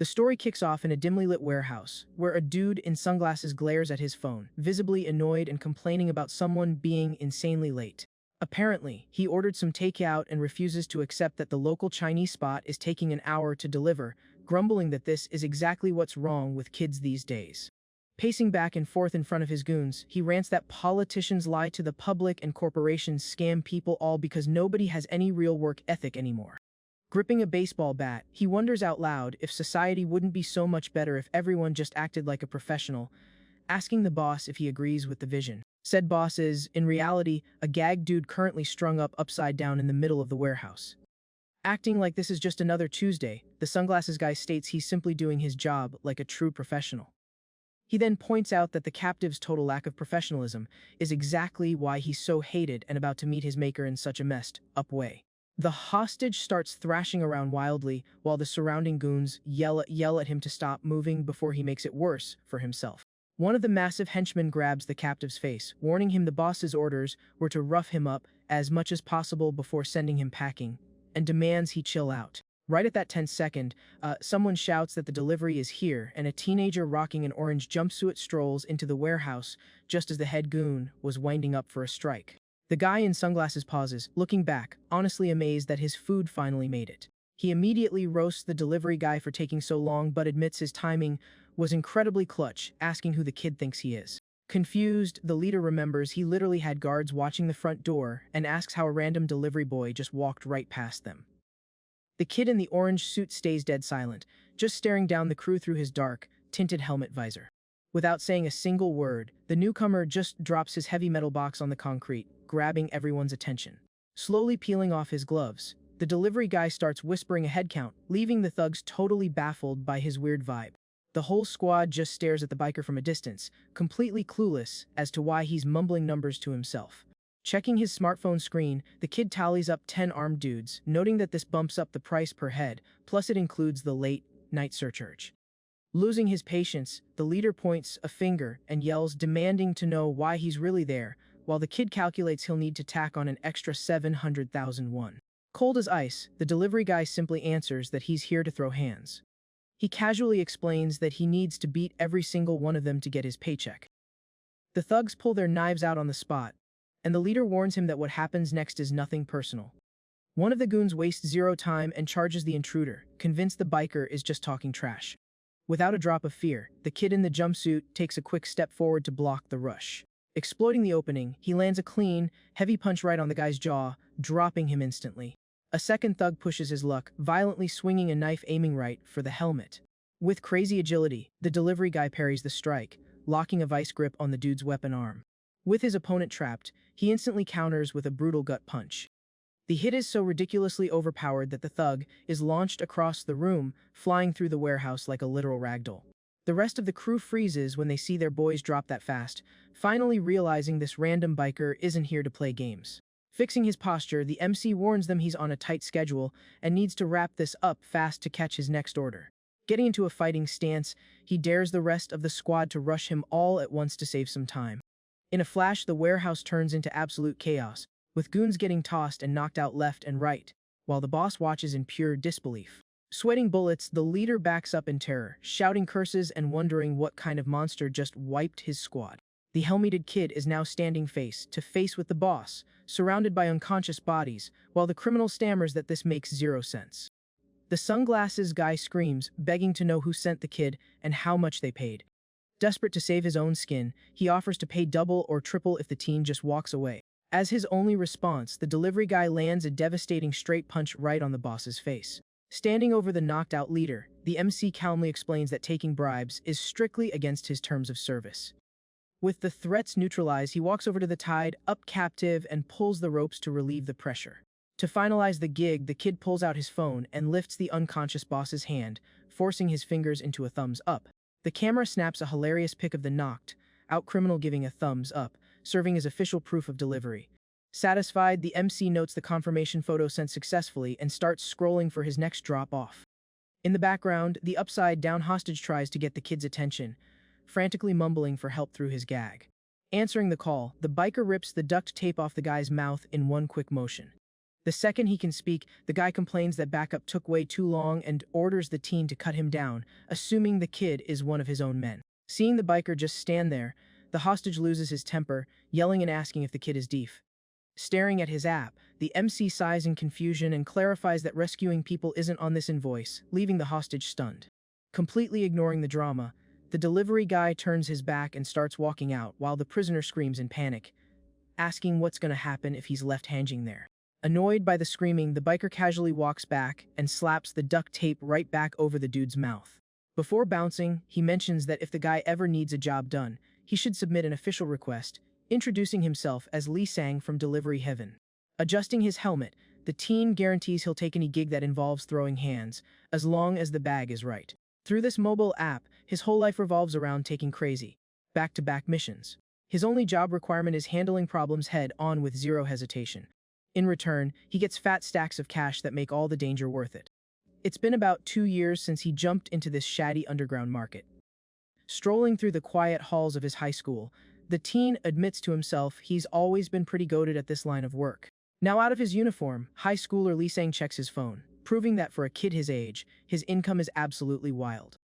The story kicks off in a dimly lit warehouse, where a dude in sunglasses glares at his phone, visibly annoyed and complaining about someone being insanely late. Apparently, he ordered some takeout and refuses to accept that the local Chinese spot is taking an hour to deliver, grumbling that this is exactly what's wrong with kids these days. Pacing back and forth in front of his goons, he rants that politicians lie to the public and corporations scam people all because nobody has any real work ethic anymore. Gripping a baseball bat, he wonders out loud if society wouldn't be so much better if everyone just acted like a professional, asking the boss if he agrees with the vision. Said boss is, in reality, a gag dude currently strung up upside down in the middle of the warehouse. Acting like this is just another Tuesday, the sunglasses guy states he's simply doing his job like a true professional. He then points out that the captive's total lack of professionalism is exactly why he's so hated and about to meet his maker in such a messed up way. The hostage starts thrashing around wildly while the surrounding goons yell at him to stop moving before he makes it worse for himself. One of the massive henchmen grabs the captive's face, warning him the boss's orders were to rough him up as much as possible before sending him packing, and demands he chill out. Right at that tense second, someone shouts that the delivery is here, and a teenager rocking an orange jumpsuit strolls into the warehouse just as the head goon was winding up for a strike. The guy in sunglasses pauses, looking back, honestly amazed that his food finally made it. He immediately roasts the delivery guy for taking so long but admits his timing was incredibly clutch, asking who the kid thinks he is. Confused, the leader remembers he literally had guards watching the front door and asks how a random delivery boy just walked right past them. The kid in the orange suit stays dead silent, just staring down the crew through his dark, tinted helmet visor. Without saying a single word, the newcomer just drops his heavy metal box on the concrete, grabbing everyone's attention. Slowly peeling off his gloves, the delivery guy starts whispering a head count, leaving the thugs totally baffled by his weird vibe. The whole squad just stares at the biker from a distance, completely clueless as to why he's mumbling numbers to himself. Checking his smartphone screen, the kid tallies up 10 armed dudes, noting that this bumps up the price per head, plus it includes the late-night surcharge. Losing his patience, the leader points a finger and yells, demanding to know why he's really there, while the kid calculates he'll need to tack on an extra 700,000 won. Cold as ice, the delivery guy simply answers that he's here to throw hands. He casually explains that he needs to beat every single one of them to get his paycheck. The thugs pull their knives out on the spot, and the leader warns him that what happens next is nothing personal. One of the goons wastes zero time and charges the intruder, convinced the biker is just talking trash. Without a drop of fear, the kid in the jumpsuit takes a quick step forward to block the rush. Exploiting the opening, he lands a clean, heavy punch right on the guy's jaw, dropping him instantly. A second thug pushes his luck, violently swinging a knife aiming right for the helmet. With crazy agility, the delivery guy parries the strike, locking a vice grip on the dude's weapon arm. With his opponent trapped, he instantly counters with a brutal gut punch. The hit is so ridiculously overpowered that the thug is launched across the room, flying through the warehouse like a literal ragdoll. The rest of the crew freezes when they see their boys drop that fast, finally realizing this random biker isn't here to play games. Fixing his posture, the MC warns them he's on a tight schedule and needs to wrap this up fast to catch his next order. Getting into a fighting stance, he dares the rest of the squad to rush him all at once to save some time. In a flash, the warehouse turns into absolute chaos, with goons getting tossed and knocked out left and right, while the boss watches in pure disbelief. Sweating bullets, the leader backs up in terror, shouting curses and wondering what kind of monster just wiped his squad. The helmeted kid is now standing face to face with the boss, surrounded by unconscious bodies, while the criminal stammers that this makes zero sense. The sunglasses guy screams, begging to know who sent the kid and how much they paid. Desperate to save his own skin, he offers to pay double or triple if the teen just walks away. As his only response, the delivery guy lands a devastating straight punch right on the boss's face. Standing over the knocked-out leader, the MC calmly explains that taking bribes is strictly against his terms of service. With the threats neutralized, he walks over to the tied-up captive and pulls the ropes to relieve the pressure. To finalize the gig, the kid pulls out his phone and lifts the unconscious boss's hand, forcing his fingers into a thumbs up. The camera snaps a hilarious pic of the knocked-out criminal giving a thumbs up, serving as official proof of delivery. Satisfied, the MC notes the confirmation photo sent successfully and starts scrolling for his next drop-off. In the background, the upside-down hostage tries to get the kid's attention, frantically mumbling for help through his gag. Answering the call, the biker rips the duct tape off the guy's mouth in one quick motion. The second he can speak, the guy complains that backup took way too long and orders the teen to cut him down, assuming the kid is one of his own men. Seeing the biker just stand there, the hostage loses his temper, yelling and asking if the kid is deaf. Staring at his app, the MC sighs in confusion and clarifies that rescuing people isn't on this invoice, leaving the hostage stunned. Completely ignoring the drama, the delivery guy turns his back and starts walking out while the prisoner screams in panic, asking what's going to happen if he's left hanging there. Annoyed by the screaming, the biker casually walks back and slaps the duct tape right back over the dude's mouth. Before bouncing, he mentions that if the guy ever needs a job done, he should submit an official request, introducing himself as Lee Sang from Delivery Heaven. Adjusting his helmet, the teen guarantees he'll take any gig that involves throwing hands, as long as the bag is right. Through this mobile app, his whole life revolves around taking crazy, back-to-back missions. His only job requirement is handling problems head-on with zero hesitation. In return, he gets fat stacks of cash that make all the danger worth it. It's been about 2 years since he jumped into this shady underground market. Strolling through the quiet halls of his high school, the teen admits to himself he's always been pretty goated at this line of work. Now out of his uniform, high schooler Lee Sang checks his phone, proving that for a kid his age, his income is absolutely wild.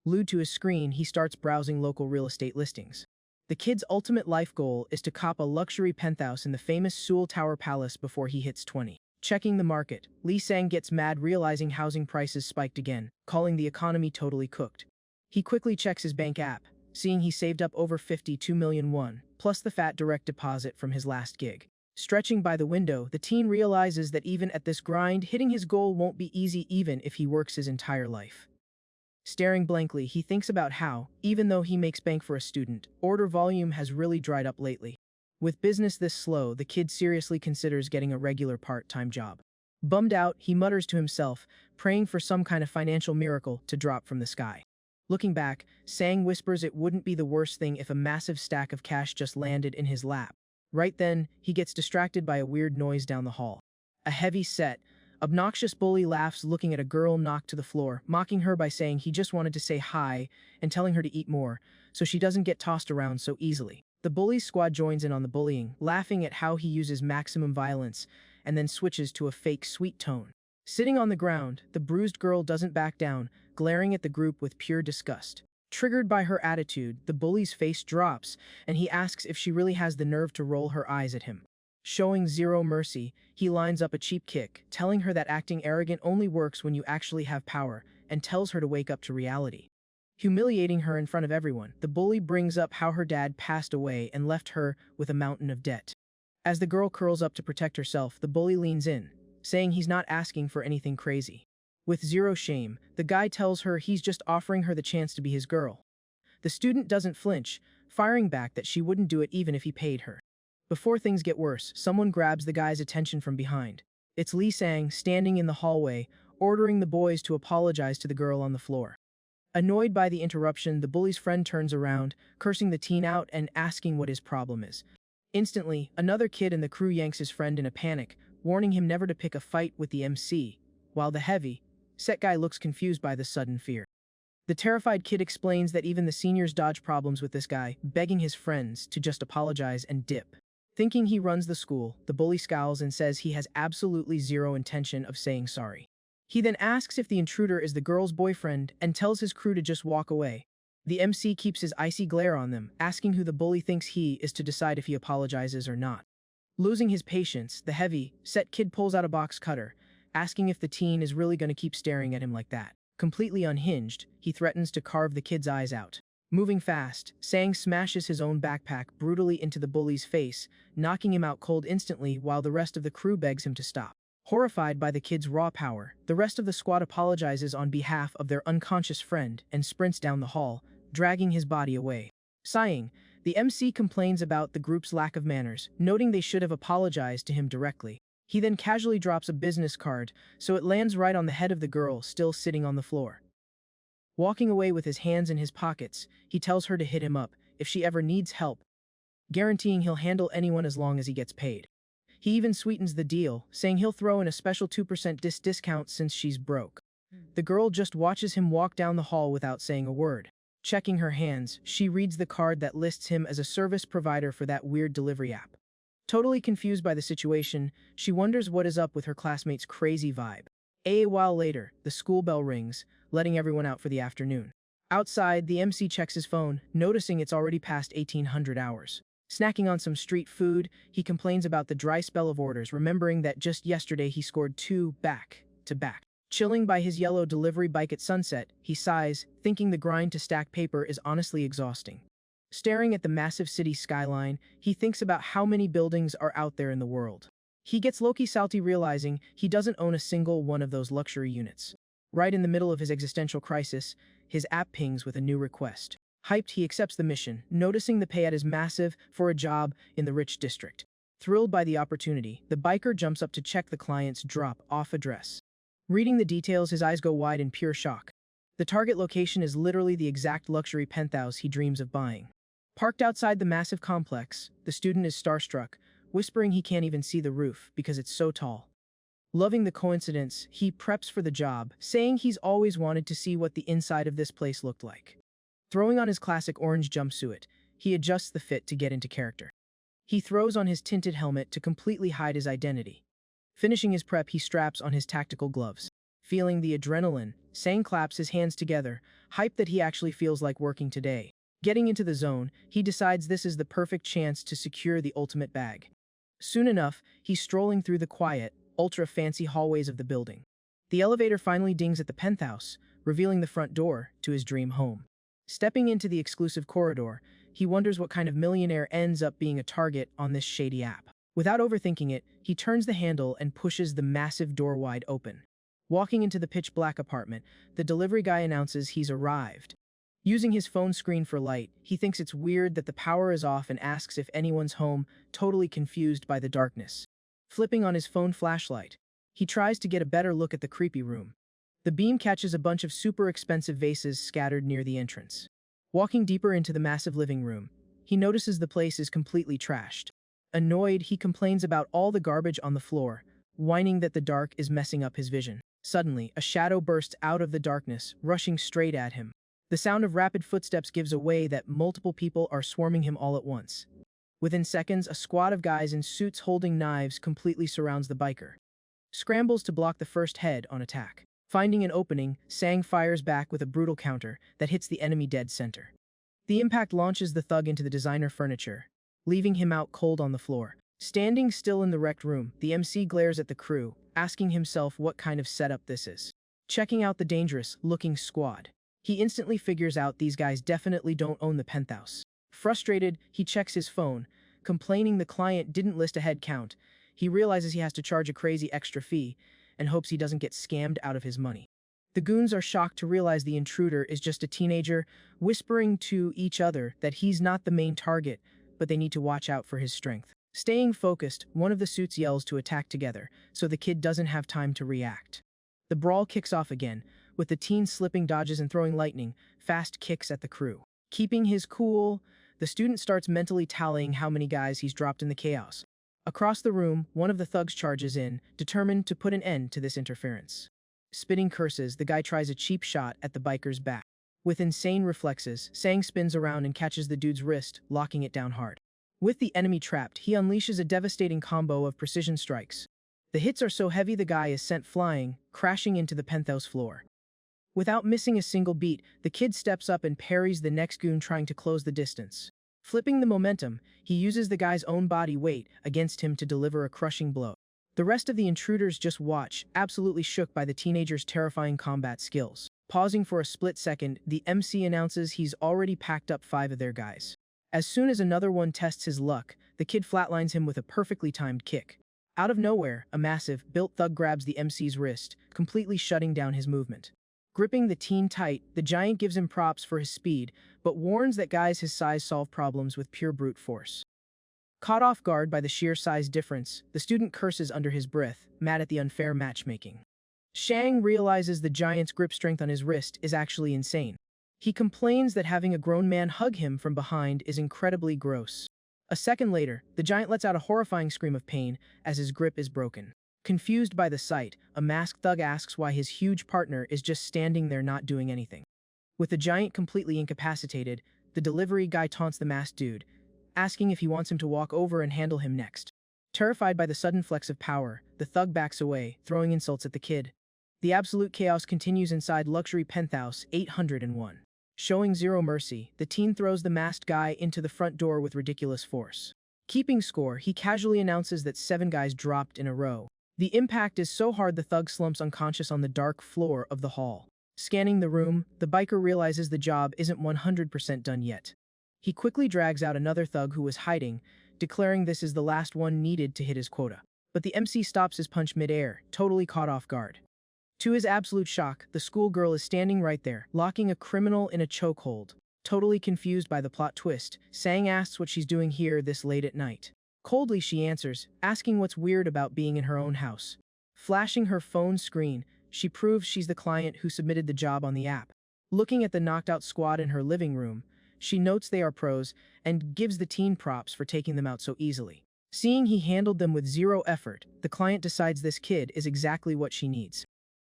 Glued to his screen, he starts browsing local real estate listings. The kid's ultimate life goal is to cop a luxury penthouse in the famous Seoul Tower Palace before he hits 20. Checking the market, Lee Sang gets mad realizing housing prices spiked again, calling the economy totally cooked. He quickly checks his bank app, seeing he saved up over 52 million won, plus the fat direct deposit from his last gig. Stretching by the window, the teen realizes that even at this grind, hitting his goal won't be easy even if he works his entire life. Staring blankly, he thinks about how, even though he makes bank for a student, order volume has really dried up lately. With business this slow, the kid seriously considers getting a regular part-time job. Bummed out, he mutters to himself, praying for some kind of financial miracle to drop from the sky. Looking back, Sang whispers it wouldn't be the worst thing if a massive stack of cash just landed in his lap. Right then, he gets distracted by a weird noise down the hall. A heavy-set, obnoxious bully laughs looking at a girl knocked to the floor, mocking her by saying he just wanted to say hi and telling her to eat more, so she doesn't get tossed around so easily. The bully's squad joins in on the bullying, laughing at how he uses maximum violence and then switches to a fake sweet tone. Sitting on the ground, the bruised girl doesn't back down, glaring at the group with pure disgust. Triggered by her attitude, the bully's face drops, and he asks if she really has the nerve to roll her eyes at him. Showing zero mercy, he lines up a cheap kick, telling her that acting arrogant only works when you actually have power, and tells her to wake up to reality. Humiliating her in front of everyone, the bully brings up how her dad passed away and left her with a mountain of debt. As the girl curls up to protect herself, the bully leans in, saying he's not asking for anything crazy. With zero shame, the guy tells her he's just offering her the chance to be his girl. The student doesn't flinch, firing back that she wouldn't do it even if he paid her. Before things get worse, someone grabs the guy's attention from behind. It's Lee Sang, standing in the hallway, ordering the boys to apologize to the girl on the floor. Annoyed by the interruption, the bully's friend turns around, cursing the teen out and asking what his problem is. Instantly, another kid in the crew yanks his friend in a panic, warning him never to pick a fight with the MC, while the heavy-set guy looks confused by the sudden fear. The terrified kid explains that even the seniors dodge problems with this guy, begging his friends to just apologize and dip. Thinking he runs the school, the bully scowls and says he has absolutely zero intention of saying sorry. He then asks if the intruder is the girl's boyfriend and tells his crew to just walk away. The MC keeps his icy glare on them, asking who the bully thinks he is to decide if he apologizes or not. Losing his patience, the heavy-set kid pulls out a box cutter, asking if the teen is really going to keep staring at him like that. Completely unhinged, he threatens to carve the kid's eyes out. Moving fast, Sang smashes his own backpack brutally into the bully's face, knocking him out cold instantly while the rest of the crew begs him to stop. Horrified by the kid's raw power, the rest of the squad apologizes on behalf of their unconscious friend and sprints down the hall, dragging his body away. Sighing, the MC complains about the group's lack of manners, noting they should have apologized to him directly. He then casually drops a business card, so it lands right on the head of the girl still sitting on the floor. Walking away with his hands in his pockets, he tells her to hit him up if she ever needs help, guaranteeing he'll handle anyone as long as he gets paid. He even sweetens the deal, saying he'll throw in a special 2% discount since she's broke. The girl just watches him walk down the hall without saying a word. Checking her hands, she reads the card that lists him as a service provider for that weird delivery app. Totally confused by the situation, she wonders what is up with her classmate's crazy vibe. A while later, the school bell rings, letting everyone out for the afternoon. Outside, the MC checks his phone, noticing it's already past 1800 hours. Snacking on some street food, he complains about the dry spell of orders, remembering that just yesterday he scored 2 back-to-back. Chilling by his yellow delivery bike at sunset, he sighs, thinking the grind to stack paper is honestly exhausting. Staring at the massive city skyline, he thinks about how many buildings are out there in the world. He gets low-key salty realizing he doesn't own a single one of those luxury units. Right in the middle of his existential crisis, his app pings with a new request. Hyped, he accepts the mission, noticing the payout is massive for a job in the rich district. Thrilled by the opportunity, the biker jumps up to check the client's drop-off address. Reading the details, his eyes go wide in pure shock. The target location is literally the exact luxury penthouse he dreams of buying. Parked outside the massive complex, the student is starstruck, whispering he can't even see the roof because it's so tall. Loving the coincidence, he preps for the job, saying he's always wanted to see what the inside of this place looked like. Throwing on his classic orange jumpsuit, he adjusts the fit to get into character. He throws on his tinted helmet to completely hide his identity. Finishing his prep, he straps on his tactical gloves. Feeling the adrenaline, Sang claps his hands together, hyped that he actually feels like working today. Getting into the zone, he decides this is the perfect chance to secure the ultimate bag. Soon enough, he's strolling through the quiet, ultra-fancy hallways of the building. The elevator finally dings at the penthouse, revealing the front door to his dream home. Stepping into the exclusive corridor, he wonders what kind of millionaire ends up being a target on this shady app. Without overthinking it, he turns the handle and pushes the massive door wide open. Walking into the pitch-black apartment, the delivery guy announces he's arrived. Using his phone screen for light, he thinks it's weird that the power is off and asks if anyone's home, totally confused by the darkness. Flipping on his phone flashlight, he tries to get a better look at the creepy room. The beam catches a bunch of super expensive vases scattered near the entrance. Walking deeper into the massive living room, he notices the place is completely trashed. Annoyed, he complains about all the garbage on the floor, whining that the dark is messing up his vision. Suddenly, a shadow bursts out of the darkness, rushing straight at him. The sound of rapid footsteps gives away that multiple people are swarming him all at once. Within seconds, a squad of guys in suits holding knives completely surrounds the biker. Scrambles to block the first head-on attack. Finding an opening, Sang fires back with a brutal counter that hits the enemy dead center. The impact launches the thug into the designer furniture, leaving him out cold on the floor. Standing still in the wrecked room, the MC glares at the crew, asking himself what kind of setup this is. Checking out the dangerous-looking squad, he instantly figures out these guys definitely don't own the penthouse. Frustrated, he checks his phone, complaining the client didn't list a head count. He realizes he has to charge a crazy extra fee, and hopes he doesn't get scammed out of his money. The goons are shocked to realize the intruder is just a teenager, whispering to each other that he's not the main target, but they need to watch out for his strength. Staying focused, one of the suits yells to attack together, so the kid doesn't have time to react. The brawl kicks off again, with the teen slipping dodges and throwing lightning, fast kicks at the crew. Keeping his cool, the student starts mentally tallying how many guys he's dropped in the chaos. Across the room, one of the thugs charges in, determined to put an end to this interference. Spitting curses, the guy tries a cheap shot at the biker's back. With insane reflexes, Sang spins around and catches the dude's wrist, locking it down hard. With the enemy trapped, he unleashes a devastating combo of precision strikes. The hits are so heavy the guy is sent flying, crashing into the penthouse floor. Without missing a single beat, the kid steps up and parries the next goon trying to close the distance. Flipping the momentum, he uses the guy's own body weight against him to deliver a crushing blow. The rest of the intruders just watch, absolutely shook by the teenager's terrifying combat skills. Pausing for a split second, the MC announces he's already packed up 5 of their guys. As soon as another one tests his luck, the kid flatlines him with a perfectly timed kick. Out of nowhere, a massive, built thug grabs the MC's wrist, completely shutting down his movement. Gripping the teen tight, the giant gives him props for his speed, but warns that guys his size solve problems with pure brute force. Caught off guard by the sheer size difference, the student curses under his breath, mad at the unfair matchmaking. Shang realizes the giant's grip strength on his wrist is actually insane. He complains that having a grown man hug him from behind is incredibly gross. A second later, the giant lets out a horrifying scream of pain as his grip is broken. Confused by the sight, a masked thug asks why his huge partner is just standing there not doing anything. With the giant completely incapacitated, the delivery guy taunts the masked dude, asking if he wants him to walk over and handle him next. Terrified by the sudden flex of power, the thug backs away, throwing insults at the kid. The absolute chaos continues inside luxury penthouse 801. Showing zero mercy, the teen throws the masked guy into the front door with ridiculous force. Keeping score, he casually announces that 7 guys dropped in a row. The impact is so hard the thug slumps unconscious on the dark floor of the hall. Scanning the room, the biker realizes the job isn't 100% done yet. He quickly drags out another thug who was hiding, declaring this is the last one needed to hit his quota. But the MC stops his punch mid-air, totally caught off guard. To his absolute shock, the schoolgirl is standing right there, locking a criminal in a chokehold. Totally confused by the plot twist, Sang asks what she's doing here this late at night. Coldly she answers, asking what's weird about being in her own house. Flashing her phone screen, she proves she's the client who submitted the job on the app. Looking at the knocked-out squad in her living room, she notes they are pros and gives the teen props for taking them out so easily. Seeing he handled them with zero effort, the client decides this kid is exactly what she needs.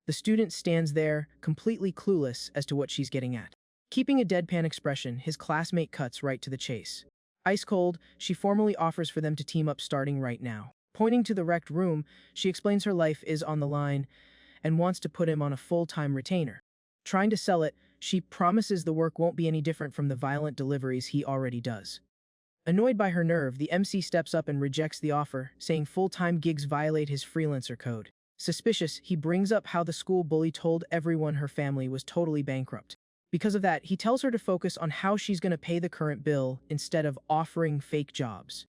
The student stands there, completely clueless as to what she's getting at. Keeping a deadpan expression, his classmate cuts right to the chase. Ice cold, she formally offers for them to team up starting right now. Pointing to the wrecked room, she explains her life is on the line and wants to put him on a full-time retainer. Trying to sell it, she promises the work won't be any different from the violent deliveries he already does. Annoyed by her nerve, the MC steps up and rejects the offer, saying full-time gigs violate his freelancer code. Suspicious, he brings up how the school bully told everyone her family was totally bankrupt. Because of that, he tells her to focus on how she's going to pay the current bill instead of offering fake jobs.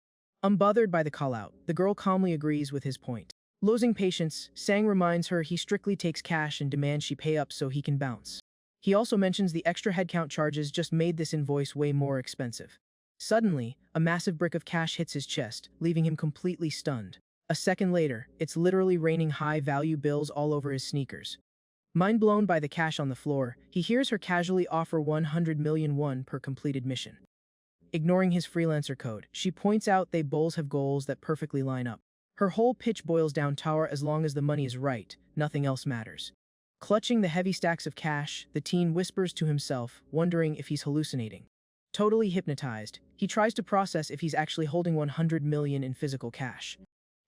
Unbothered by the call-out, the girl calmly agrees with his point. Losing patience, Sang reminds her he strictly takes cash and demands she pay up so he can bounce. He also mentions the extra headcount charges just made this invoice way more expensive. Suddenly, a massive brick of cash hits his chest, leaving him completely stunned. A second later, it's literally raining high-value bills all over his sneakers. Mind blown by the cash on the floor, he hears her casually offer 100 million won per completed mission. Ignoring his freelancer code, she points out they both have goals that perfectly line up. Her whole pitch boils down to as long as the money is right, nothing else matters. Clutching the heavy stacks of cash, the teen whispers to himself, wondering if he's hallucinating. Totally hypnotized, he tries to process if he's actually holding 100 million in physical cash.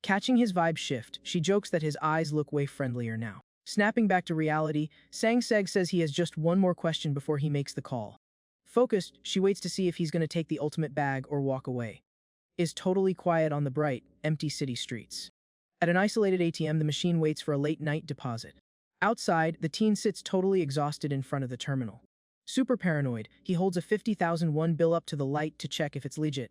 Catching his vibe shift, she jokes that his eyes look way friendlier now. Snapping back to reality, Sang Seg says he has just one more question before he makes the call. Focused, she waits to see if he's going to take the ultimate bag or walk away. Is totally quiet on the bright, empty city streets. At an isolated ATM, the machine waits for a late-night deposit. Outside, the teen sits totally exhausted in front of the terminal. Super paranoid, he holds a 50,000 won bill up to the light to check if it's legit.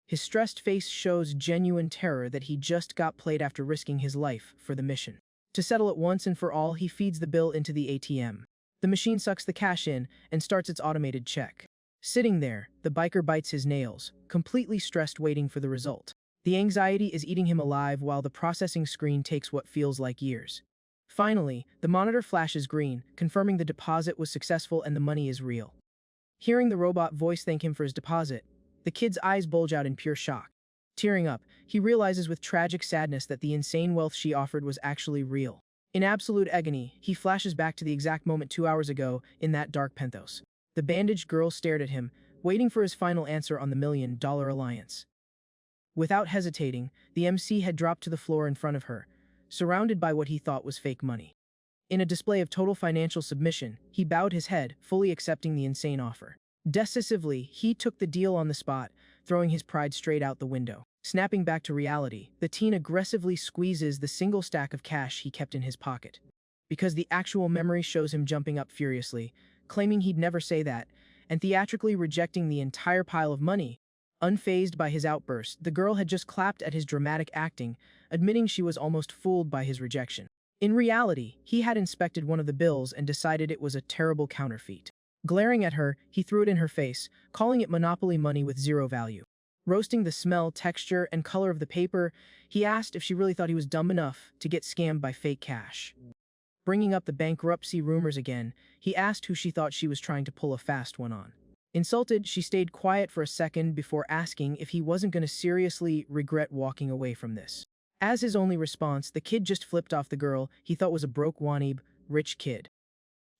His stressed face shows genuine terror that he just got played after risking his life for the mission. To settle it once and for all, he feeds the bill into the ATM. The machine sucks the cash in and starts its automated check. Sitting there, the biker bites his nails, completely stressed waiting for the result. The anxiety is eating him alive while the processing screen takes what feels like years. Finally, the monitor flashes green, confirming the deposit was successful and the money is real. Hearing the robot voice thank him for his deposit, the kid's eyes bulge out in pure shock. Tearing up, he realizes with tragic sadness that the insane wealth she offered was actually real. In absolute agony, he flashes back to the exact moment 2 hours ago in that dark penthouse. The bandaged girl stared at him, waiting for his final answer on the $1 million alliance. Without hesitating, the MC had dropped to the floor in front of her, surrounded by what he thought was fake money. In a display of total financial submission, he bowed his head, fully accepting the insane offer. Decisively, he took the deal on the spot, throwing his pride straight out the window. Snapping back to reality, the teen aggressively squeezes the single stack of cash he kept in his pocket. Because the actual memory shows him jumping up furiously, claiming he'd never say that, and theatrically rejecting the entire pile of money. Unfazed by his outburst, the girl had just clapped at his dramatic acting, admitting she was almost fooled by his rejection. In reality, he had inspected one of the bills and decided it was a terrible counterfeit. Glaring at her, he threw it in her face, calling it monopoly money with zero value. Roasting the smell, texture, and color of the paper, he asked if she really thought he was dumb enough to get scammed by fake cash. Bringing up the bankruptcy rumors again, he asked who she thought she was trying to pull a fast one on. Insulted, she stayed quiet for a second before asking if he wasn't going to seriously regret walking away from this. As his only response, the kid just flipped off the girl he thought was a broke wannabe, rich kid.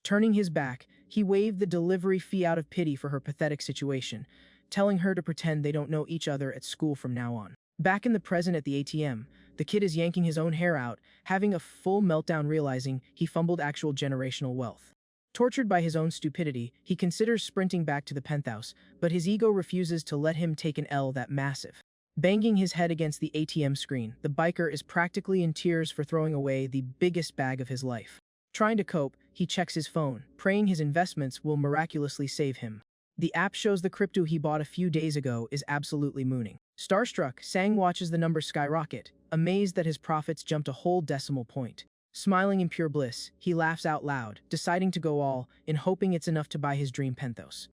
Turning his back, he waived the delivery fee out of pity for her pathetic situation, telling her to pretend they don't know each other at school from now on. Back in the present at the ATM, the kid is yanking his own hair out, having a full meltdown realizing he fumbled actual generational wealth. Tortured by his own stupidity, he considers sprinting back to the penthouse, but his ego refuses to let him take an L that massive. Banging his head against the ATM screen, the biker is practically in tears for throwing away the biggest bag of his life. Trying to cope, he checks his phone, praying his investments will miraculously save him. The app shows the crypto he bought a few days ago is absolutely mooning. Starstruck, Sang watches the numbers skyrocket, amazed that his profits jumped a whole decimal point. Smiling in pure bliss, he laughs out loud, deciding to go all in, hoping it's enough to buy his dream penthouse.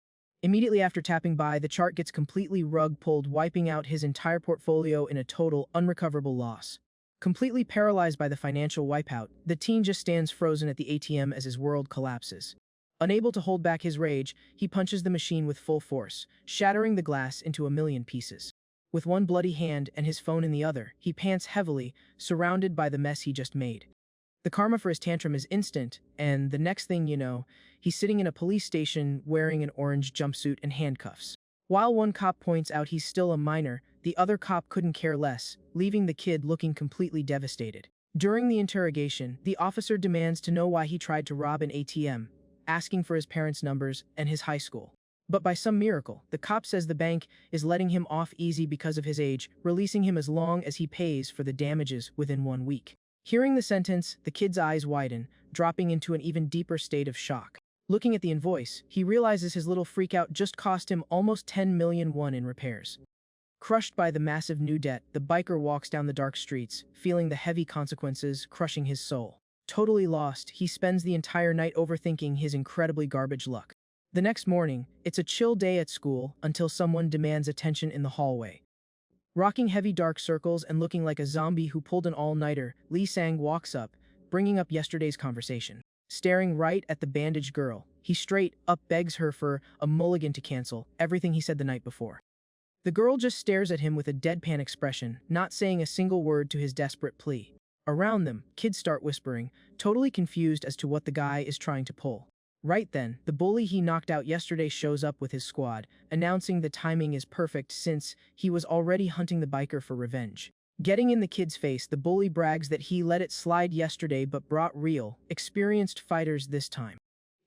Immediately after tapping buy, the chart gets completely rug pulled, wiping out his entire portfolio in a total, unrecoverable loss. Completely paralyzed by the financial wipeout, the teen just stands frozen at the ATM as his world collapses. Unable to hold back his rage, he punches the machine with full force, shattering the glass into a million pieces. With one bloody hand and his phone in the other, he pants heavily, surrounded by the mess he just made. The karma for his tantrum is instant, and the next thing you know, he's sitting in a police station wearing an orange jumpsuit and handcuffs. While one cop points out he's still a minor, the other cop couldn't care less, leaving the kid looking completely devastated. During the interrogation, the officer demands to know why he tried to rob an ATM, asking for his parents' numbers and his high school. But by some miracle, the cop says the bank is letting him off easy because of his age, releasing him as long as he pays for the damages within 1 week. Hearing the sentence, the kid's eyes widen, dropping into an even deeper state of shock. Looking at the invoice, he realizes his little freakout just cost him almost 10 million won in repairs. Crushed by the massive new debt, the biker walks down the dark streets, feeling the heavy consequences crushing his soul. Totally lost, he spends the entire night overthinking his incredibly garbage luck. The next morning, it's a chill day at school until someone demands attention in the hallway. Rocking heavy dark circles and looking like a zombie who pulled an all-nighter, Lee Sang walks up, bringing up yesterday's conversation. Staring right at the bandaged girl, he straight up begs her for a mulligan to cancel everything he said the night before. The girl just stares at him with a deadpan expression, not saying a single word to his desperate plea. Around them, kids start whispering, totally confused as to what the guy is trying to pull. Right then, the bully he knocked out yesterday shows up with his squad, announcing the timing is perfect since he was already hunting the biker for revenge. Getting in the kid's face, the bully brags that he let it slide yesterday but brought real, experienced fighters this time.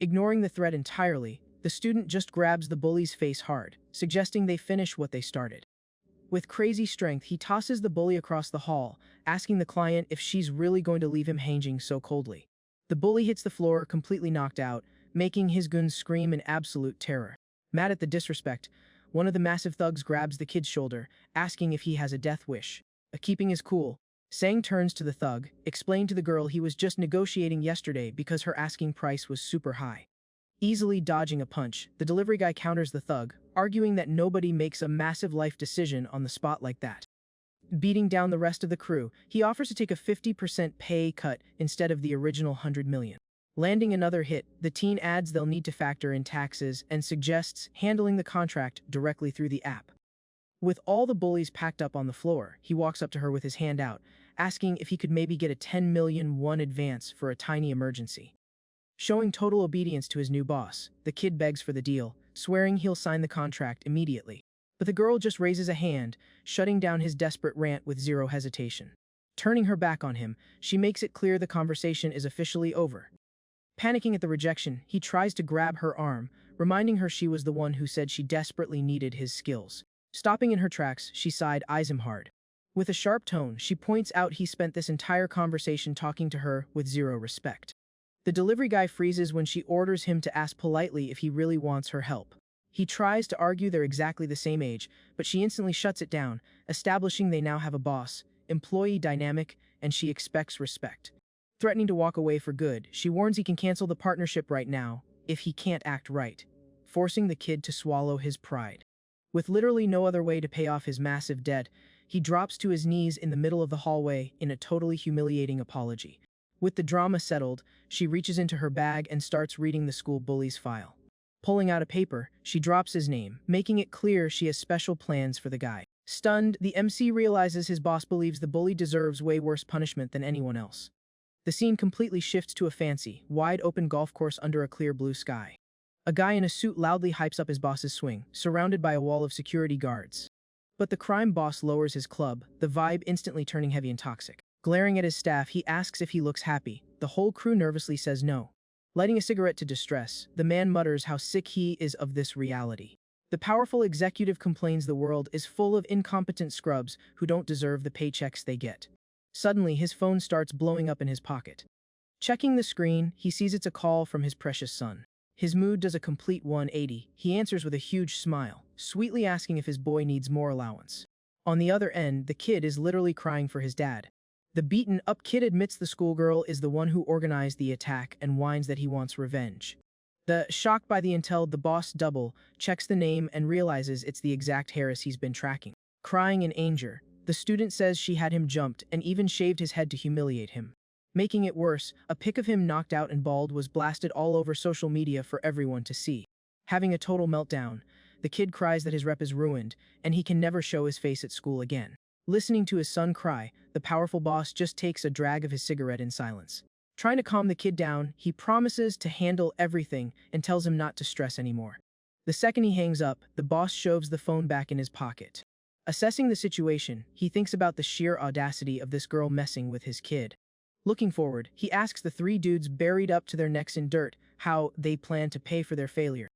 Ignoring the threat entirely, the student just grabs the bully's face hard, suggesting they finish what they started. With crazy strength, he tosses the bully across the hall, asking the client if she's really going to leave him hanging so coldly. The bully hits the floor, completely knocked out, making his goons scream in absolute terror. Mad at the disrespect, one of the massive thugs grabs the kid's shoulder, asking if he has a death wish. Keeping his cool, Sang turns to the thug, explained to the girl he was just negotiating yesterday because her asking price was super high. Easily dodging a punch, the delivery guy counters the thug, arguing that nobody makes a massive life decision on the spot like that. Beating down the rest of the crew, he offers to take a 50% pay cut instead of the original 100 million. Landing another hit, the teen adds they'll need to factor in taxes and suggests handling the contract directly through the app. With all the bullies packed up on the floor, he walks up to her with his hand out, asking if he could maybe get a 10 million won advance for a tiny emergency. Showing total obedience to his new boss, the kid begs for the deal, swearing he'll sign the contract immediately. But the girl just raises a hand, shutting down his desperate rant with zero hesitation. Turning her back on him, she makes it clear the conversation is officially over. Panicking at the rejection, he tries to grab her arm, reminding her she was the one who said she desperately needed his skills. Stopping in her tracks, she side eyes him hard. With a sharp tone, she points out he spent this entire conversation talking to her with zero respect. The delivery guy freezes when she orders him to ask politely if he really wants her help. He tries to argue they're exactly the same age, but she instantly shuts it down, establishing they now have a boss-employee dynamic, and she expects respect. Threatening to walk away for good, she warns he can cancel the partnership right now if he can't act right, forcing the kid to swallow his pride. With literally no other way to pay off his massive debt, he drops to his knees in the middle of the hallway in a totally humiliating apology. With the drama settled, she reaches into her bag and starts reading the school bully's file. Pulling out a paper, she drops his name, making it clear she has special plans for the guy. Stunned, the MC realizes his boss believes the bully deserves way worse punishment than anyone else. The scene completely shifts to a fancy, wide-open golf course under a clear blue sky. A guy in a suit loudly hypes up his boss's swing, surrounded by a wall of security guards. But the crime boss lowers his club, the vibe instantly turning heavy and toxic. Glaring at his staff, he asks if he looks happy. The whole crew nervously says no. Lighting a cigarette to distress, the man mutters how sick he is of this reality. The powerful executive complains the world is full of incompetent scrubs who don't deserve the paychecks they get. Suddenly, his phone starts blowing up in his pocket. Checking the screen, he sees it's a call from his precious son. His mood does a complete 180. He answers with a huge smile, sweetly asking if his boy needs more allowance. On the other end, the kid is literally crying for his dad. The beaten-up kid admits the schoolgirl is the one who organized the attack and whines that he wants revenge. Shocked by the intel, the boss double checks the name and realizes it's the exact Harris he's been tracking. Crying in anger, the student says she had him jumped and even shaved his head to humiliate him. Making it worse, a pic of him knocked out and bald was blasted all over social media for everyone to see. Having a total meltdown, the kid cries that his rep is ruined and he can never show his face at school again. Listening to his son cry, the powerful boss just takes a drag of his cigarette in silence. Trying to calm the kid down, he promises to handle everything and tells him not to stress anymore. The second he hangs up, the boss shoves the phone back in his pocket. Assessing the situation, he thinks about the sheer audacity of this girl messing with his kid. Looking forward, he asks the three dudes buried up to their necks in dirt how they plan to pay for their failure.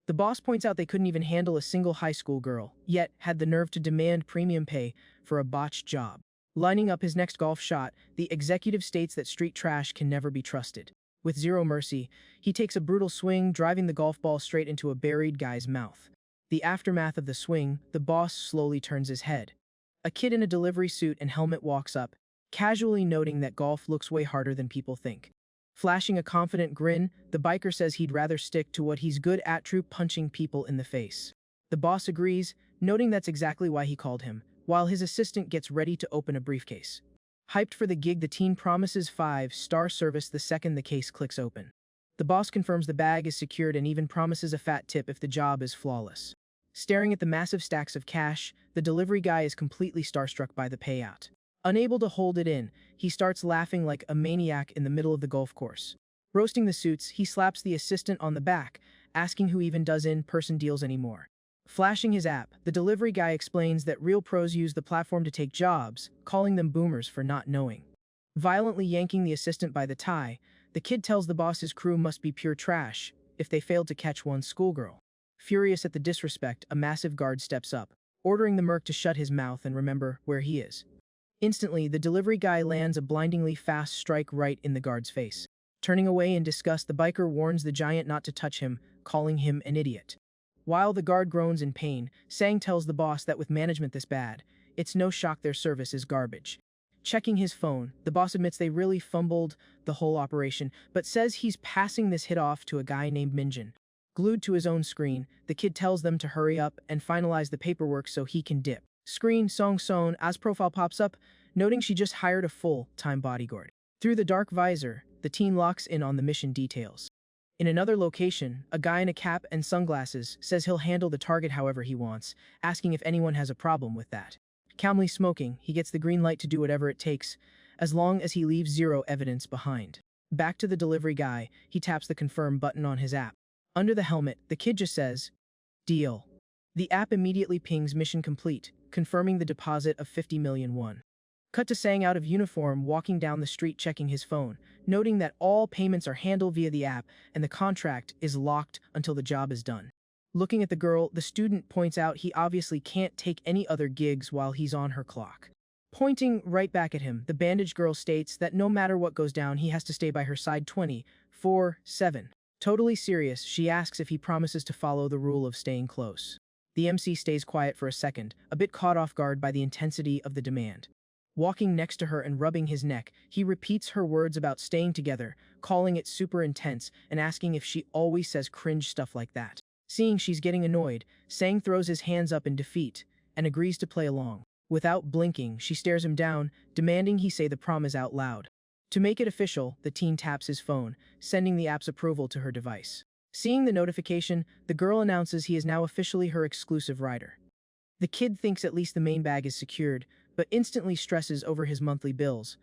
The boss points out they couldn't even handle a single high school girl, yet had the nerve to demand premium pay for a botched job. Lining up his next golf shot, the executive states that street trash can never be trusted. With zero mercy, he takes a brutal swing, driving the golf ball straight into a buried guy's mouth. The aftermath of the swing, the boss slowly turns his head. A kid in a delivery suit and helmet walks up, casually noting that golf looks way harder than people think. Flashing a confident grin, the biker says he'd rather stick to what he's good at, true punching people in the face. The boss agrees, noting that's exactly why he called him, while his assistant gets ready to open a briefcase. Hyped for the gig, the teen promises 5-star service the second the case clicks open. The boss confirms the bag is secured and even promises a fat tip if the job is flawless. Staring at the massive stacks of cash, the delivery guy is completely starstruck by the payout. Unable to hold it in, he starts laughing like a maniac in the middle of the golf course. Roasting the suits, he slaps the assistant on the back, asking who even does in-person deals anymore. Flashing his app, the delivery guy explains that real pros use the platform to take jobs, calling them boomers for not knowing. Violently yanking the assistant by the tie, the kid tells the boss his crew must be pure trash if they failed to catch one schoolgirl. Furious at the disrespect, a massive guard steps up, ordering the merc to shut his mouth and remember where he is. Instantly, the delivery guy lands a blindingly fast strike right in the guard's face. Turning away in disgust, the biker warns the giant not to touch him, calling him an idiot. While the guard groans in pain, Sang tells the boss that with management this bad, it's no shock their service is garbage. Checking his phone, the boss admits they really fumbled the whole operation, but says he's passing this hit off to a guy named Minjin. Glued to his own screen, the kid tells them to hurry up and finalize the paperwork so he can dip. Screen Song Son as profile pops up, noting she just hired a full-time bodyguard. Through the dark visor, the teen locks in on the mission details. In another location, a guy in a cap and sunglasses says he'll handle the target however he wants, asking if anyone has a problem with that. Calmly smoking, he gets the green light to do whatever it takes, as long as he leaves zero evidence behind. Back to the delivery guy, he taps the confirm button on his app. Under the helmet, the kid just says, "Deal." The app immediately pings mission complete, confirming the deposit of 50 million won. Cut to Sang out of uniform walking down the street checking his phone, noting that all payments are handled via the app and the contract is locked until the job is done. Looking at the girl, the student points out he obviously can't take any other gigs while he's on her clock. Pointing right back at him, the bandaged girl states that no matter what goes down, he has to stay by her side 24/7. Totally serious, she asks if he promises to follow the rule of staying close. The MC stays quiet for a second, a bit caught off guard by the intensity of the demand. Walking next to her and rubbing his neck, he repeats her words about staying together, calling it super intense and asking if she always says cringe stuff like that. Seeing she's getting annoyed, Sang throws his hands up in defeat and agrees to play along. Without blinking, she stares him down, demanding he say the promise out loud. To make it official, the teen taps his phone, sending the app's approval to her device. Seeing the notification, the girl announces he is now officially her exclusive rider. The kid thinks at least the main bag is secured, but instantly stresses over his monthly bills,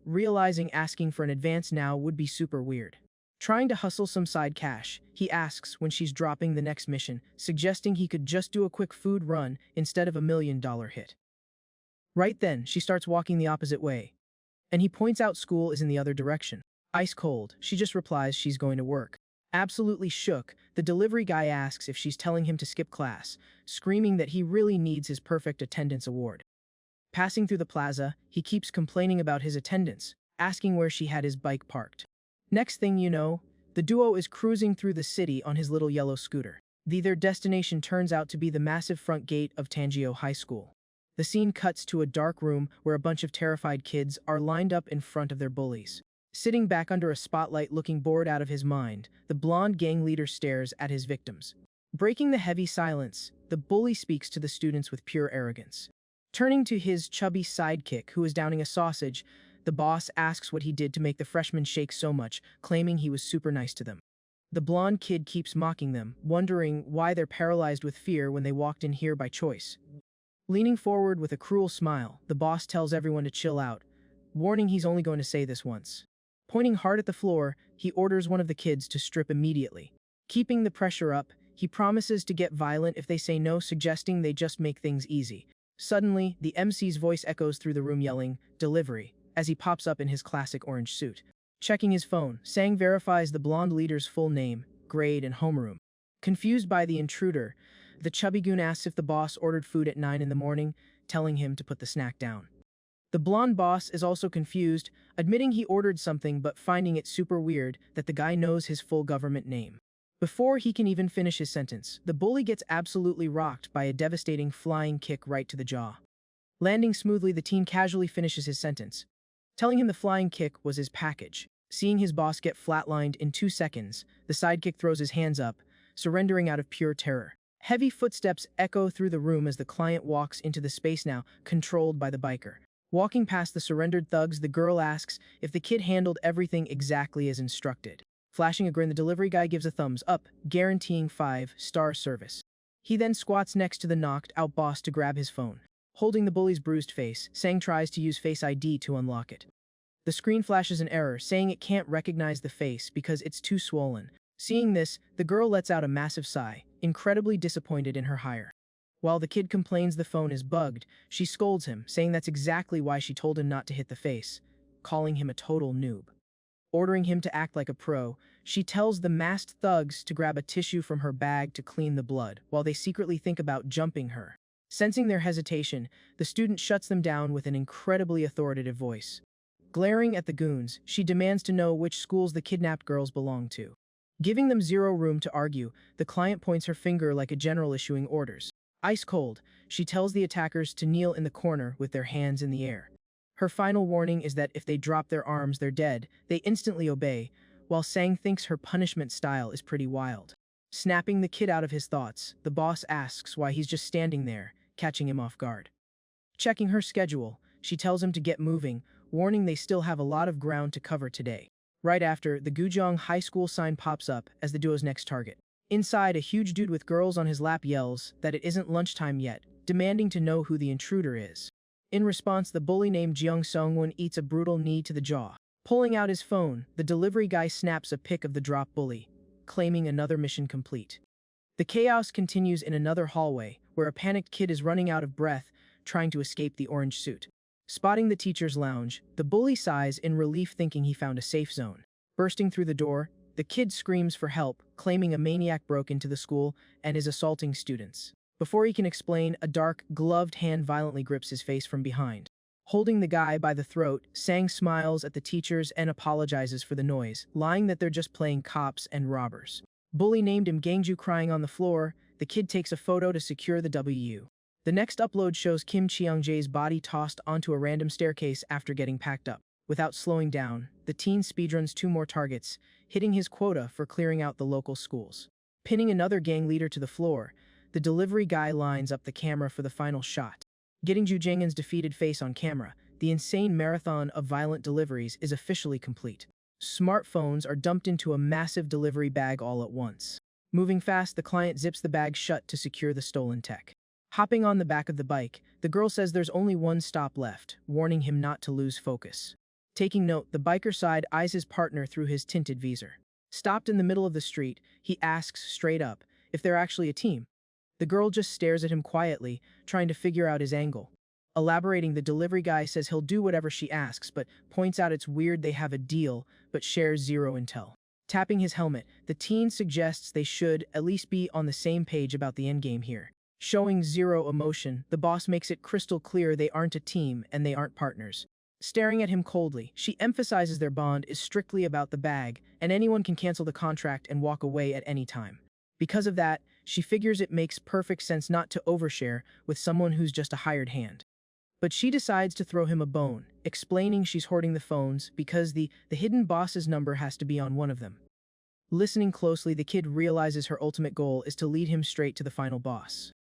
realizing asking for an advance now would be super weird. Trying to hustle some side cash, he asks when she's dropping the next mission, suggesting he could just do a quick food run instead of $1 million hit. Right then, she starts walking the opposite way, and he points out school is in the other direction. Ice cold, she just replies she's going to work. Absolutely shook, the delivery guy asks if she's telling him to skip class, screaming that he really needs his perfect attendance award. Passing through the plaza, he keeps complaining about his attendance, asking where she had his bike parked. Next thing you know, the duo is cruising through the city on his little yellow scooter. Their destination turns out to be the massive front gate of Tangio High School. The scene cuts to a dark room where a bunch of terrified kids are lined up in front of their bullies. Sitting back under a spotlight looking bored out of his mind, the blonde gang leader stares at his victims. Breaking the heavy silence, the bully speaks to the students with pure arrogance. Turning to his chubby sidekick who is downing a sausage, the boss asks what he did to make the freshmen shake so much, claiming he was super nice to them. The blonde kid keeps mocking them, wondering why they're paralyzed with fear when they walked in here by choice. Leaning forward with a cruel smile, the boss tells everyone to chill out, warning he's only going to say this once. Pointing hard at the floor, he orders one of the kids to strip immediately. Keeping the pressure up, he promises to get violent if they say no, suggesting they just make things easy. Suddenly, the MC's voice echoes through the room yelling, "Delivery," as he pops up in his classic orange suit. Checking his phone, Sang verifies the blonde leader's full name, grade, and homeroom. Confused by the intruder, the chubby goon asks if the boss ordered food at 9 in the morning, telling him to put the snack down. The blonde boss is also confused, admitting he ordered something but finding it super weird that the guy knows his full government name. Before he can even finish his sentence, the bully gets absolutely rocked by a devastating flying kick right to the jaw. Landing smoothly, the teen casually finishes his sentence, telling him the flying kick was his package. Seeing his boss get flatlined in 2 seconds, the sidekick throws his hands up, surrendering out of pure terror. Heavy footsteps echo through the room as the client walks into the space now controlled by the biker. Walking past the surrendered thugs, the girl asks if the kid handled everything exactly as instructed. Flashing a grin, the delivery guy gives a thumbs up, guaranteeing 5-star service. He then squats next to the knocked-out boss to grab his phone. Holding the bully's bruised face, Sang tries to use Face ID to unlock it. The screen flashes an error, saying it can't recognize the face because it's too swollen. Seeing this, the girl lets out a massive sigh, incredibly disappointed in her hire. While the kid complains the phone is bugged, she scolds him, saying that's exactly why she told him not to hit the face, calling him a total noob. Ordering him to act like a pro, she tells the masked thugs to grab a tissue from her bag to clean the blood, while they secretly think about jumping her. Sensing their hesitation, the student shuts them down with an incredibly authoritative voice. Glaring at the goons, she demands to know which schools the kidnapped girls belong to. Giving them zero room to argue, the client points her finger like a general issuing orders. Ice cold, she tells the attackers to kneel in the corner with their hands in the air. Her final warning is that if they drop their arms, they're dead. They instantly obey, while Sang thinks her punishment style is pretty wild. Snapping the kid out of his thoughts, the boss asks why he's just standing there, catching him off guard. Checking her schedule, she tells him to get moving, warning they still have a lot of ground to cover today. Right after, the Gujong High School sign pops up as the duo's next target. Inside, a huge dude with girls on his lap yells that it isn't lunchtime yet, demanding to know who the intruder is. In response, the bully named Jeong Seongwon eats a brutal knee to the jaw. Pulling out his phone, the delivery guy snaps a pic of the drop bully, claiming another mission complete. The chaos continues in another hallway, where a panicked kid is running out of breath, trying to escape the orange suit. Spotting the teacher's lounge, the bully sighs in relief, thinking he found a safe zone. Bursting through the door, the kid screams for help, claiming a maniac broke into the school and is assaulting students. Before he can explain, a dark, gloved hand violently grips his face from behind. Holding the guy by the throat, Sang smiles at the teachers and apologizes for the noise, lying that they're just playing cops and robbers. Bully named him Gangju crying on the floor. The kid takes a photo to secure the W. The next upload shows Kim Cheong-jae's body tossed onto a random staircase after getting packed up. Without slowing down, the teen speedruns 2 more targets, hitting his quota for clearing out the local schools. Pinning another gang leader to the floor, the delivery guy lines up the camera for the final shot. Getting Ju Jangan's defeated face on camera, the insane marathon of violent deliveries is officially complete. Smartphones are dumped into a massive delivery bag all at once. Moving fast, the client zips the bag shut to secure the stolen tech. Hopping on the back of the bike, the girl says there's only one stop left, warning him not to lose focus. Taking note, the biker side eyes his partner through his tinted visor. Stopped in the middle of the street, he asks straight up if they're actually a team. The girl just stares at him quietly, trying to figure out his angle. Elaborating, the delivery guy says he'll do whatever she asks, but points out it's weird they have a deal, but shares zero intel. Tapping his helmet, the teen suggests they should at least be on the same page about the endgame here. Showing zero emotion, the boss makes it crystal clear they aren't a team and they aren't partners. Staring at him coldly, she emphasizes their bond is strictly about the bag, and anyone can cancel the contract and walk away at any time. Because of that, she figures it makes perfect sense not to overshare with someone who's just a hired hand. But she decides to throw him a bone, explaining she's hoarding the phones because the hidden boss's number has to be on one of them. Listening closely, the kid realizes her ultimate goal is to lead him straight to the final boss.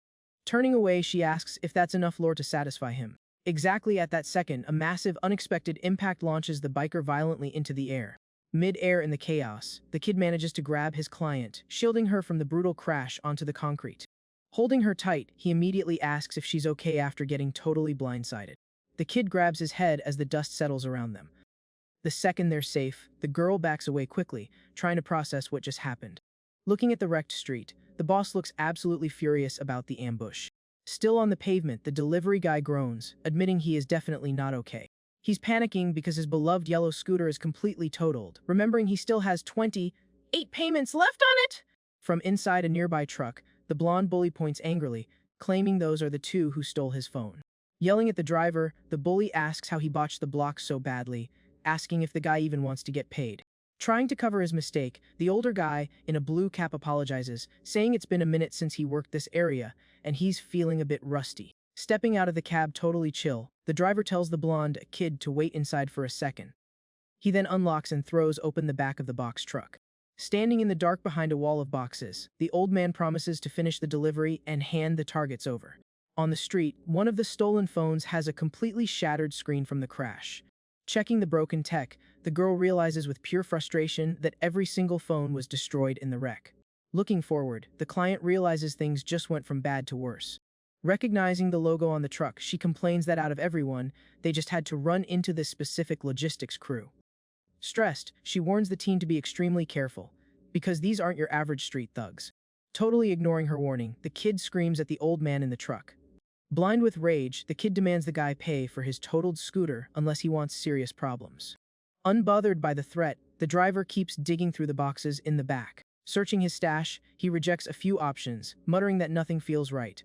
Turning away, she asks if that's enough lore to satisfy him. Exactly at that second, a massive, unexpected impact launches the biker violently into the air. Mid-air in the chaos, the kid manages to grab his client, shielding her from the brutal crash onto the concrete. Holding her tight, he immediately asks if she's okay after getting totally blindsided. The kid grabs his head as the dust settles around them. The second they're safe, the girl backs away quickly, trying to process what just happened. Looking at the wrecked street, the boss looks absolutely furious about the ambush. Still on the pavement, the delivery guy groans, admitting he is definitely not okay. He's panicking because his beloved yellow scooter is completely totaled, remembering he still has 28 payments left on it! From inside a nearby truck, the blonde bully points angrily, claiming those are the two who stole his phone. Yelling at the driver, the bully asks how he botched the block so badly, asking if the guy even wants to get paid. Trying to cover his mistake, the older guy in a blue cap apologizes, saying it's been a minute since he worked this area, and he's feeling a bit rusty. Stepping out of the cab totally chill, the driver tells the blonde kid to wait inside for a second. He then unlocks and throws open the back of the box truck. Standing in the dark behind a wall of boxes, the old man promises to finish the delivery and hand the targets over. On the street, one of the stolen phones has a completely shattered screen from the crash. Checking the broken tech, the girl realizes with pure frustration that every single phone was destroyed in the wreck. Looking forward, the client realizes things just went from bad to worse. Recognizing the logo on the truck, she complains that out of everyone, they just had to run into this specific logistics crew. Stressed, she warns the teen to be extremely careful, because these aren't your average street thugs. Totally ignoring her warning, the kid screams at the old man in the truck. Blind with rage, the kid demands the guy pay for his totaled scooter unless he wants serious problems. Unbothered by the threat, the driver keeps digging through the boxes in the back. Searching his stash, he rejects a few options, muttering that nothing feels right.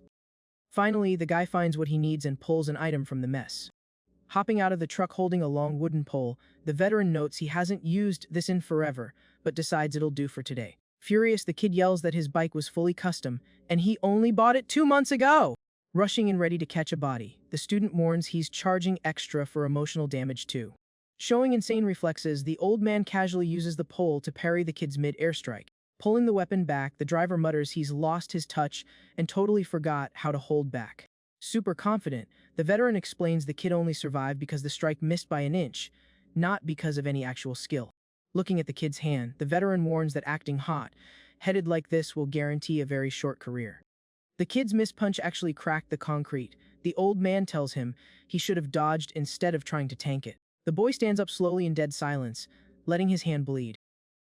Finally, the guy finds what he needs and pulls an item from the mess. Hopping out of the truck holding a long wooden pole, the veteran notes he hasn't used this in forever, but decides it'll do for today. Furious, the kid yells that his bike was fully custom, and he only bought it 2 months ago! Rushing in ready to catch a body, the student warns he's charging extra for emotional damage too. Showing insane reflexes, the old man casually uses the pole to parry the kid's mid-air strike. Pulling the weapon back, the driver mutters he's lost his touch and totally forgot how to hold back. Super confident, the veteran explains the kid only survived because the strike missed by an inch, not because of any actual skill. Looking at the kid's hand, the veteran warns that acting hot-headed like this will guarantee a very short career. The kid's mispunch actually cracked the concrete. The old man tells him he should have dodged instead of trying to tank it. The boy stands up slowly in dead silence, letting his hand bleed.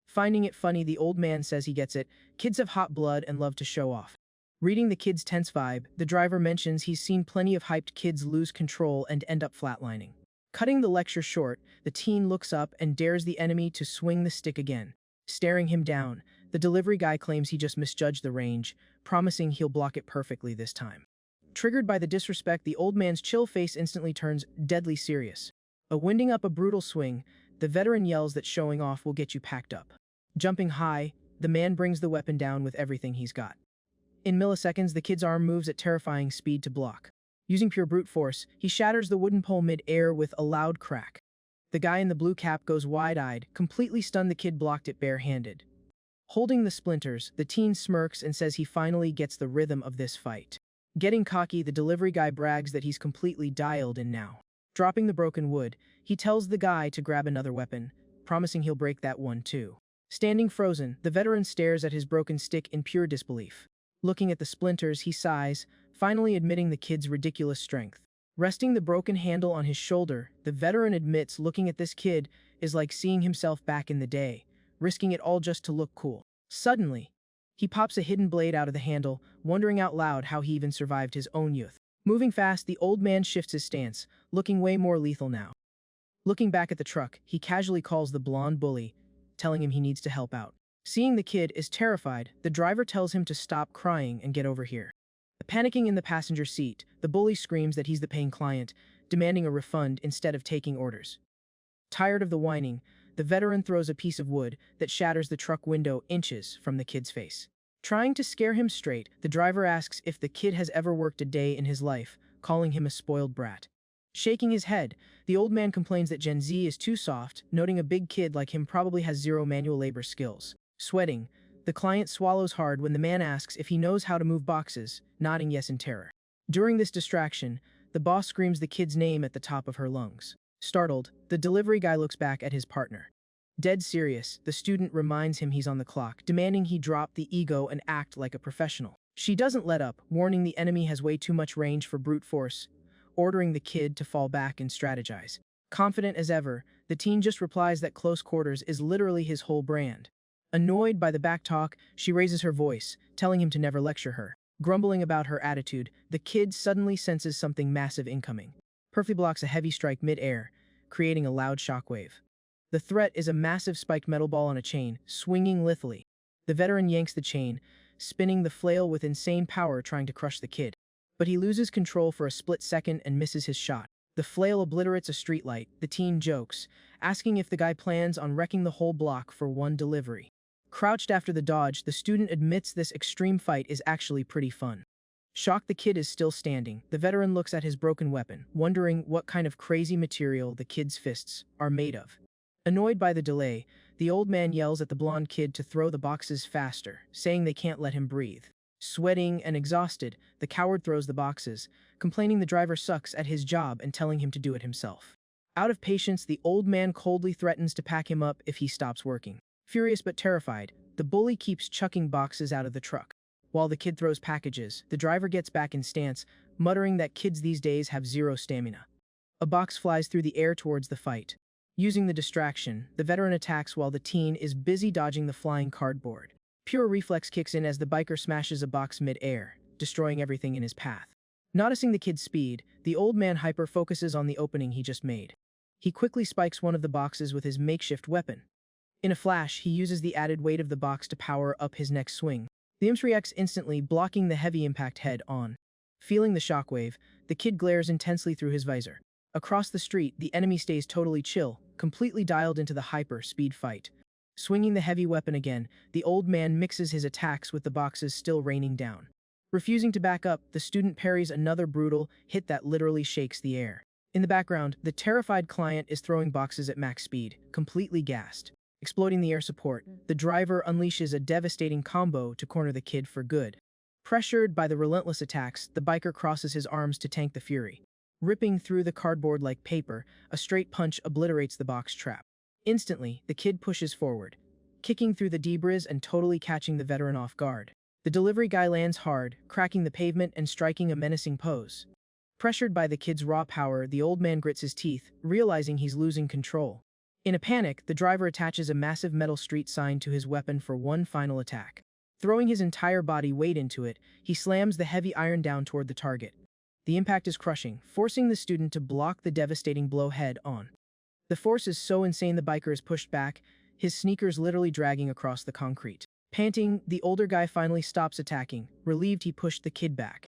Finding it funny, the old man says he gets it. Kids have hot blood and love to show off. Reading the kid's tense vibe, the driver mentions he's seen plenty of hyped kids lose control and end up flatlining. Cutting the lecture short, the teen looks up and dares the enemy to swing the stick again. Staring him down, the delivery guy claims he just misjudged the range, promising he'll block it perfectly this time. Triggered by the disrespect, the old man's chill face instantly turns deadly serious. Winding up a brutal swing, the veteran yells that showing off will get you packed up. Jumping high, the man brings the weapon down with everything he's got. In milliseconds, the kid's arm moves at terrifying speed to block. Using pure brute force, he shatters the wooden pole mid-air with a loud crack. The guy in the blue cap goes wide-eyed, completely stunned. The kid blocked it bare-handed. Holding the splinters, the teen smirks and says he finally gets the rhythm of this fight. Getting cocky, the delivery guy brags that he's completely dialed in now. Dropping the broken wood, he tells the guy to grab another weapon, promising he'll break that one too. Standing frozen, the veteran stares at his broken stick in pure disbelief. Looking at the splinters, he sighs, finally admitting the kid's ridiculous strength. Resting the broken handle on his shoulder, the veteran admits looking at this kid is like seeing himself back in the day, risking it all just to look cool. Suddenly, he pops a hidden blade out of the handle, wondering out loud how he even survived his own youth. Moving fast, the old man shifts his stance, looking way more lethal now. Looking back at the truck, he casually calls the blonde bully, telling him he needs to help out. Seeing the kid is terrified, the driver tells him to stop crying and get over here. Panicking in the passenger seat, the bully screams that he's the paying client, demanding a refund instead of taking orders. Tired of the whining, the veteran throws a piece of wood that shatters the truck window inches from the kid's face. Trying to scare him straight, the driver asks if the kid has ever worked a day in his life, calling him a spoiled brat. Shaking his head, the old man complains that Gen Z is too soft, noting a big kid like him probably has zero manual labor skills. Sweating, the client swallows hard when the man asks if he knows how to move boxes, nodding yes in terror. During this distraction, the boss screams the kid's name at the top of her lungs. Startled, the delivery guy looks back at his partner. Dead serious, the student reminds him he's on the clock, demanding he drop the ego and act like a professional. She doesn't let up, warning the enemy has way too much range for brute force, ordering the kid to fall back and strategize. Confident as ever, the teen just replies that close quarters is literally his whole brand. Annoyed by the backtalk, she raises her voice, telling him to never lecture her. Grumbling about her attitude, the kid suddenly senses something massive incoming. Perfectly blocks a heavy strike mid-air, creating a loud shockwave. The threat is a massive spiked metal ball on a chain, swinging lithely. The veteran yanks the chain, spinning the flail with insane power trying to crush the kid. But he loses control for a split second and misses his shot. The flail obliterates a streetlight, the teen jokes, asking if the guy plans on wrecking the whole block for one delivery. Crouched after the dodge, the student admits this extreme fight is actually pretty fun. Shocked the kid is still standing, the veteran looks at his broken weapon, wondering what kind of crazy material the kid's fists are made of. Annoyed by the delay, the old man yells at the blonde kid to throw the boxes faster, saying they can't let him breathe. Sweating and exhausted, the coward throws the boxes, complaining the driver sucks at his job and telling him to do it himself. Out of patience, the old man coldly threatens to pack him up if he stops working. Furious but terrified, the bully keeps chucking boxes out of the truck. While the kid throws packages, the driver gets back in stance, muttering that kids these days have zero stamina. A box flies through the air towards the fight. Using the distraction, the veteran attacks while the teen is busy dodging the flying cardboard. Pure reflex kicks in as the biker smashes a box mid-air, destroying everything in his path. Noticing the kid's speed, the old man hyper-focuses on the opening he just made. He quickly spikes one of the boxes with his makeshift weapon. In a flash, he uses the added weight of the box to power up his next swing. The imps reacts instantly, blocking the heavy impact head-on. Feeling the shockwave, the kid glares intensely through his visor. Across the street, the enemy stays totally chill, completely dialed into the hyper-speed fight. Swinging the heavy weapon again, the old man mixes his attacks with the boxes still raining down. Refusing to back up, the student parries another brutal hit that literally shakes the air. In the background, the terrified client is throwing boxes at max speed, completely gassed. Exploiting the air support, the driver unleashes a devastating combo to corner the kid for good. Pressured by the relentless attacks, the biker crosses his arms to tank the fury. Ripping through the cardboard like paper, a straight punch obliterates the box trap. Instantly, the kid pushes forward, kicking through the debris and totally catching the veteran off guard. The delivery guy lands hard, cracking the pavement and striking a menacing pose. Pressured by the kid's raw power, the old man grits his teeth, realizing he's losing control. In a panic, the driver attaches a massive metal street sign to his weapon for one final attack. Throwing his entire body weight into it, he slams the heavy iron down toward the target. The impact is crushing, forcing the student to block the devastating blow head-on. The force is so insane the biker is pushed back, his sneakers literally dragging across the concrete. Panting, the older guy finally stops attacking, relieved he pushed the kid back.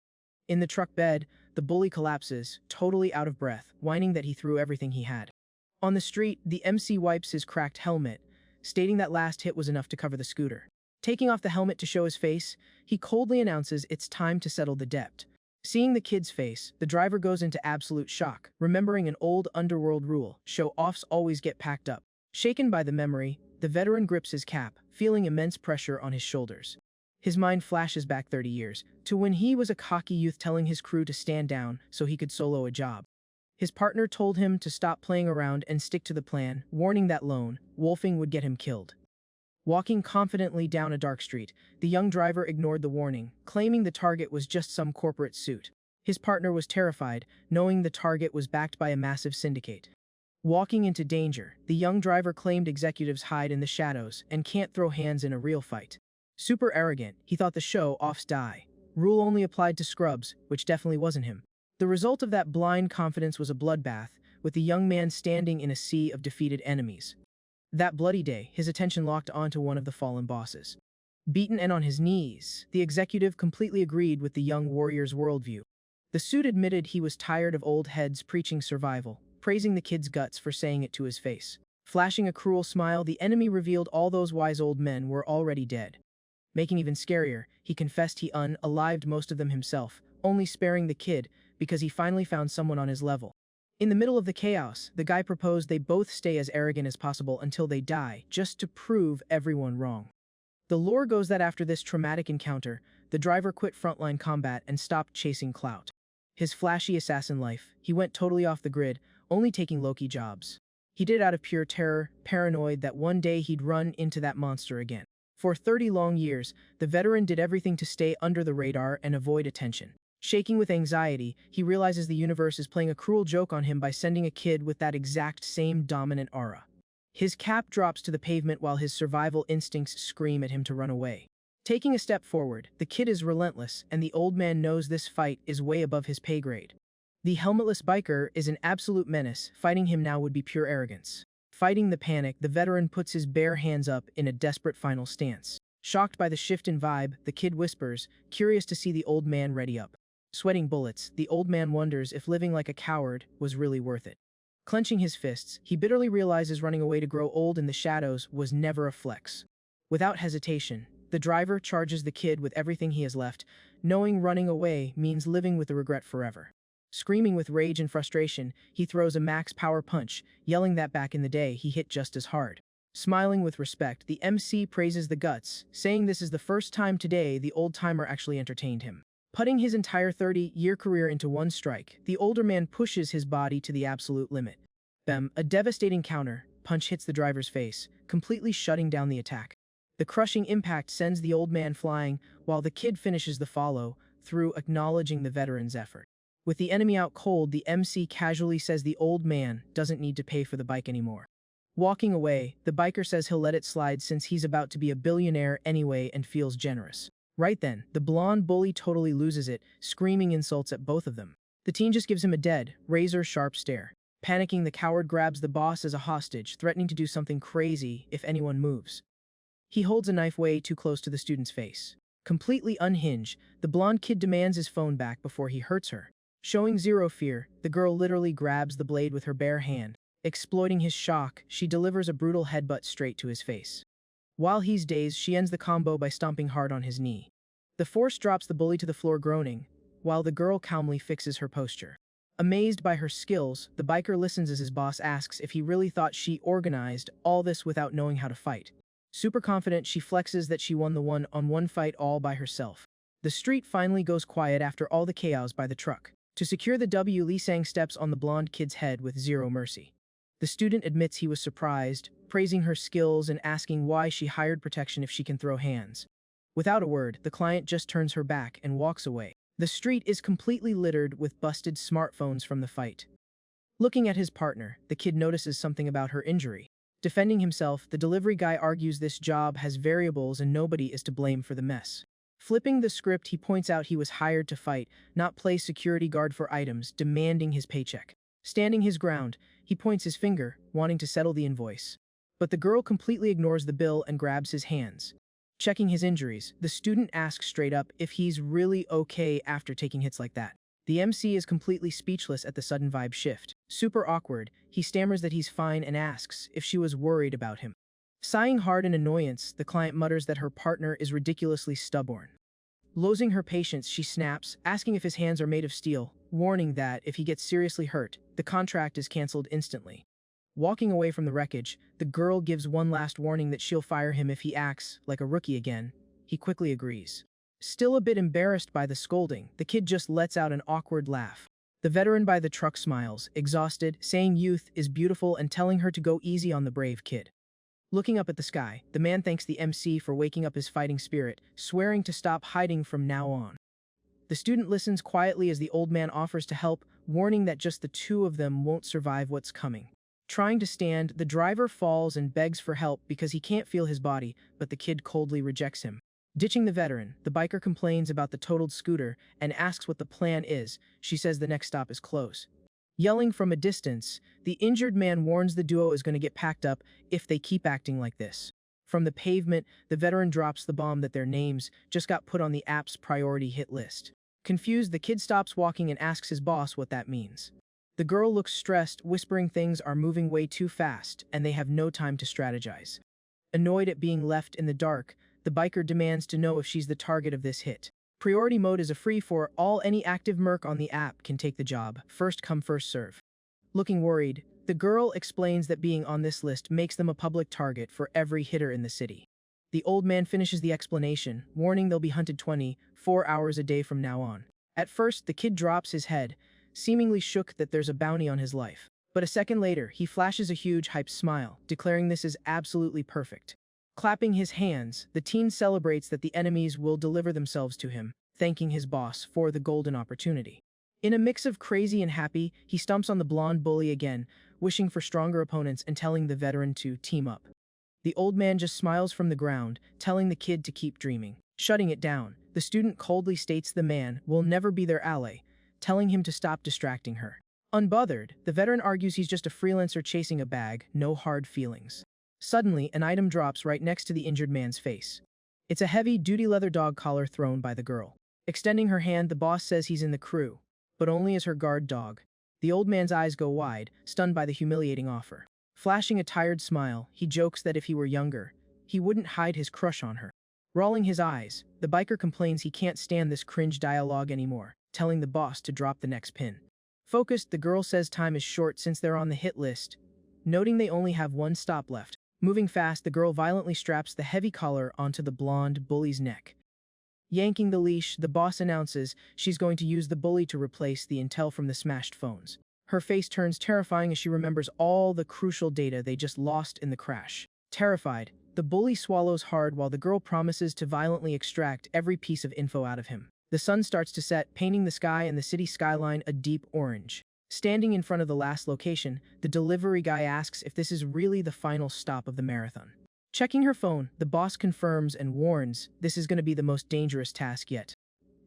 In the truck bed, the bully collapses, totally out of breath, whining that he threw everything he had. On the street, the MC wipes his cracked helmet, stating that last hit was enough to cover the scooter. Taking off the helmet to show his face, he coldly announces it's time to settle the debt. Seeing the kid's face, the driver goes into absolute shock, remembering an old underworld rule: show-offs always get packed up. Shaken by the memory, the veteran grips his cap, feeling immense pressure on his shoulders. His mind flashes back 30 years, to when he was a cocky youth telling his crew to stand down so he could solo a job. His partner told him to stop playing around and stick to the plan, warning that lone wolfing would get him killed. Walking confidently down a dark street, the young driver ignored the warning, claiming the target was just some corporate suit. His partner was terrified, knowing the target was backed by a massive syndicate. Walking into danger, the young driver claimed executives hide in the shadows and can't throw hands in a real fight. Super arrogant, he thought the show-offs die. Rule only applied to scrubs, which definitely wasn't him. The result of that blind confidence was a bloodbath, with the young man standing in a sea of defeated enemies. That bloody day, his attention locked onto one of the fallen bosses. Beaten and on his knees, the executive completely agreed with the young warrior's worldview. The suit admitted he was tired of old heads preaching survival, praising the kid's guts for saying it to his face. Flashing a cruel smile, the enemy revealed all those wise old men were already dead. Making even scarier, he confessed he unalived most of them himself, only sparing the kid because he finally found someone on his level. In the middle of the chaos, the guy proposed they both stay as arrogant as possible until they die, just to prove everyone wrong. The lore goes that after this traumatic encounter, the driver quit frontline combat and stopped chasing clout. His flashy assassin life, he went totally off the grid, only taking low-key jobs. He did it out of pure terror, paranoid that one day he'd run into that monster again. For 30 long years, the veteran did everything to stay under the radar and avoid attention. Shaking with anxiety, he realizes the universe is playing a cruel joke on him by sending a kid with that exact same dominant aura. His cap drops to the pavement while his survival instincts scream at him to run away. Taking a step forward, the kid is relentless, and the old man knows this fight is way above his pay grade. The helmetless biker is an absolute menace. Fighting him now would be pure arrogance. Fighting the panic, the veteran puts his bare hands up in a desperate final stance. Shocked by the shift in vibe, the kid whispers, curious to see the old man ready up. Sweating bullets, the old man wonders if living like a coward was really worth it. Clenching his fists, he bitterly realizes running away to grow old in the shadows was never a flex. Without hesitation, the driver charges the kid with everything he has left, knowing running away means living with the regret forever. Screaming with rage and frustration, he throws a max power punch, yelling that back in the day he hit just as hard. Smiling with respect, the MC praises the guts, saying this is the first time today the old-timer actually entertained him. Putting his entire 30-year career into one strike, the older man pushes his body to the absolute limit. Bam! A devastating counter punch hits the driver's face, completely shutting down the attack. The crushing impact sends the old man flying, while the kid finishes the follow-through, acknowledging the veteran's effort. With the enemy out cold, the MC casually says the old man doesn't need to pay for the bike anymore. Walking away, the biker says he'll let it slide since he's about to be a billionaire anyway and feels generous. Right then, the blonde bully totally loses it, screaming insults at both of them. The teen just gives him a dead, razor-sharp stare. Panicking, the coward grabs the boss as a hostage, threatening to do something crazy if anyone moves. He holds a knife way too close to the student's face. Completely unhinged, the blonde kid demands his phone back before he hurts her. Showing zero fear, the girl literally grabs the blade with her bare hand. Exploiting his shock, she delivers a brutal headbutt straight to his face. While he's dazed, she ends the combo by stomping hard on his knee. The force drops the bully to the floor groaning, while the girl calmly fixes her posture. Amazed by her skills, the biker listens as his boss asks if he really thought she organized all this without knowing how to fight. Super confident, she flexes that she won the one-on-one fight all by herself. The street finally goes quiet after all the chaos by the truck. To secure the W, Lee Sang steps on the blonde kid's head with zero mercy. The student admits he was surprised, praising her skills and asking why she hired protection if she can throw hands. Without a word, the client just turns her back and walks away. The street is completely littered with busted smartphones from the fight. Looking at his partner, the kid notices something about her injury. Defending himself, the delivery guy argues this job has variables and nobody is to blame for the mess. Flipping the script, he points out he was hired to fight, not play security guard for items, demanding his paycheck. Standing his ground, he points his finger, wanting to settle the invoice. But the girl completely ignores the bill and grabs his hands. Checking his injuries, the student asks straight up if he's really okay after taking hits like that. The MC is completely speechless at the sudden vibe shift. Super awkward, he stammers that he's fine and asks if she was worried about him. Sighing hard in annoyance, the client mutters that her partner is ridiculously stubborn. Losing her patience, she snaps, asking if his hands are made of steel, warning that if he gets seriously hurt, the contract is cancelled instantly. Walking away from the wreckage, the girl gives one last warning that she'll fire him if he acts like a rookie again. He quickly agrees. Still a bit embarrassed by the scolding, the kid just lets out an awkward laugh. The veteran by the truck smiles, exhausted, saying youth is beautiful and telling her to go easy on the brave kid. Looking up at the sky, the man thanks the MC for waking up his fighting spirit, swearing to stop hiding from now on. The student listens quietly as the old man offers to help, warning that just the two of them won't survive what's coming. Trying to stand, the driver falls and begs for help because he can't feel his body, but the kid coldly rejects him. Ditching the veteran, the biker complains about the totaled scooter and asks what the plan is. She says the next stop is close. Yelling from a distance, the injured man warns the duo is going to get packed up if they keep acting like this. From the pavement, the veteran drops the bomb that their names just got put on the app's priority hit list. Confused, the kid stops walking and asks his boss what that means. The girl looks stressed, whispering things are moving way too fast, and they have no time to strategize. Annoyed at being left in the dark, the biker demands to know if she's the target of this hit. Priority mode is a free-for-all. Any active merc on the app can take the job. First come, first serve. Looking worried, the girl explains that being on this list makes them a public target for every hitter in the city. The old man finishes the explanation, warning they'll be hunted 24 hours a day from now on. At first, the kid drops his head, seemingly shook that there's a bounty on his life. But a second later, he flashes a huge, hyped smile, declaring this is absolutely perfect. Clapping his hands, the teen celebrates that the enemies will deliver themselves to him, thanking his boss for the golden opportunity. In a mix of crazy and happy, he stomps on the blonde bully again, wishing for stronger opponents and telling the veteran to team up. The old man just smiles from the ground, telling the kid to keep dreaming. Shutting it down, the student coldly states the man will never be their ally, telling him to stop distracting her. Unbothered, the veteran argues he's just a freelancer chasing a bag, no hard feelings. Suddenly, an item drops right next to the injured man's face. It's a heavy-duty leather dog collar thrown by the girl. Extending her hand, the boss says he's in the crew, but only as her guard dog. The old man's eyes go wide, stunned by the humiliating offer. Flashing a tired smile, he jokes that if he were younger, he wouldn't hide his crush on her. Rolling his eyes, the biker complains he can't stand this cringe dialogue anymore, telling the boss to drop the next pin. Focused, the girl says time is short since they're on the hit list, noting they only have one stop left. Moving fast, the girl violently straps the heavy collar onto the blonde bully's neck. Yanking the leash, the boss announces she's going to use the bully to replace the intel from the smashed phones. Her face turns terrifying as she remembers all the crucial data they just lost in the crash. Terrified, the bully swallows hard while the girl promises to violently extract every piece of info out of him. The sun starts to set, painting the sky and the city skyline a deep orange. Standing in front of the last location, the delivery guy asks if this is really the final stop of the marathon. Checking her phone, the boss confirms and warns this is going to be the most dangerous task yet.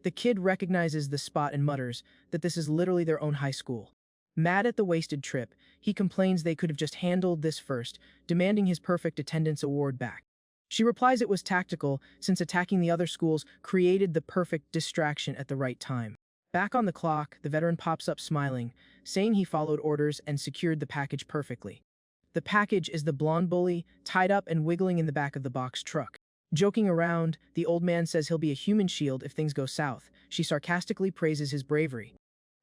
The kid recognizes the spot and mutters that this is literally their own high school. Mad at the wasted trip, he complains they could have just handled this first, demanding his perfect attendance award back. She replies it was tactical, since attacking the other schools created the perfect distraction at the right time. Back on the clock, the veteran pops up smiling, saying he followed orders and secured the package perfectly. The package is the blonde bully, tied up and wiggling in the back of the box truck. Joking around, the old man says he'll be a human shield if things go south. She sarcastically praises his bravery.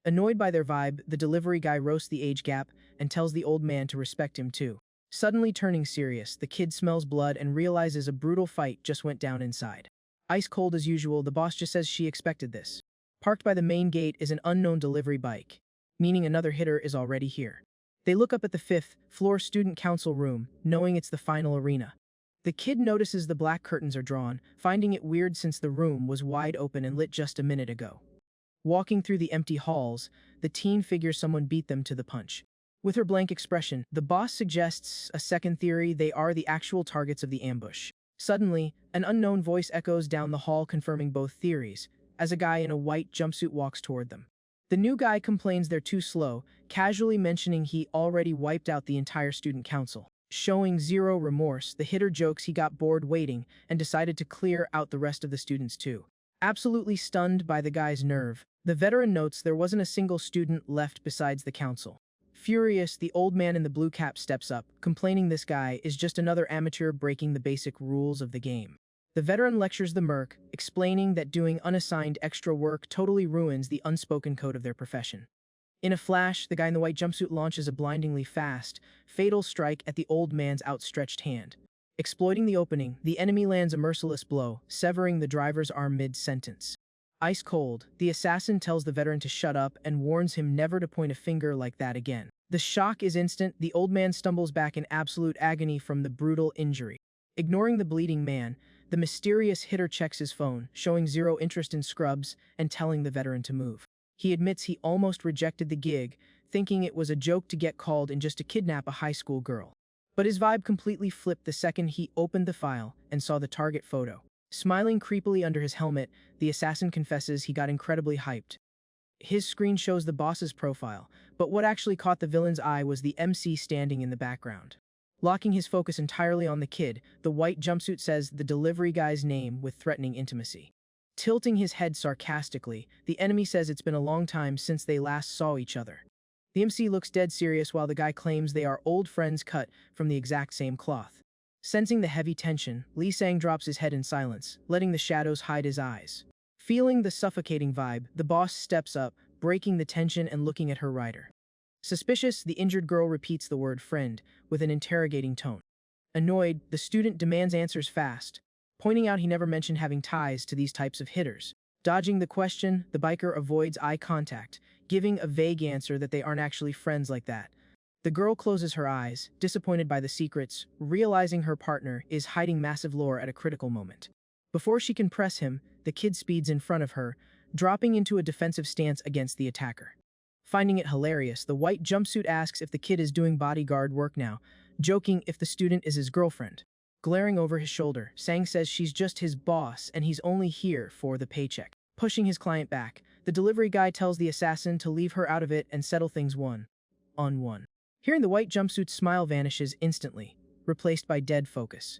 Annoyed by their vibe, the delivery guy roasts the age gap and tells the old man to respect him too. Suddenly turning serious, the kid smells blood and realizes a brutal fight just went down inside. Ice cold as usual, the boss just says she expected this. Parked by the main gate is an unknown delivery bike, meaning another hitter is already here. They look up at the 5th floor student council room, knowing it's the final arena. The kid notices the black curtains are drawn, finding it weird since the room was wide open and lit just a minute ago. Walking through the empty halls, the teen figures someone beat them to the punch. With her blank expression, the boss suggests a second theory: they are the actual targets of the ambush. Suddenly, an unknown voice echoes down the hall confirming both theories, as a guy in a white jumpsuit walks toward them. The new guy complains they're too slow, casually mentioning he already wiped out the entire student council. Showing zero remorse, the hitter jokes he got bored waiting and decided to clear out the rest of the students too. Absolutely stunned by the guy's nerve, the veteran notes there wasn't a single student left besides the council. Furious, the old man in the blue cap steps up, complaining this guy is just another amateur breaking the basic rules of the game. The veteran lectures the merc, explaining that doing unassigned extra work totally ruins the unspoken code of their profession. In a flash, the guy in the white jumpsuit launches a blindingly fast, fatal strike at the old man's outstretched hand. Exploiting the opening, the enemy lands a merciless blow, severing the driver's arm mid-sentence. Ice cold, the assassin tells the veteran to shut up and warns him never to point a finger like that again. The shock is instant. The old man stumbles back in absolute agony from the brutal injury. Ignoring the bleeding man, the mysterious hitter checks his phone, showing zero interest in scrubs and telling the veteran to move. He admits he almost rejected the gig, thinking it was a joke to get called in just to kidnap a high school girl. But his vibe completely flipped the second he opened the file and saw the target photo. Smiling creepily under his helmet, the assassin confesses he got incredibly hyped. His screen shows the boss's profile, but what actually caught the villain's eye was the MC standing in the background. Locking his focus entirely on the kid, the white jumpsuit says the delivery guy's name with threatening intimacy. Tilting his head sarcastically, the enemy says it's been a long time since they last saw each other. The MC looks dead serious while the guy claims they are old friends cut from the exact same cloth. Sensing the heavy tension, Lee Sang drops his head in silence, letting the shadows hide his eyes. Feeling the suffocating vibe, the boss steps up, breaking the tension and looking at her rider. Suspicious, the injured girl repeats the word friend with an interrogating tone. Annoyed, the student demands answers fast, pointing out he never mentioned having ties to these types of hitters. Dodging the question, the biker avoids eye contact, giving a vague answer that they aren't actually friends like that. The girl closes her eyes, disappointed by the secrets, realizing her partner is hiding massive lore at a critical moment. Before she can press him, the kid speeds in front of her, dropping into a defensive stance against the attacker. Finding it hilarious, the white jumpsuit asks if the kid is doing bodyguard work now, joking if the student is his girlfriend. Glaring over his shoulder, Sang says she's just his boss and he's only here for the paycheck. Pushing his client back, the delivery guy tells the assassin to leave her out of it and settle things one-on-one. Hearing the white jumpsuit's smile vanishes instantly, replaced by dead focus.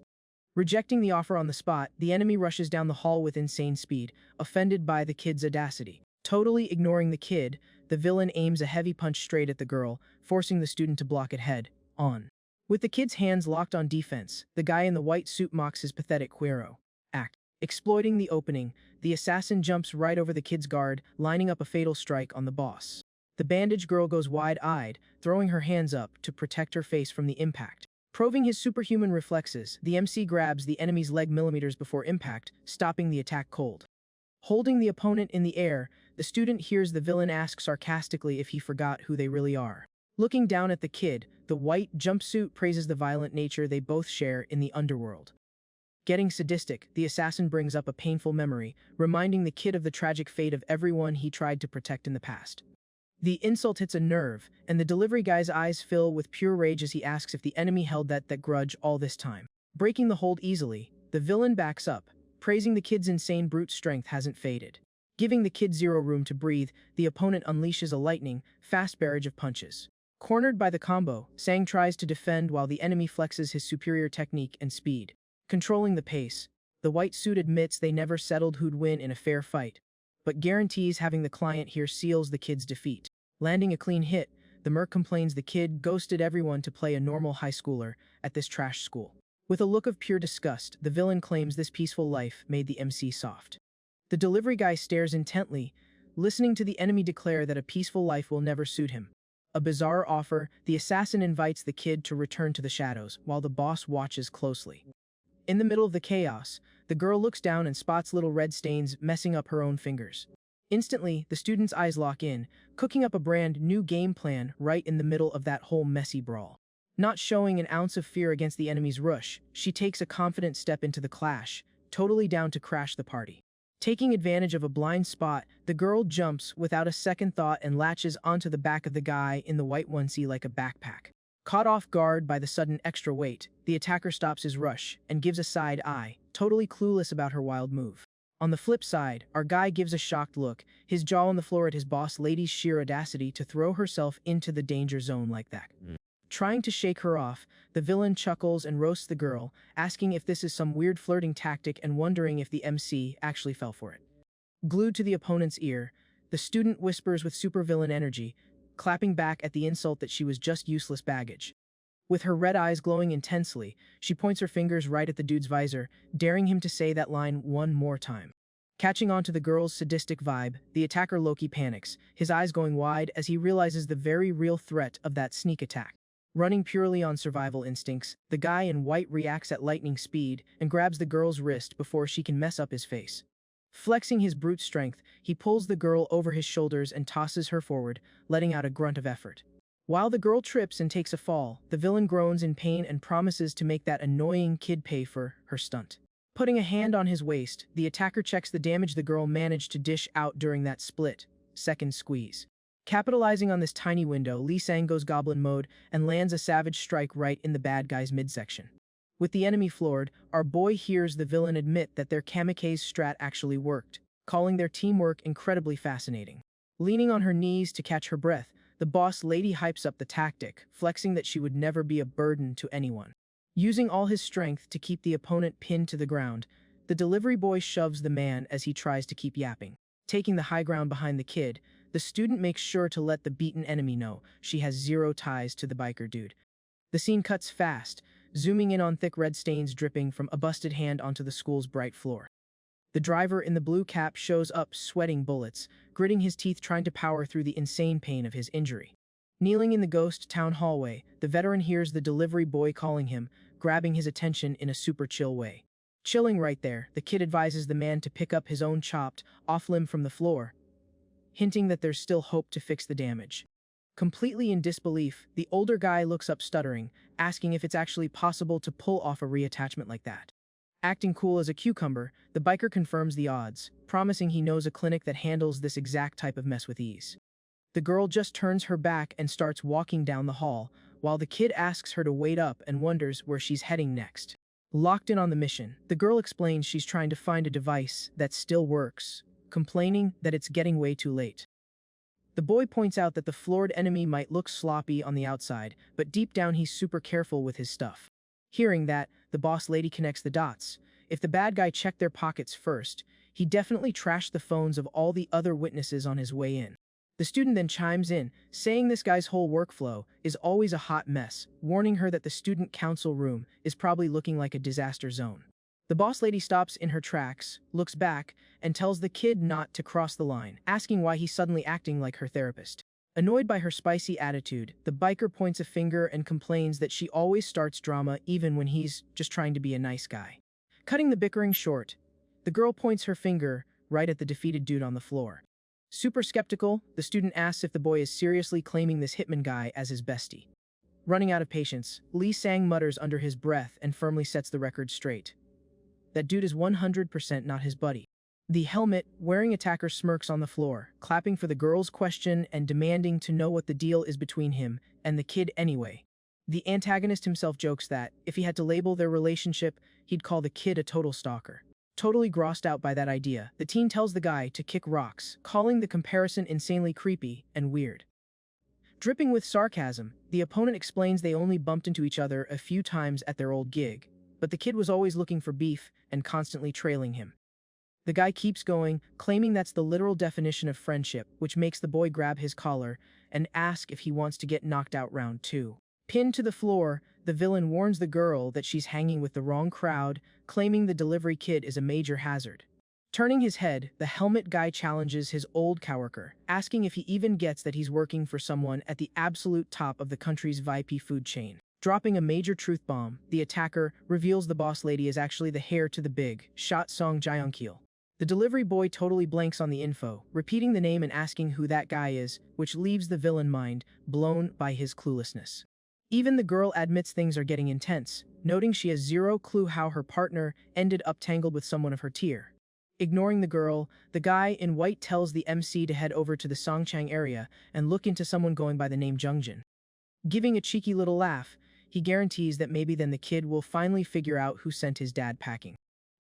Rejecting the offer on the spot, the enemy rushes down the hall with insane speed, offended by the kid's audacity. Totally ignoring the kid, the villain aims a heavy punch straight at the girl, forcing the student to block it head-on. With the kid's hands locked on defense, the guy in the white suit mocks his pathetic Quero act. Exploiting the opening, the assassin jumps right over the kid's guard, lining up a fatal strike on the boss. The bandaged girl goes wide-eyed, throwing her hands up to protect her face from the impact. Proving his superhuman reflexes, the MC grabs the enemy's leg millimeters before impact, stopping the attack cold. Holding the opponent in the air, the student hears the villain ask sarcastically if he forgot who they really are. Looking down at the kid, the white jumpsuit praises the violent nature they both share in the underworld. Getting sadistic, the assassin brings up a painful memory, reminding the kid of the tragic fate of everyone he tried to protect in the past. The insult hits a nerve, and the delivery guy's eyes fill with pure rage as he asks if the enemy held that grudge all this time. Breaking the hold easily, the villain backs up, praising the kid's insane brute strength hasn't faded. Giving the kid zero room to breathe, the opponent unleashes a lightning, fast barrage of punches. Cornered by the combo, Sang tries to defend while the enemy flexes his superior technique and speed. Controlling the pace, the white suit admits they never settled who'd win in a fair fight, but guarantees having the client here seals the kid's defeat. Landing a clean hit, the merc complains the kid ghosted everyone to play a normal high schooler at this trash school. With a look of pure disgust, the villain claims this peaceful life made the MC soft. The delivery guy stares intently, listening to the enemy declare that a peaceful life will never suit him. A bizarre offer, the assassin invites the kid to return to the shadows, while the boss watches closely. In the middle of the chaos, the girl looks down and spots little red stains messing up her own fingers. Instantly, the student's eyes lock in, cooking up a brand new game plan right in the middle of that whole messy brawl. Not showing an ounce of fear against the enemy's rush, she takes a confident step into the clash, totally down to crash the party. Taking advantage of a blind spot, the girl jumps without a second thought and latches onto the back of the guy in the white onesie like a backpack. Caught off guard by the sudden extra weight, the attacker stops his rush and gives a side eye, totally clueless about her wild move. On the flip side, our guy gives a shocked look, his jaw on the floor at his boss lady's sheer audacity to throw herself into the danger zone like that. Trying to shake her off, the villain chuckles and roasts the girl, asking if this is some weird flirting tactic and wondering if the MC actually fell for it. Glued to the opponent's ear, the student whispers with supervillain energy, clapping back at the insult that she was just useless baggage. With her red eyes glowing intensely, she points her fingers right at the dude's visor, daring him to say that line one more time. Catching on to the girl's sadistic vibe, the attacker Loki panics, his eyes going wide as he realizes the very real threat of that sneak attack. Running purely on survival instincts, the guy in white reacts at lightning speed and grabs the girl's wrist before she can mess up his face. Flexing his brute strength, he pulls the girl over his shoulders and tosses her forward, letting out a grunt of effort. While the girl trips and takes a fall, the villain groans in pain and promises to make that annoying kid pay for her stunt. Putting a hand on his waist, the attacker checks the damage the girl managed to dish out during that split-second squeeze. Capitalizing on this tiny window, Lee Sang goes goblin mode and lands a savage strike right in the bad guy's midsection. With the enemy floored, our boy hears the villain admit that their kamikaze strat actually worked, calling their teamwork incredibly fascinating. Leaning on her knees to catch her breath, the boss lady hypes up the tactic, flexing that she would never be a burden to anyone. Using all his strength to keep the opponent pinned to the ground, the delivery boy shoves the man as he tries to keep yapping. Taking the high ground behind the kid, the student makes sure to let the beaten enemy know she has zero ties to the biker dude. The scene cuts fast, zooming in on thick red stains dripping from a busted hand onto the school's bright floor. The driver in the blue cap shows up sweating bullets, gritting his teeth trying to power through the insane pain of his injury. Kneeling in the ghost town hallway, the veteran hears the delivery boy calling him, grabbing his attention in a super chill way. Chilling right there, the kid advises the man to pick up his own chopped off limb from the floor, hinting that there's still hope to fix the damage. Completely in disbelief, the older guy looks up stuttering, asking if it's actually possible to pull off a reattachment like that. Acting cool as a cucumber, the biker confirms the odds, promising he knows a clinic that handles this exact type of mess with ease. The girl just turns her back and starts walking down the hall, while the kid asks her to wait up and wonders where she's heading next. Locked in on the mission, the girl explains she's trying to find a device that still works, complaining that it's getting way too late. The boy points out that the floored enemy might look sloppy on the outside, but deep down he's super careful with his stuff. Hearing that, the boss lady connects the dots. If the bad guy checked their pockets first, he definitely trashed the phones of all the other witnesses on his way in. The student then chimes in, saying this guy's whole workflow is always a hot mess, warning her that the student council room is probably looking like a disaster zone. The boss lady stops in her tracks, looks back, and tells the kid not to cross the line, asking why he's suddenly acting like her therapist. Annoyed by her spicy attitude, the biker points a finger and complains that she always starts drama even when he's just trying to be a nice guy. Cutting the bickering short, the girl points her finger right at the defeated dude on the floor. Super skeptical, the student asks if the boy is seriously claiming this hitman guy as his bestie. Running out of patience, Lee Sang mutters under his breath and firmly sets the record straight. That dude is 100% not his buddy. The helmet-wearing attacker smirks on the floor, clapping for the girl's question and demanding to know what the deal is between him and the kid anyway. The antagonist himself jokes that, if he had to label their relationship, he'd call the kid a total stalker. Totally grossed out by that idea, the teen tells the guy to kick rocks, calling the comparison insanely creepy and weird. Dripping with sarcasm, the opponent explains they only bumped into each other a few times at their old gig, but the kid was always looking for beef and constantly trailing him. The guy keeps going, claiming that's the literal definition of friendship, which makes the boy grab his collar and ask if he wants to get knocked out round 2. Pinned to the floor, the villain warns the girl that she's hanging with the wrong crowd, claiming the delivery kid is a major hazard. Turning his head, the helmet guy challenges his old coworker, asking if he even gets that he's working for someone at the absolute top of the country's VIP food chain. Dropping a major truth bomb, the attacker reveals the boss lady is actually the heir to the big shot Song Jae-kyul. The delivery boy totally blanks on the info, repeating the name and asking who that guy is, which leaves the villain mind blown by his cluelessness. Even the girl admits things are getting intense, noting she has zero clue how her partner ended up tangled with someone of her tier. Ignoring the girl, the guy in white tells the MC to head over to the Songchang area and look into someone going by the name Jungjin. Giving a cheeky little laugh, he guarantees that maybe then the kid will finally figure out who sent his dad packing.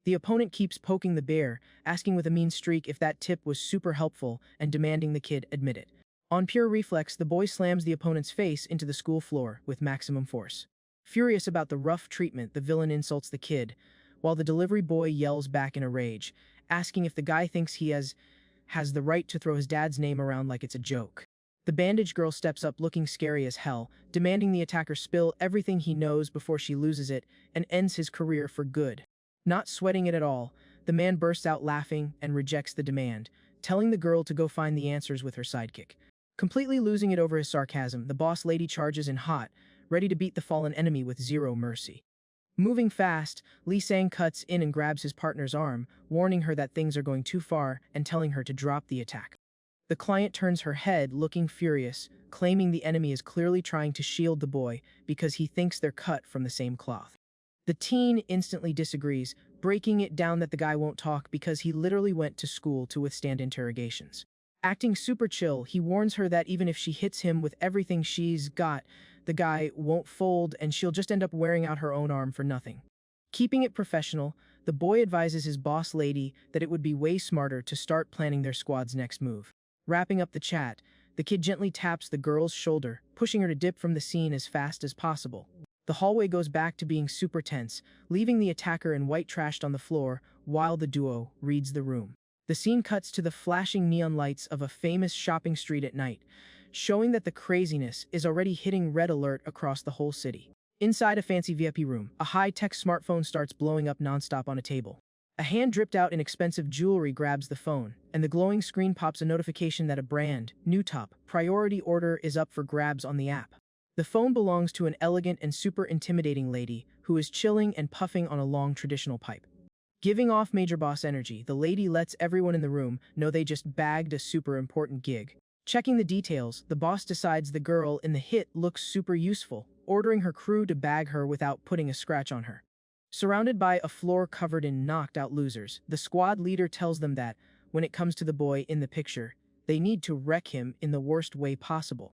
The opponent keeps poking the bear, asking with a mean streak if that tip was super helpful and demanding the kid admit it. On pure reflex, the boy slams the opponent's face into the school floor with maximum force. Furious about the rough treatment, the villain insults the kid, while the delivery boy yells back in a rage, asking if the guy thinks he has the right to throw his dad's name around like it's a joke. The bandaged girl steps up looking scary as hell, demanding the attacker spill everything he knows before she loses it and ends his career for good. Not sweating it at all, the man bursts out laughing and rejects the demand, telling the girl to go find the answers with her sidekick. Completely losing it over his sarcasm, the boss lady charges in hot, ready to beat the fallen enemy with zero mercy. Moving fast, Lee Sang cuts in and grabs his partner's arm, warning her that things are going too far and telling her to drop the attack. The client turns her head, looking furious, claiming the enemy is clearly trying to shield the boy because he thinks they're cut from the same cloth. The teen instantly disagrees, breaking it down that the guy won't talk because he literally went to school to withstand interrogations. Acting super chill, he warns her that even if she hits him with everything she's got, the guy won't fold and she'll just end up wearing out her own arm for nothing. Keeping it professional, the boy advises his boss lady that it would be way smarter to start planning their squad's next move. Wrapping up the chat, the kid gently taps the girl's shoulder, pushing her to dip from the scene as fast as possible. The hallway goes back to being super tense, leaving the attacker in white trashed on the floor while the duo reads the room. The scene cuts to the flashing neon lights of a famous shopping street at night, showing that the craziness is already hitting red alert across the whole city. Inside a fancy VIP room, a high-tech smartphone starts blowing up nonstop on a table. A hand dripped out in expensive jewelry grabs the phone, and the glowing screen pops a notification that a brand new top priority order is up for grabs on the app. The phone belongs to an elegant and super intimidating lady who is chilling and puffing on a long traditional pipe. Giving off major boss energy, the lady lets everyone in the room know they just bagged a super important gig. Checking the details, the boss decides the girl in the hit looks super useful, ordering her crew to bag her without putting a scratch on her. Surrounded by a floor covered in knocked-out losers, the squad leader tells them that, when it comes to the boy in the picture, they need to wreck him in the worst way possible.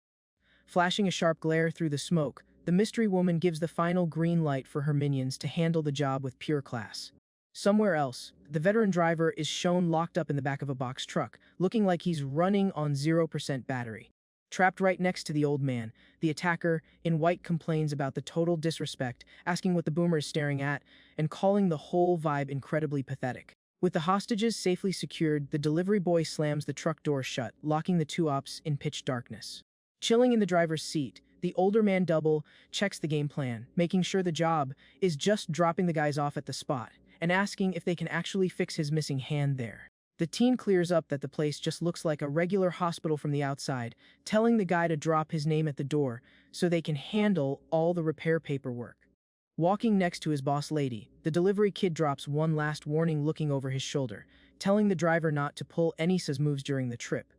Flashing a sharp glare through the smoke, the mystery woman gives the final green light for her minions to handle the job with pure class. Somewhere else, the veteran driver is shown locked up in the back of a box truck, looking like he's running on 0% battery. Trapped right next to the old man, the attacker, in white, complains about the total disrespect, asking what the boomer is staring at, and calling the whole vibe incredibly pathetic. With the hostages safely secured, the delivery boy slams the truck door shut, locking the two ops in pitch darkness. Chilling in the driver's seat, the older man double checks the game plan, making sure the job is just dropping the guys off at the spot, and asking if they can actually fix his missing hand there. The teen clears up that the place just looks like a regular hospital from the outside, telling the guy to drop his name at the door so they can handle all the repair paperwork. Walking next to his boss lady, the delivery kid drops one last warning looking over his shoulder, telling the driver not to pull any sus moves during the trip.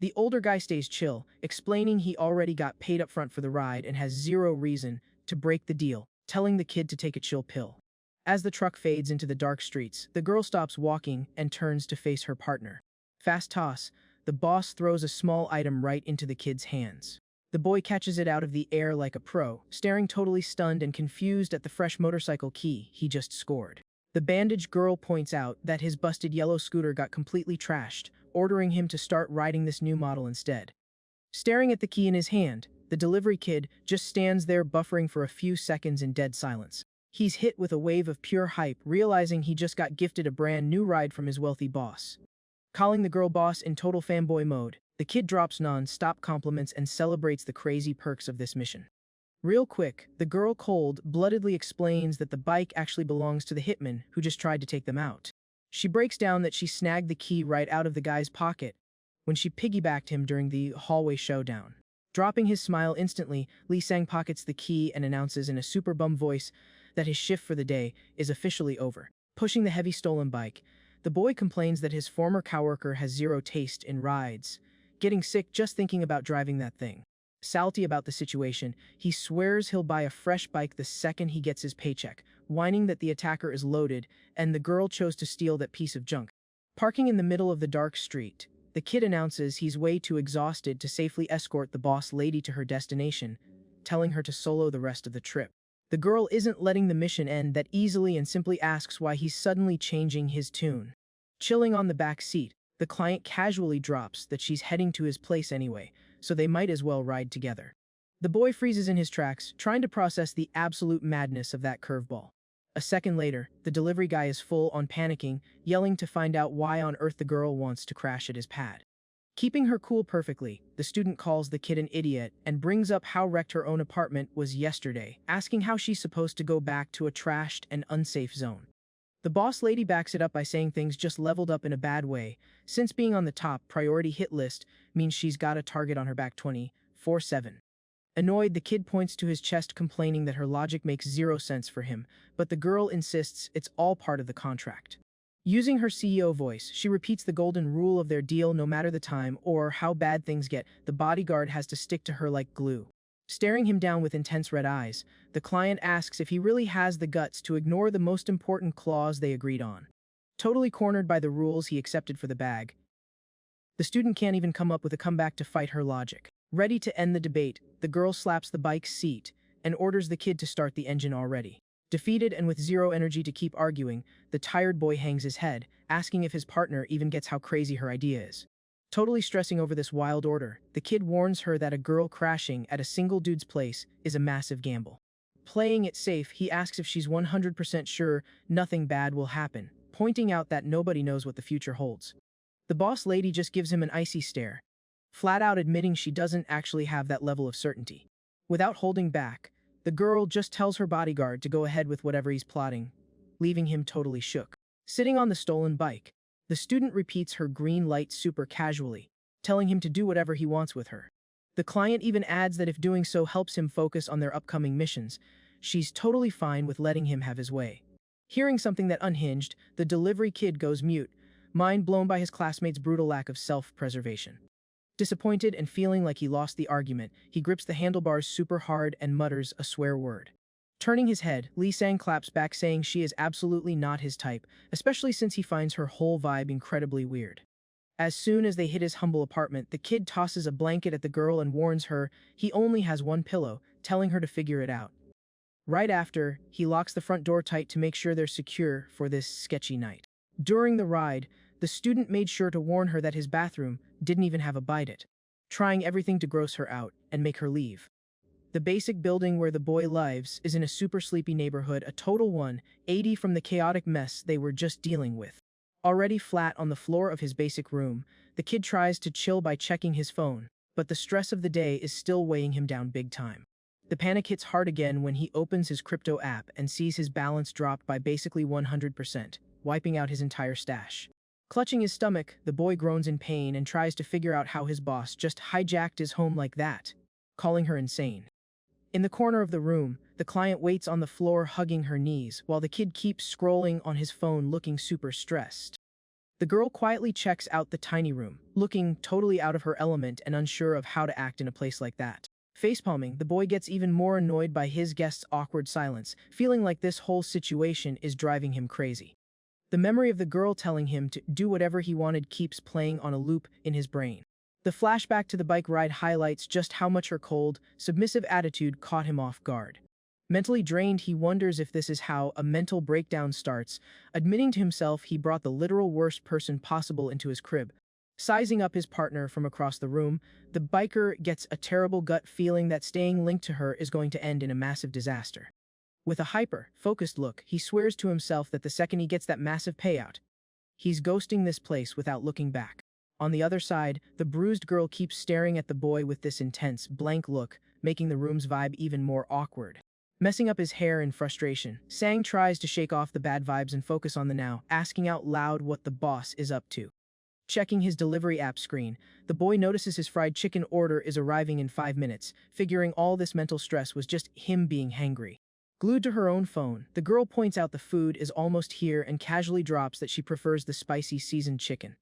The older guy stays chill, explaining he already got paid up front for the ride and has zero reason to break the deal, telling the kid to take a chill pill. As the truck fades into the dark streets, the girl stops walking and turns to face her partner. Fast toss, the boss throws a small item right into the kid's hands. The boy catches it out of the air like a pro, staring totally stunned and confused at the fresh motorcycle key he just scored. The bandaged girl points out that his busted yellow scooter got completely trashed, ordering him to start riding this new model instead. Staring at the key in his hand, the delivery kid just stands there buffering for a few seconds in dead silence. He's hit with a wave of pure hype, realizing he just got gifted a brand new ride from his wealthy boss. Calling the girl boss in total fanboy mode, the kid drops non-stop compliments and celebrates the crazy perks of this mission. Real quick, the girl cold-bloodedly explains that the bike actually belongs to the hitman who just tried to take them out. She breaks down that she snagged the key right out of the guy's pocket when she piggybacked him during the hallway showdown. Dropping his smile instantly, Lee Sang pockets the key and announces in a super bum voice that his shift for the day is officially over. Pushing the heavy stolen bike, the boy complains that his former coworker has zero taste in rides, getting sick just thinking about driving that thing. Salty about the situation, he swears he'll buy a fresh bike the second he gets his paycheck, whining that the attacker is loaded and the girl chose to steal that piece of junk. Parking in the middle of the dark street, the kid announces he's way too exhausted to safely escort the boss lady to her destination, telling her to solo the rest of the trip. The girl isn't letting the mission end that easily and simply asks why he's suddenly changing his tune. Chilling on the back seat, the client casually drops that she's heading to his place anyway, so they might as well ride together. The boy freezes in his tracks, trying to process the absolute madness of that curveball. A second later, the delivery guy is full on panicking, yelling to find out why on earth the girl wants to crash at his pad. Keeping her cool perfectly, the student calls the kid an idiot and brings up how wrecked her own apartment was yesterday, asking how she's supposed to go back to a trashed and unsafe zone. The boss lady backs it up by saying things just leveled up in a bad way, since being on the top priority hit list means she's got a target on her back 24/7. Annoyed, the kid points to his chest complaining that her logic makes zero sense for him, but the girl insists it's all part of the contract. Using her CEO voice, she repeats the golden rule of their deal: no matter the time or how bad things get, the bodyguard has to stick to her like glue. Staring him down with intense red eyes, the client asks if he really has the guts to ignore the most important clause they agreed on. Totally cornered by the rules he accepted for the bag, The student can't even come up with a comeback to fight her logic. Ready to end the debate, the girl slaps the bike's seat and orders the kid to start the engine already. Defeated and with zero energy to keep arguing, the tired boy hangs his head, asking if his partner even gets how crazy her idea is. Totally stressing over this wild order, the kid warns her that a girl crashing at a single dude's place is a massive gamble. Playing it safe, he asks if she's 100% sure nothing bad will happen, pointing out that nobody knows what the future holds. The boss lady just gives him an icy stare, flat out admitting she doesn't actually have that level of certainty. Without holding back, the girl just tells her bodyguard to go ahead with whatever he's plotting, leaving him totally shook. Sitting on the stolen bike, the student repeats her green light super casually, telling him to do whatever he wants with her. The client even adds that if doing so helps him focus on their upcoming missions, she's totally fine with letting him have his way. Hearing something that unhinged, the delivery kid goes mute, mind blown by his classmates' brutal lack of self-preservation. Disappointed and feeling like he lost the argument, he grips the handlebars super hard and mutters a swear word. Turning his head, Lee Sang claps back saying she is absolutely not his type, especially since he finds her whole vibe incredibly weird. As soon as they hit his humble apartment, the kid tosses a blanket at the girl and warns her he only has one pillow, telling her to figure it out. Right after, he locks the front door tight to make sure they're secure for this sketchy night. During the ride, the student made sure to warn her that his bathroom didn't even have a bidet, trying everything to gross her out and make her leave. The basic building where the boy lives is in a super sleepy neighborhood, a total 180 from the chaotic mess they were just dealing with. Already flat on the floor of his basic room, the kid tries to chill by checking his phone, but the stress of the day is still weighing him down big time. The panic hits hard again when he opens his crypto app and sees his balance dropped by basically 100%, wiping out his entire stash. Clutching his stomach, the boy groans in pain and tries to figure out how his boss just hijacked his home like that, calling her insane. In the corner of the room, the client waits on the floor hugging her knees, while the kid keeps scrolling on his phone looking super stressed. The girl quietly checks out the tiny room, looking totally out of her element and unsure of how to act in a place like that. Facepalming, the boy gets even more annoyed by his guest's awkward silence, feeling like this whole situation is driving him crazy. The memory of the girl telling him to do whatever he wanted keeps playing on a loop in his brain. The flashback to the bike ride highlights just how much her cold, submissive attitude caught him off guard. Mentally drained, he wonders if this is how a mental breakdown starts, admitting to himself he brought the literal worst person possible into his crib. Sizing up his partner from across the room, the biker gets a terrible gut feeling that staying linked to her is going to end in a massive disaster. With a hyper-focused look, he swears to himself that the second he gets that massive payout, he's ghosting this place without looking back. On the other side, the bruised girl keeps staring at the boy with this intense, blank look, making the room's vibe even more awkward. Messing up his hair in frustration, Sang tries to shake off the bad vibes and focus on the now, asking out loud what the boss is up to. Checking his delivery app screen, the boy notices his fried chicken order is arriving in 5 minutes, figuring all this mental stress was just him being hangry. Glued to her own phone, the girl points out the food is almost here and casually drops that she prefers the spicy seasoned chicken.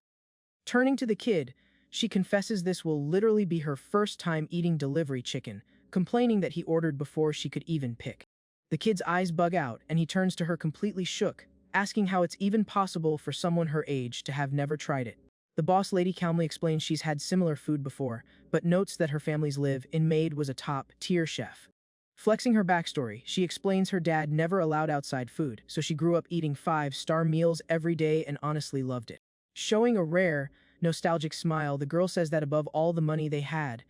Turning to the kid, she confesses this will literally be her first time eating delivery chicken, complaining that he ordered before she could even pick. The kid's eyes bug out and he turns to her completely shook, asking how it's even possible for someone her age to have never tried it. The boss lady calmly explains she's had similar food before, but notes that her family's live-in maid was a top-tier chef. Flexing her backstory, she explains her dad never allowed outside food, so she grew up eating 5-star meals every day and honestly loved it. Showing a rare, nostalgic smile, the girl says that above all the money they had,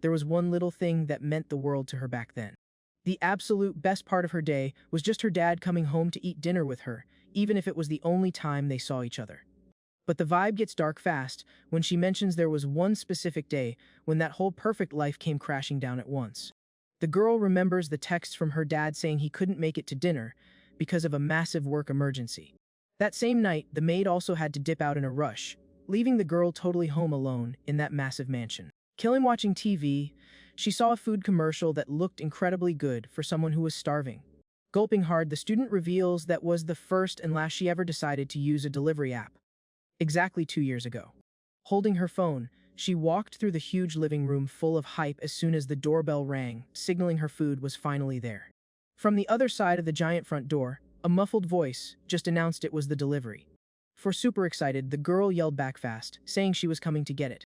there was one little thing that meant the world to her back then. The absolute best part of her day was just her dad coming home to eat dinner with her, even if it was the only time they saw each other. But the vibe gets dark fast when she mentions there was one specific day when that whole perfect life came crashing down at once. The girl remembers the text from her dad saying he couldn't make it to dinner because of a massive work emergency. That same night, the maid also had to dip out in a rush, leaving the girl totally home alone in that massive mansion. Killing watching TV, she saw a food commercial that looked incredibly good for someone who was starving. Gulping hard, the student reveals that was the first and last she ever decided to use a delivery app. Exactly 2 years ago. Holding her phone, she walked through the huge living room full of hype as soon as the doorbell rang, signaling her food was finally there. From the other side of the giant front door, a muffled voice just announced it was the delivery. For super excited, the girl yelled back fast, saying she was coming to get it.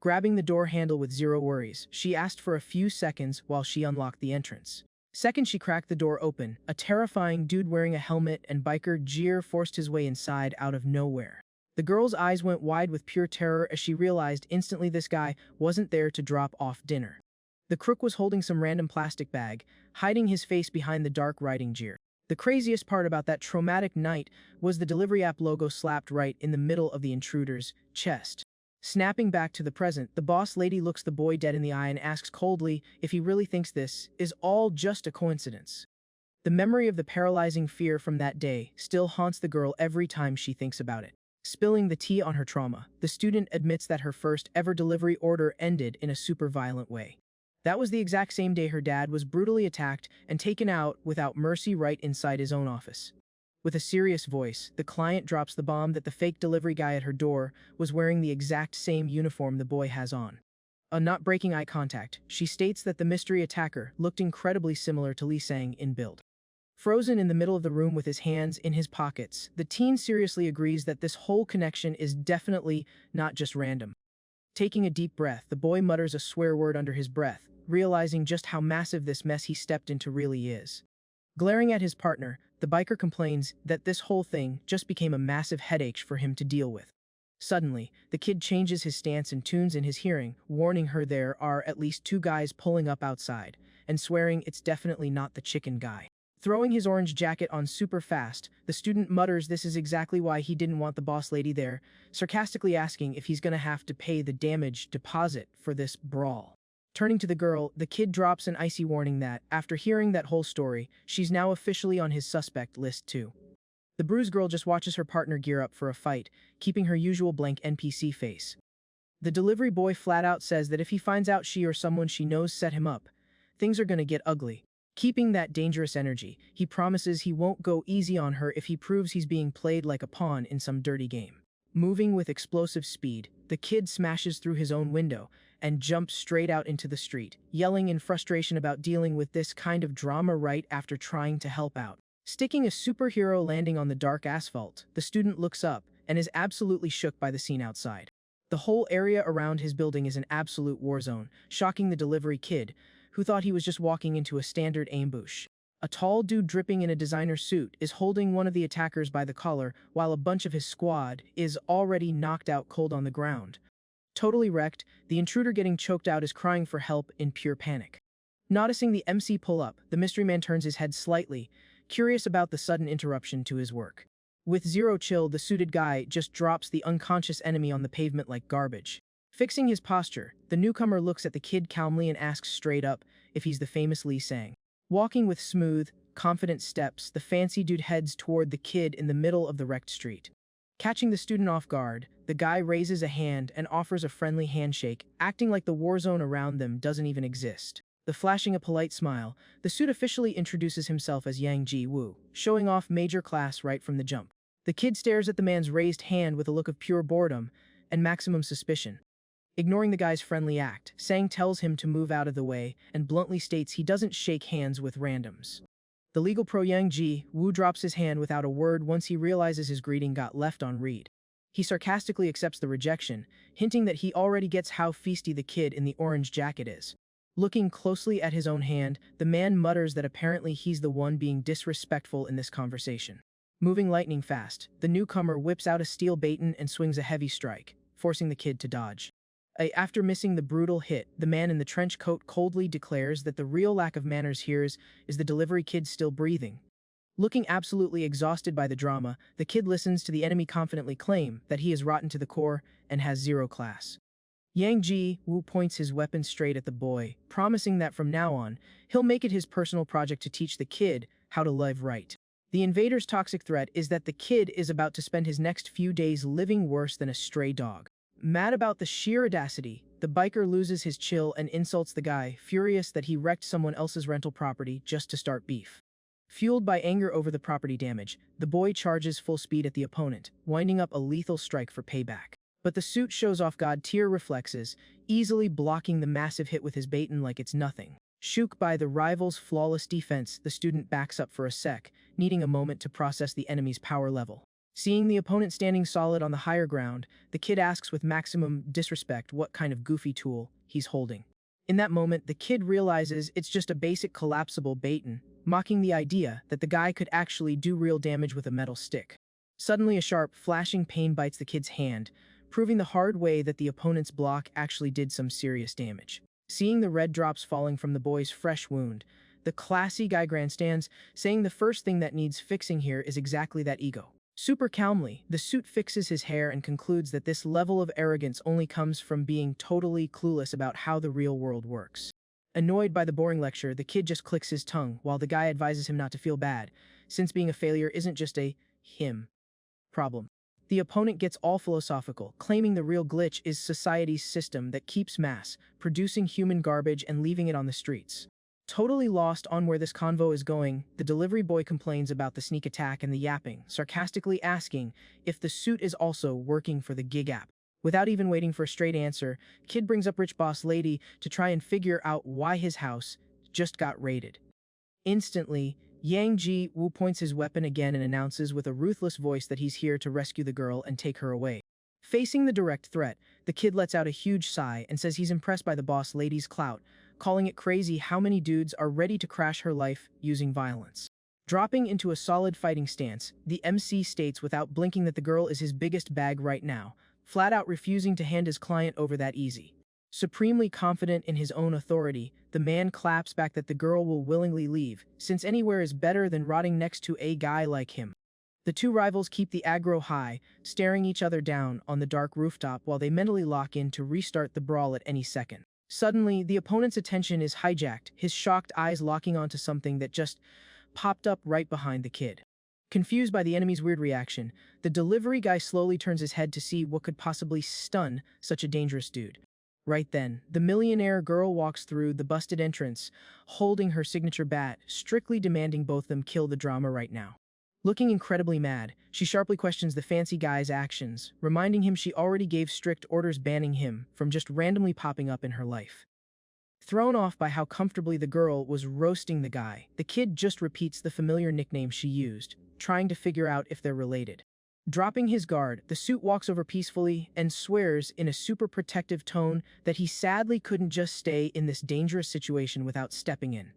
Grabbing the door handle with zero worries, she asked for a few seconds while she unlocked the entrance. Second, she cracked the door open. A terrifying dude wearing a helmet and biker gear forced his way inside out of nowhere. The girl's eyes went wide with pure terror as she realized instantly this guy wasn't there to drop off dinner. The crook was holding some random plastic bag, hiding his face behind the dark writing gear. The craziest part about that traumatic night was the delivery app logo slapped right in the middle of the intruder's chest. Snapping back to the present, the boss lady looks the boy dead in the eye and asks coldly if he really thinks this is all just a coincidence. The memory of the paralyzing fear from that day still haunts the girl every time she thinks about it. Spilling the tea on her trauma, the student admits that her first ever delivery order ended in a super violent way. That was the exact same day her dad was brutally attacked and taken out without mercy right inside his own office. With a serious voice, the client drops the bomb that the fake delivery guy at her door was wearing the exact same uniform the boy has on. Not breaking eye contact, she states that the mystery attacker looked incredibly similar to Lee Sang in build. Frozen in the middle of the room with his hands in his pockets, the teen seriously agrees that this whole connection is definitely not just random. Taking a deep breath, the boy mutters a swear word under his breath, realizing just how massive this mess he stepped into really is. Glaring at his partner, the biker complains that this whole thing just became a massive headache for him to deal with. Suddenly, the kid changes his stance and tunes in his hearing, warning her there are at least two guys pulling up outside, and swearing it's definitely not the chicken guy. Throwing his orange jacket on super fast, the student mutters this is exactly why he didn't want the boss lady there, sarcastically asking if he's gonna have to pay the damage deposit for this brawl. Turning to the girl, the kid drops an icy warning that, after hearing that whole story, she's now officially on his suspect list too. The bruised girl just watches her partner gear up for a fight, keeping her usual blank NPC face. The delivery boy flat out says that if he finds out she or someone she knows set him up, things are gonna get ugly. Keeping that dangerous energy, he promises he won't go easy on her if he proves he's being played like a pawn in some dirty game. Moving with explosive speed, the kid smashes through his own window and jumps straight out into the street, yelling in frustration about dealing with this kind of drama right after trying to help out. Sticking a superhero landing on the dark asphalt, the student looks up and is absolutely shook by the scene outside. The whole area around his building is an absolute war zone, shocking the delivery kid, who thought he was just walking into a standard ambush. A tall dude dripping in a designer suit is holding one of the attackers by the collar while a bunch of his squad is already knocked out cold on the ground. Totally wrecked, the intruder getting choked out is crying for help in pure panic. Noticing the MC pull up, the mystery man turns his head slightly, curious about the sudden interruption to his work. With zero chill, the suited guy just drops the unconscious enemy on the pavement like garbage. Fixing his posture, the newcomer looks at the kid calmly and asks straight up if he's the famous Lee Sang. Walking with smooth, confident steps, the fancy dude heads toward the kid in the middle of the wrecked street. Catching the student off guard, the guy raises a hand and offers a friendly handshake, acting like the war zone around them doesn't even exist. Flashing a polite smile, the suit officially introduces himself as Yang Ji Woo, showing off major class right from the jump. The kid stares at the man's raised hand with a look of pure boredom and maximum suspicion. Ignoring the guy's friendly act, Sang tells him to move out of the way and bluntly states he doesn't shake hands with randoms. The legal pro Yang Ji Woo drops his hand without a word once he realizes his greeting got left on read. He sarcastically accepts the rejection, hinting that he already gets how feisty the kid in the orange jacket is. Looking closely at his own hand, the man mutters that apparently he's the one being disrespectful in this conversation. Moving lightning fast, the newcomer whips out a steel baton and swings a heavy strike, forcing the kid to dodge. After missing the brutal hit, the man in the trench coat coldly declares that the real lack of manners here is the delivery kid still breathing. Looking absolutely exhausted by the drama, the kid listens to the enemy confidently claim that he is rotten to the core and has zero class. Yang Ji Woo points his weapon straight at the boy, promising that from now on, he'll make it his personal project to teach the kid how to live right. The invader's toxic threat is that the kid is about to spend his next few days living worse than a stray dog. Mad about the sheer audacity, the biker loses his chill and insults the guy, furious that he wrecked someone else's rental property just to start beef. Fueled by anger over the property damage, the boy charges full speed at the opponent, winding up a lethal strike for payback. But the suit shows off god-tier reflexes, easily blocking the massive hit with his baton like it's nothing. Shook by the rival's flawless defense, the student backs up for a sec, needing a moment to process the enemy's power level. Seeing the opponent standing solid on the higher ground, the kid asks with maximum disrespect what kind of goofy tool he's holding. In that moment, the kid realizes it's just a basic collapsible baton, mocking the idea that the guy could actually do real damage with a metal stick. Suddenly, a sharp, flashing pain bites the kid's hand, proving the hard way that the opponent's block actually did some serious damage. Seeing the red drops falling from the boy's fresh wound, the classy guy grandstands, saying the first thing that needs fixing here is exactly that ego. Super calmly, the suit fixes his hair and concludes that this level of arrogance only comes from being totally clueless about how the real world works. Annoyed by the boring lecture, the kid just clicks his tongue while the guy advises him not to feel bad, since being a failure isn't just a him problem. The opponent gets all philosophical, claiming the real glitch is society's system that keeps mass producing human garbage and leaving it on the streets. Totally lost on where this convo is going, the delivery boy complains about the sneak attack and the yapping, sarcastically asking if the suit is also working for the gig app. Without even waiting for a straight answer, kid brings up rich boss lady to try and figure out why his house just got raided. Instantly, Yang Ji-woo points his weapon again and announces with a ruthless voice that he's here to rescue the girl and take her away. Facing the direct threat, the kid lets out a huge sigh and says he's impressed by the boss lady's clout, calling it crazy how many dudes are ready to crash her life using violence. Dropping into a solid fighting stance, the MC states without blinking that the girl is his biggest bag right now, flat out refusing to hand his client over that easy. Supremely confident in his own authority, the man claps back that the girl will willingly leave, since anywhere is better than rotting next to a guy like him. The two rivals keep the aggro high, staring each other down on the dark rooftop while they mentally lock in to restart the brawl at any second. Suddenly, the opponent's attention is hijacked, his shocked eyes locking onto something that just popped up right behind the kid. Confused by the enemy's weird reaction, the delivery guy slowly turns his head to see what could possibly stun such a dangerous dude. Right then, the millionaire girl walks through the busted entrance, holding her signature bat, strictly demanding both them kill the drama right now. Looking incredibly mad, she sharply questions the fancy guy's actions, reminding him she already gave strict orders banning him from just randomly popping up in her life. Thrown off by how comfortably the girl was roasting the guy, the kid just repeats the familiar nickname she used, trying to figure out if they're related. Dropping his guard, the suit walks over peacefully and swears in a super protective tone that he sadly couldn't just stay in this dangerous situation without stepping in.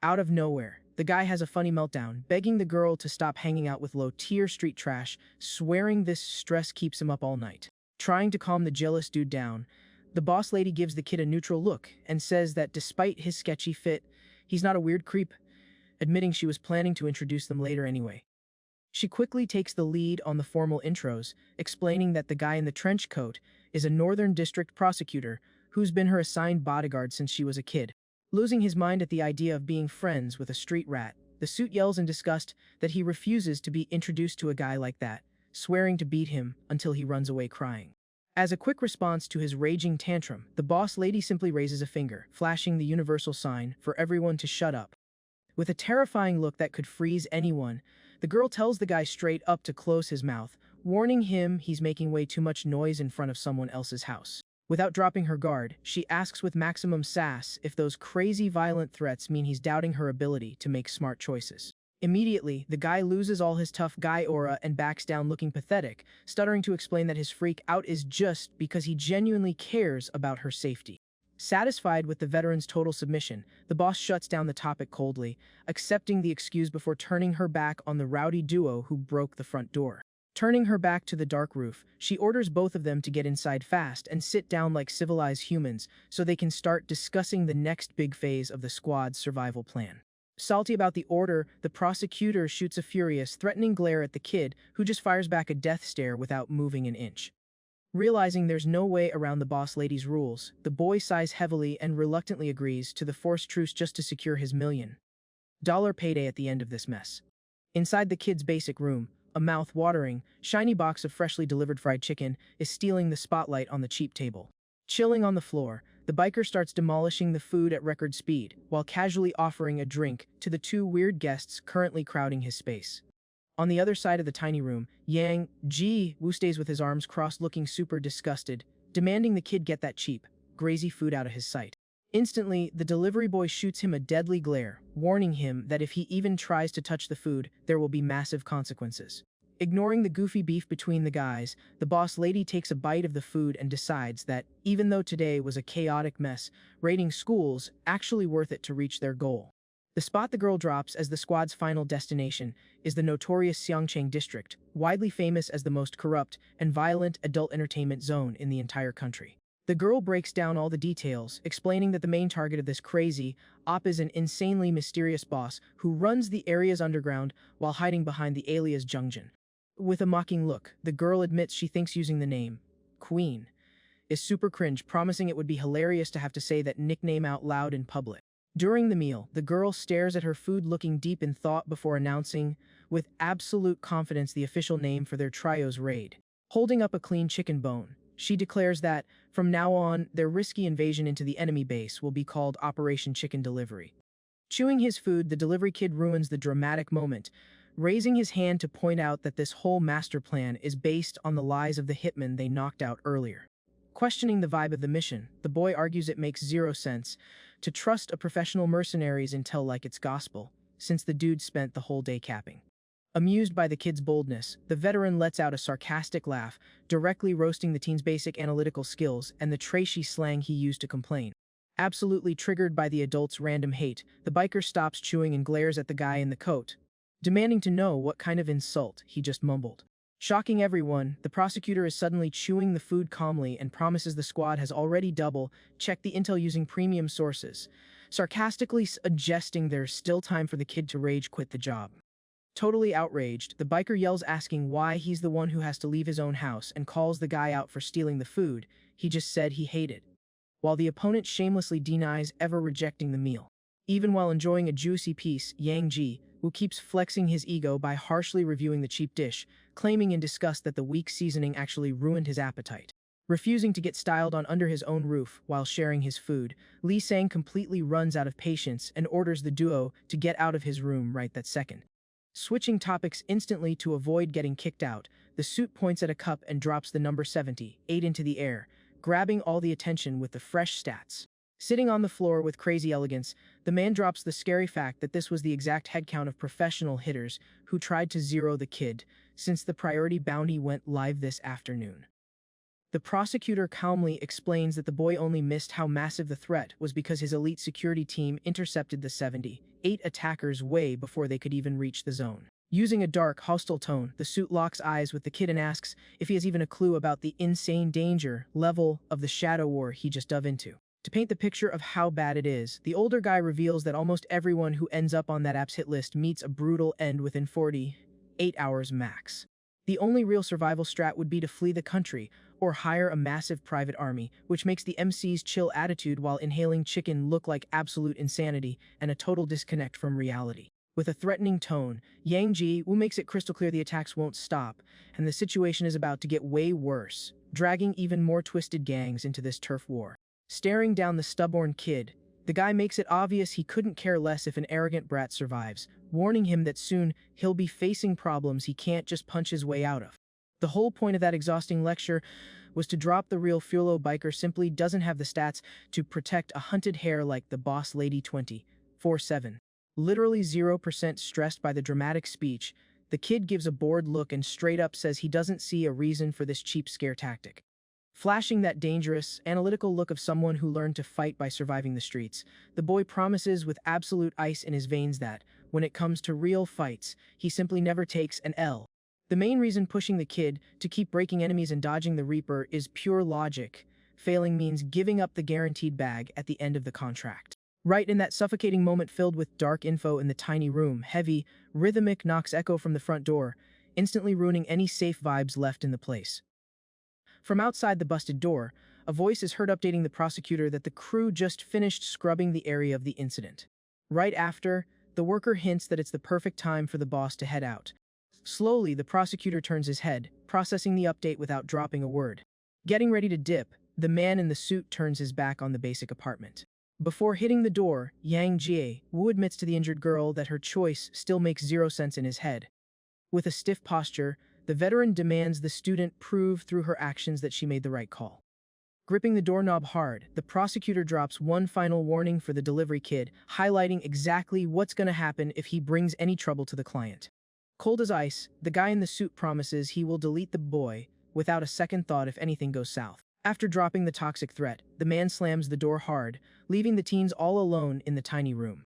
Out of nowhere, the guy has a funny meltdown, begging the girl to stop hanging out with low-tier street trash, swearing this stress keeps him up all night. Trying to calm the jealous dude down, the boss lady gives the kid a neutral look and says that despite his sketchy fit, he's not a weird creep, admitting she was planning to introduce them later anyway. She quickly takes the lead on the formal intros, explaining that the guy in the trench coat is a Northern District prosecutor who's been her assigned bodyguard since she was a kid. Losing his mind at the idea of being friends with a street rat, the suit yells in disgust that he refuses to be introduced to a guy like that, swearing to beat him until he runs away crying. As a quick response to his raging tantrum, the boss lady simply raises a finger, flashing the universal sign for everyone to shut up. With a terrifying look that could freeze anyone, the girl tells the guy straight up to close his mouth, warning him he's making way too much noise in front of someone else's house. Without dropping her guard, she asks with maximum sass if those crazy violent threats mean he's doubting her ability to make smart choices. Immediately, the guy loses all his tough guy aura and backs down looking pathetic, stuttering to explain that his freak out is just because he genuinely cares about her safety. Satisfied with the veteran's total submission, the boss shuts down the topic coldly, accepting the excuse before turning her back on the rowdy duo who broke the front door. Turning her back to the dark roof, she orders both of them to get inside fast and sit down like civilized humans so they can start discussing the next big phase of the squad's survival plan. Salty about the order, the prosecutor shoots a furious, threatening glare at the kid, who just fires back a death stare without moving an inch. Realizing there's no way around the boss lady's rules, the boy sighs heavily and reluctantly agrees to the forced truce just to secure his $1 million payday at the end of this mess. Inside the kid's basic room, a mouth-watering, shiny box of freshly delivered fried chicken is stealing the spotlight on the cheap table. Chilling on the floor, the biker starts demolishing the food at record speed, while casually offering a drink to the two weird guests currently crowding his space. On the other side of the tiny room, Yang Ji-woo stays with his arms crossed looking super disgusted, demanding the kid get that cheap, grazy food out of his sight. Instantly, the delivery boy shoots him a deadly glare, warning him that if he even tries to touch the food, there will be massive consequences. Ignoring the goofy beef between the guys, the boss lady takes a bite of the food and decides that, even though today was a chaotic mess, raiding schools actually worth it to reach their goal. The spot the girl drops as the squad's final destination is the notorious Xiangcheng district, widely famous as the most corrupt and violent adult entertainment zone in the entire country. The girl breaks down all the details, explaining that the main target of this crazy op is an insanely mysterious boss who runs the area's underground while hiding behind the alias Jungjin. With a mocking look, the girl admits she thinks using the name Queen is super cringe, promising it would be hilarious to have to say that nickname out loud in public. During the meal, the girl stares at her food looking deep in thought before announcing, with absolute confidence, the official name for their trio's raid. Holding up a clean chicken bone, she declares that, from now on, their risky invasion into the enemy base will be called Operation Chicken Delivery. Chewing his food, the delivery kid ruins the dramatic moment, raising his hand to point out that this whole master plan is based on the lies of the hitman they knocked out earlier. Questioning the vibe of the mission, the boy argues it makes zero sense to trust a professional mercenary's intel like it's gospel, since the dude spent the whole day capping. Amused by the kid's boldness, the veteran lets out a sarcastic laugh, directly roasting the teen's basic analytical skills and the trashy slang he used to complain. Absolutely triggered by the adult's random hate, the biker stops chewing and glares at the guy in the coat, demanding to know what kind of insult he just mumbled. Shocking everyone, the prosecutor is suddenly chewing the food calmly and promises the squad has already double-checked the intel using premium sources, sarcastically suggesting there's still time for the kid to rage quit the job. Totally outraged, the biker yells, asking why he's the one who has to leave his own house, and calls the guy out for stealing the food he just said he hated, while the opponent shamelessly denies ever rejecting the meal. Even while enjoying a juicy piece, Yang Ji, who keeps flexing his ego by harshly reviewing the cheap dish, claiming in disgust that the weak seasoning actually ruined his appetite. Refusing to get styled on under his own roof while sharing his food, Lee Sang completely runs out of patience and orders the duo to get out of his room right that second. Switching topics instantly to avoid getting kicked out, the suit points at a cup and drops the number 78 into the air, grabbing all the attention with the fresh stats. Sitting on the floor with crazy elegance, the man drops the scary fact that this was the exact headcount of professional hitters who tried to zero the kid, since the priority bounty went live this afternoon. The prosecutor calmly explains that the boy only missed how massive the threat was because his elite security team intercepted the 78 attackers way before they could even reach the zone. Using a dark, hostile tone, the suit locks eyes with the kid and asks if he has even a clue about the insane danger level of the shadow war he just dove into. To paint the picture of how bad it is, the older guy reveals that almost everyone who ends up on that app's hit list meets a brutal end within 48 hours max. The only real survival strat would be to flee the country or hire a massive private army, which makes the MC's chill attitude while inhaling chicken look like absolute insanity and a total disconnect from reality. With a threatening tone, Yang Ji Wu makes it crystal clear the attacks won't stop, and the situation is about to get way worse, dragging even more twisted gangs into this turf war. Staring down the stubborn kid, the guy makes it obvious he couldn't care less if an arrogant brat survives, warning him that soon he'll be facing problems he can't just punch his way out of. The whole point of that exhausting lecture was to drop the real Fulo biker simply doesn't have the stats to protect a hunted hare like the boss lady 24/7. Literally 0% stressed by the dramatic speech, the kid gives a bored look and straight up says he doesn't see a reason for this cheap scare tactic. Flashing that dangerous, analytical look of someone who learned to fight by surviving the streets, the boy promises with absolute ice in his veins that, when it comes to real fights, he simply never takes an L. The main reason pushing the kid to keep breaking enemies and dodging the Reaper is pure logic. Failing means giving up the guaranteed bag at the end of the contract. Right in that suffocating moment filled with dark info in the tiny room, heavy, rhythmic knocks echo from the front door, instantly ruining any safe vibes left in the place. From outside the busted door, a voice is heard updating the prosecutor that the crew just finished scrubbing the area of the incident. Right after, the worker hints that it's the perfect time for the boss to head out. Slowly, the prosecutor turns his head, processing the update without dropping a word. Getting ready to dip, the man in the suit turns his back on the basic apartment. Before hitting the door, Yang Jie Wu admits to the injured girl that her choice still makes zero sense in his head. With a stiff posture, the veteran demands the student prove through her actions that she made the right call. Gripping the doorknob hard, the prosecutor drops one final warning for the delivery kid, highlighting exactly what's going to happen if he brings any trouble to the client. Cold as ice, the guy in the suit promises he will delete the boy without a second thought if anything goes south. After dropping the toxic threat, the man slams the door hard, leaving the teens all alone in the tiny room.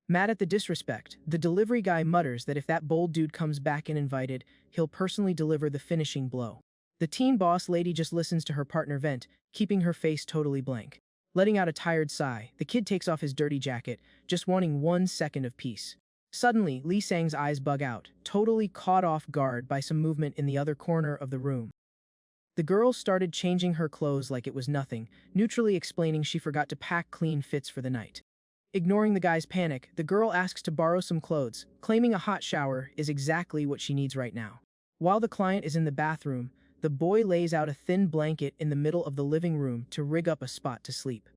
Mad at the disrespect, the delivery guy mutters that if that bold dude comes back and invited, he'll personally deliver the finishing blow. The teen boss lady just listens to her partner vent, keeping her face totally blank. Letting out a tired sigh, the kid takes off his dirty jacket, just wanting 1 second of peace. Suddenly, Lee Sang's eyes bug out, totally caught off guard by some movement in the other corner of the room. The girl started changing her clothes like it was nothing, neutrally explaining she forgot to pack clean fits for the night. Ignoring the guy's panic, the girl asks to borrow some clothes, claiming a hot shower is exactly what she needs right now. While the client is in the bathroom, the boy lays out a thin blanket in the middle of the living room to rig up a spot to sleep.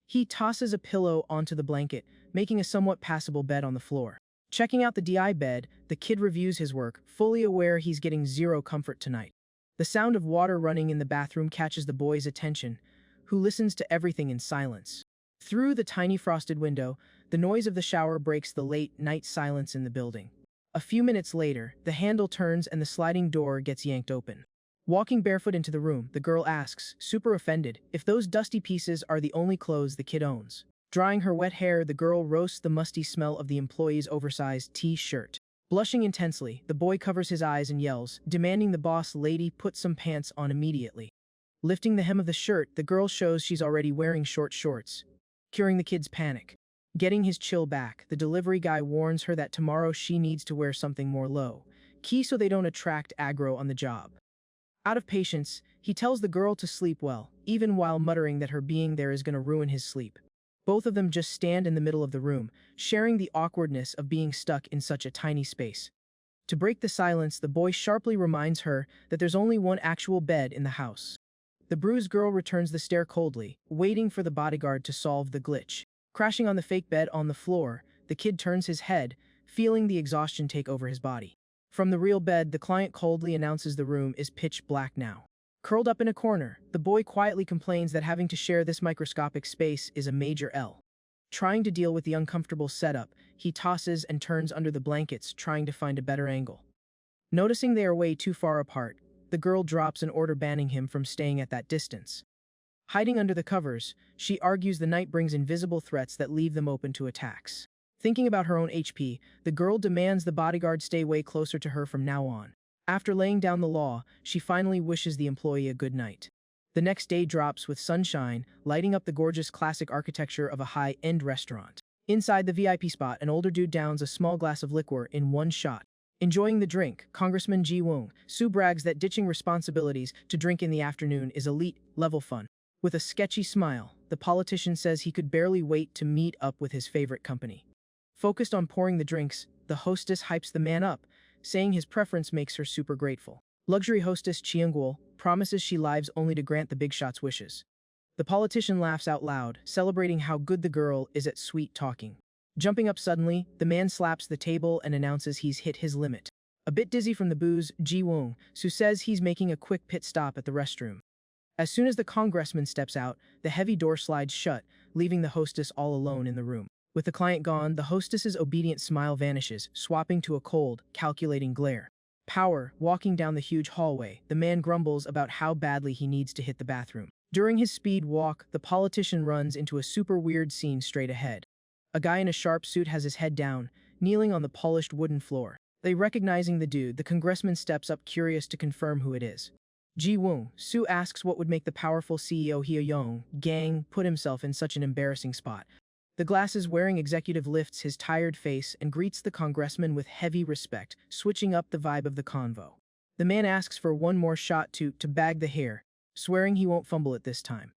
He tosses a pillow onto the blanket, making a somewhat passable bed on the floor. Checking out the DI bed, the kid reviews his work, fully aware he's getting zero comfort tonight. The sound of water running in the bathroom catches the boy's attention, who listens to everything in silence. Through the tiny frosted window, the noise of the shower breaks the late-night silence in the building. A few minutes later, the handle turns and the sliding door gets yanked open. Walking barefoot into the room, the girl asks, super offended, if those dusty pieces are the only clothes the kid owns. Drying her wet hair, the girl roasts the musty smell of the employee's oversized t-shirt. Blushing intensely, the boy covers his eyes and yells, demanding the boss lady put some pants on immediately. Lifting the hem of the shirt, the girl shows she's already wearing short shorts, curing the kid's panic. Getting his chill back, the delivery guy warns her that tomorrow she needs to wear something more low-key so they don't attract aggro on the job. Out of patience, he tells the girl to sleep well, even while muttering that her being there is going to ruin his sleep. Both of them just stand in the middle of the room, sharing the awkwardness of being stuck in such a tiny space. To break the silence, the boy sharply reminds her that there's only one actual bed in the house. The bruised girl returns the stare coldly, waiting for the bodyguard to solve the glitch. Crashing on the fake bed on the floor, the kid turns his head, feeling the exhaustion take over his body. From the real bed, the client coldly announces the room is pitch black now. Curled up in a corner, the boy quietly complains that having to share this microscopic space is a major L. Trying to deal with the uncomfortable setup, he tosses and turns under the blankets, trying to find a better angle. Noticing they are way too far apart, the girl drops an order banning him from staying at that distance. Hiding under the covers, she argues the night brings invisible threats that leave them open to attacks. Thinking about her own HP, the girl demands the bodyguard stay way closer to her from now on. After laying down the law, she finally wishes the employee a good night. The next day drops with sunshine, lighting up the gorgeous classic architecture of a high-end restaurant. Inside the VIP spot, an older dude downs a small glass of liquor in one shot. Enjoying the drink, Congressman Ji-woong Soo brags that ditching responsibilities to drink in the afternoon is elite-level fun. With a sketchy smile, the politician says he could barely wait to meet up with his favorite company. Focused on pouring the drinks, the hostess hypes the man up, saying his preference makes her super grateful. Luxury hostess Cheung-gul promises she lives only to grant the big shot's wishes. The politician laughs out loud, celebrating how good the girl is at sweet talking. Jumping up suddenly, the man slaps the table and announces he's hit his limit. A bit dizzy from the booze, Ji-woong Soo says he's making a quick pit stop at the restroom. As soon as the congressman steps out, the heavy door slides shut, leaving the hostess all alone in the room. With the client gone, the hostess's obedient smile vanishes, swapping to a cold, calculating glare. Walking down the huge hallway, the man grumbles about how badly he needs to hit the bathroom. During his speed walk, the politician runs into a super weird scene straight ahead. A guy in a sharp suit has his head down, kneeling on the polished wooden floor. Recognizing the dude, the congressman steps up curious to confirm who it is. Ji-woong Soo asks what would make the powerful CEO Hyo-young gang put himself in such an embarrassing spot. The glasses-wearing executive lifts his tired face and greets the congressman with heavy respect, switching up the vibe of the convo. The man asks for one more shot to bag the hair, swearing he won't fumble it this time.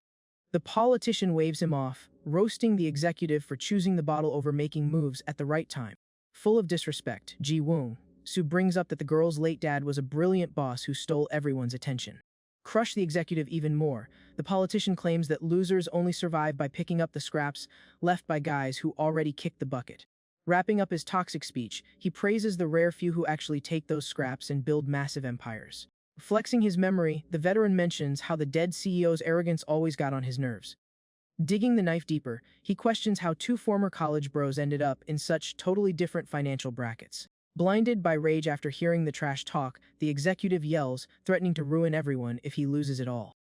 The politician waves him off, roasting the executive for choosing the bottle over making moves at the right time. Full of disrespect, Ji-woong Soo brings up that the girl's late dad was a brilliant boss who stole everyone's attention. Crush the executive even more, the politician claims that losers only survive by picking up the scraps left by guys who already kicked the bucket. Wrapping up his toxic speech, he praises the rare few who actually take those scraps and build massive empires. Flexing his memory, the veteran mentions how the dead CEO's arrogance always got on his nerves. Digging the knife deeper, he questions how two former college bros ended up in such totally different financial brackets. Blinded by rage after hearing the trash talk, the executive yells, threatening to ruin everyone if he loses it all.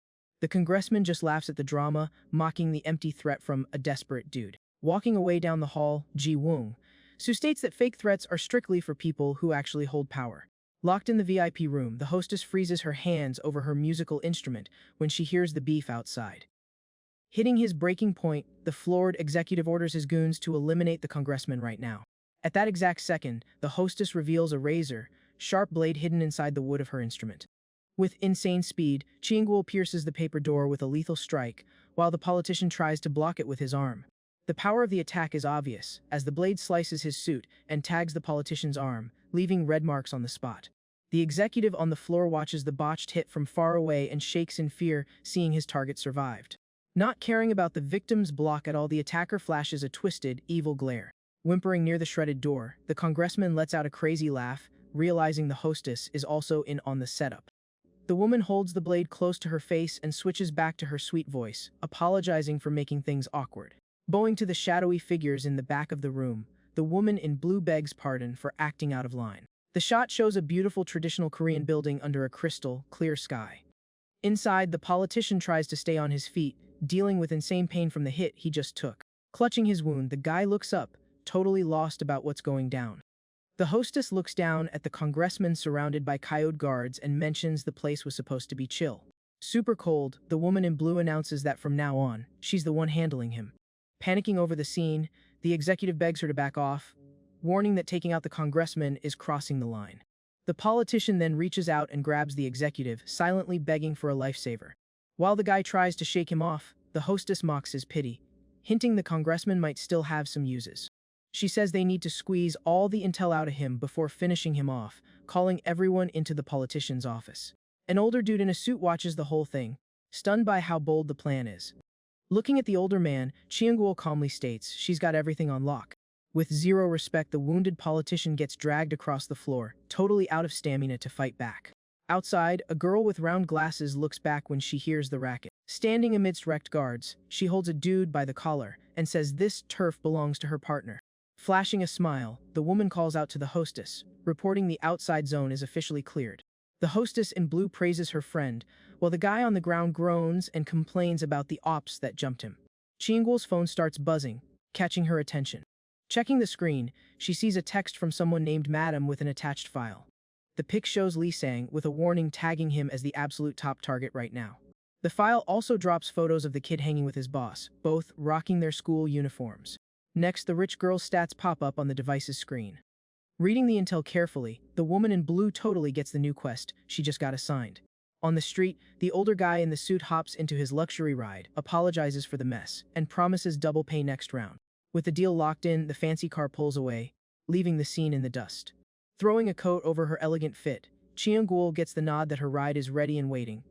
The congressman just laughs at the drama, mocking the empty threat from a desperate dude. Walking away down the hall, Ji-woong, Sue states that fake threats are strictly for people who actually hold power. Locked in the VIP room, the hostess freezes her hands over her musical instrument when she hears the beef outside. Hitting his breaking point, the floored executive orders his goons to eliminate the congressman right now. At that exact second, the hostess reveals a razor, sharp blade hidden inside the wood of her instrument. With insane speed, Chiang-woo pierces the paper door with a lethal strike, while the politician tries to block it with his arm. The power of the attack is obvious, as the blade slices his suit and tags the politician's arm, leaving red marks on the spot. The executive on the floor watches the botched hit from far away and shakes in fear, seeing his target survived. Not caring about the victim's block at all, the attacker flashes a twisted, evil glare. Whimpering near the shredded door, the congressman lets out a crazy laugh, realizing the hostess is also in on the setup. The woman holds the blade close to her face and switches back to her sweet voice, apologizing for making things awkward. Bowing to the shadowy figures in the back of the room, the woman in blue begs pardon for acting out of line. The shot shows a beautiful traditional Korean building under a crystal, clear sky. Inside, the politician tries to stay on his feet, dealing with insane pain from the hit he just took. Clutching his wound, the guy looks up, totally lost about what's going down. The hostess looks down at the congressman surrounded by coyote guards and mentions the place was supposed to be chill. Super cold, the woman in blue announces that from now on, she's the one handling him. Panicking over the scene, the executive begs her to back off, warning that taking out the congressman is crossing the line. The politician then reaches out and grabs the executive, silently begging for a lifesaver. While the guy tries to shake him off, the hostess mocks his pity, hinting the congressman might still have some uses. She says they need to squeeze all the intel out of him before finishing him off, calling everyone into the politician's office. An older dude in a suit watches the whole thing, stunned by how bold the plan is. Looking at the older man, Chiang-woo calmly states she's got everything on lock. With zero respect, the wounded politician gets dragged across the floor, totally out of stamina to fight back. Outside, a girl with round glasses looks back when she hears the racket. Standing amidst wrecked guards, she holds a dude by the collar and says this turf belongs to her partner. Flashing a smile, the woman calls out to the hostess, reporting the outside zone is officially cleared. The hostess in blue praises her friend, while the guy on the ground groans and complains about the ops that jumped him. Chiang-woo's phone starts buzzing, catching her attention. Checking the screen, she sees a text from someone named Madam with an attached file. The pic shows Lee Sang with a warning tagging him as the absolute top target right now. The file also drops photos of the kid hanging with his boss, both rocking their school uniforms. Next, the rich girl's stats pop up on the device's screen. Reading the intel carefully, the woman in blue totally gets the new quest she just got assigned. On the street, the older guy in the suit hops into his luxury ride, apologizes for the mess, and promises double pay next round. With the deal locked in, the fancy car pulls away, leaving the scene in the dust. Throwing a coat over her elegant fit, Chiang-woo gets the nod that her ride is ready and waiting.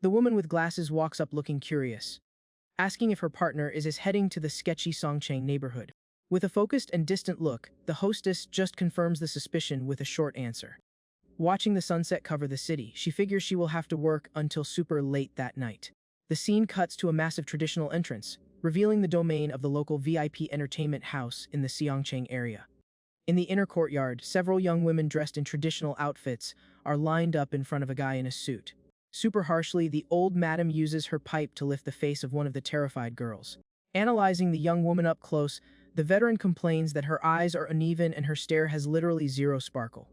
The woman with glasses walks up looking curious, asking if her partner is heading to the sketchy Songchang neighborhood. With a focused and distant look, the hostess just confirms the suspicion with a short answer. Watching the sunset cover the city, she figures she will have to work until super late that night. The scene cuts to a massive traditional entrance, revealing the domain of the local VIP entertainment house in the Seongchang area. In the inner courtyard, several young women dressed in traditional outfits are lined up in front of a guy in a suit. Super harshly, the old madam uses her pipe to lift the face of one of the terrified girls. Analyzing the young woman up close, the veteran complains that her eyes are uneven and her stare has literally zero sparkle.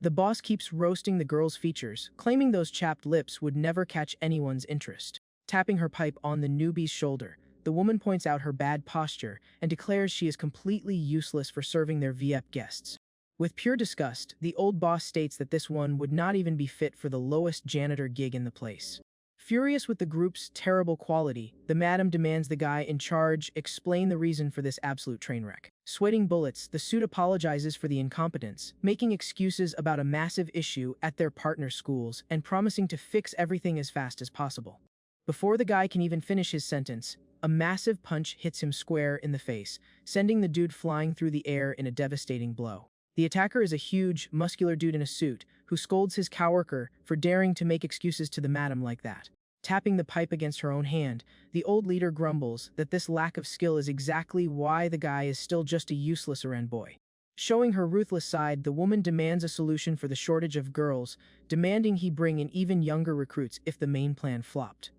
The boss keeps roasting the girl's features, claiming those chapped lips would never catch anyone's interest. Tapping her pipe on the newbie's shoulder, the woman points out her bad posture and declares she is completely useless for serving their VIP guests. With pure disgust, the old boss states that this one would not even be fit for the lowest janitor gig in the place. Furious with the group's terrible quality, the madam demands the guy in charge explain the reason for this absolute train wreck. Sweating bullets, the suit apologizes for the incompetence, making excuses about a massive issue at their partner schools and promising to fix everything as fast as possible. Before the guy can even finish his sentence, a massive punch hits him square in the face, sending the dude flying through the air in a devastating blow. The attacker is a huge, muscular dude in a suit who scolds his coworker for daring to make excuses to the madam like that. Tapping the pipe against her own hand, the old leader grumbles that this lack of skill is exactly why the guy is still just a useless errand boy. Showing her ruthless side, the woman demands a solution for the shortage of girls, demanding he bring in even younger recruits if the main plan flopped.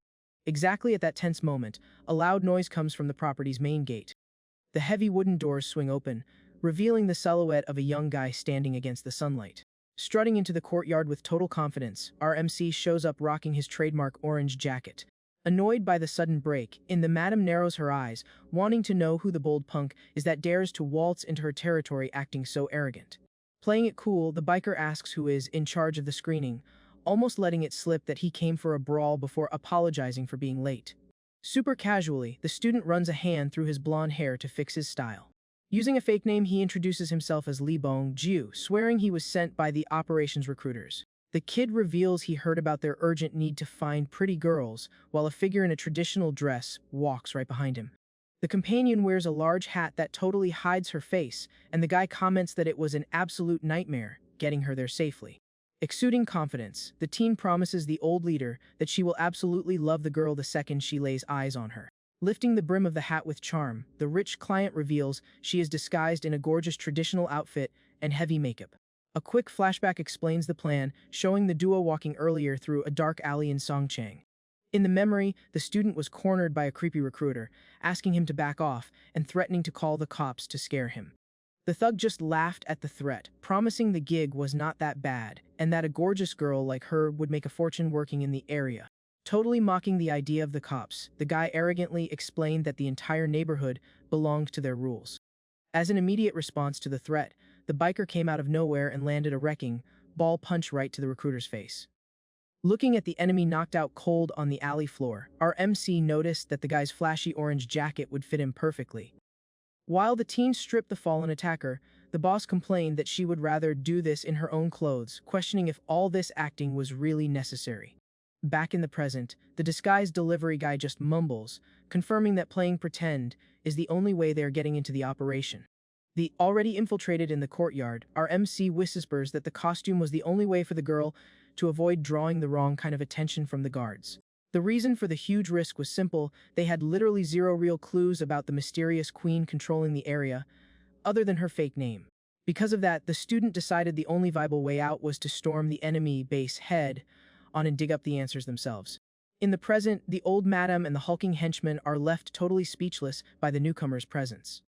Exactly at that tense moment, a loud noise comes from the property's main gate. The heavy wooden doors swing open, revealing the silhouette of a young guy standing against the sunlight. Strutting into the courtyard with total confidence, our MC shows up rocking his trademark orange jacket. Annoyed by the sudden break, the madam narrows her eyes, wanting to know who the bold punk is that dares to waltz into her territory acting so arrogant. Playing it cool, the biker asks who is in charge of the screening, almost letting it slip that he came for a brawl before apologizing for being late. Super casually, the student runs a hand through his blonde hair to fix his style. Using a fake name, he introduces himself as Lee Bong-ju, swearing he was sent by the operations recruiters. The kid reveals he heard about their urgent need to find pretty girls, while a figure in a traditional dress walks right behind him. The companion wears a large hat that totally hides her face, and the guy comments that it was an absolute nightmare getting her there safely. Exuding confidence, the teen promises the old leader that she will absolutely love the girl the second she lays eyes on her. Lifting the brim of the hat with charm, the rich client reveals she is disguised in a gorgeous traditional outfit and heavy makeup. A quick flashback explains the plan, showing the duo walking earlier through a dark alley in Songchang. In the memory, the student was cornered by a creepy recruiter, asking him to back off and threatening to call the cops to scare him. The thug just laughed at the threat, promising the gig was not that bad and that a gorgeous girl like her would make a fortune working in the area. Totally mocking the idea of the cops, the guy arrogantly explained that the entire neighborhood belonged to their rules. As an immediate response to the threat, the biker came out of nowhere and landed a wrecking ball punch right to the recruiter's face. Looking at the enemy knocked out cold on the alley floor, our MC noticed that the guy's flashy orange jacket would fit him perfectly. While the teen stripped the fallen attacker, the boss complained that she would rather do this in her own clothes, questioning if all this acting was really necessary. Back in the present, the disguised delivery guy just mumbles, confirming that playing pretend is the only way they are getting into the operation. The already infiltrated in the courtyard, our MC whispers that the costume was the only way for the girl to avoid drawing the wrong kind of attention from the guards. The reason for the huge risk was simple: they had literally zero real clues about the mysterious queen controlling the area, other than her fake name. Because of that, the student decided the only viable way out was to storm the enemy base head on and dig up the answers themselves. In the present, the old madam and the hulking henchman are left totally speechless by the newcomer's presence.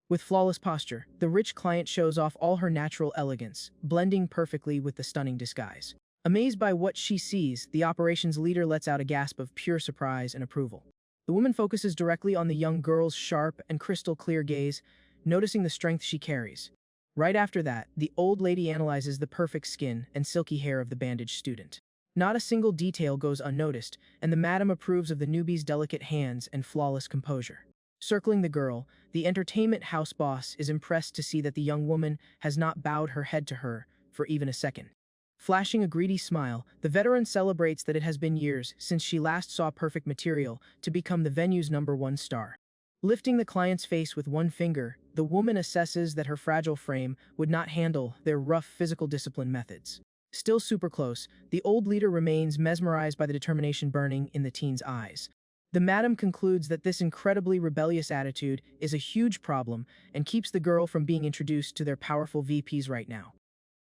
With flawless posture, the rich client shows off all her natural elegance, blending perfectly with the stunning disguise. Amazed by what she sees, the operations leader lets out a gasp of pure surprise and approval. The woman focuses directly on the young girl's sharp and crystal clear gaze, noticing the strength she carries. Right after that, the old lady analyzes the perfect skin and silky hair of the bandaged student. Not a single detail goes unnoticed, and the madam approves of the newbie's delicate hands and flawless composure. Circling the girl, the entertainment house boss is impressed to see that the young woman has not bowed her head to her for even a second. Flashing a greedy smile, the veteran celebrates that it has been years since she last saw perfect material to become the venue's #1 star. Lifting the client's face with one finger, the woman assesses that her fragile frame would not handle their rough physical discipline methods. Still super close, the old leader remains mesmerized by the determination burning in the teen's eyes. The madam concludes that this incredibly rebellious attitude is a huge problem and keeps the girl from being introduced to their powerful VPs right now.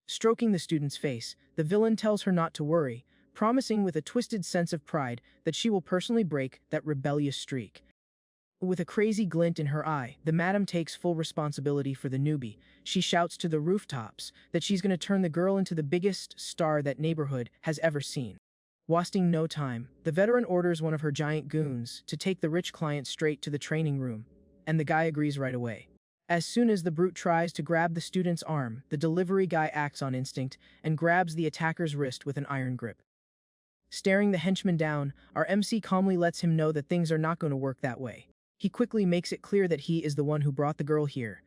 Stroking the student's face, the villain tells her not to worry, promising with a twisted sense of pride that she will personally break that rebellious streak. With a crazy glint in her eye, the madam takes full responsibility for the newbie. She shouts to the rooftops that she's going to turn the girl into the biggest star that neighborhood has ever seen. Wasting no time, the veteran orders one of her giant goons to take the rich client straight to the training room, and the guy agrees right away. As soon as the brute tries to grab the student's arm, the delivery guy acts on instinct and grabs the attacker's wrist with an iron grip. Staring the henchman down, our MC calmly lets him know that things are not going to work that way. He quickly makes it clear that he is the one who brought the girl here,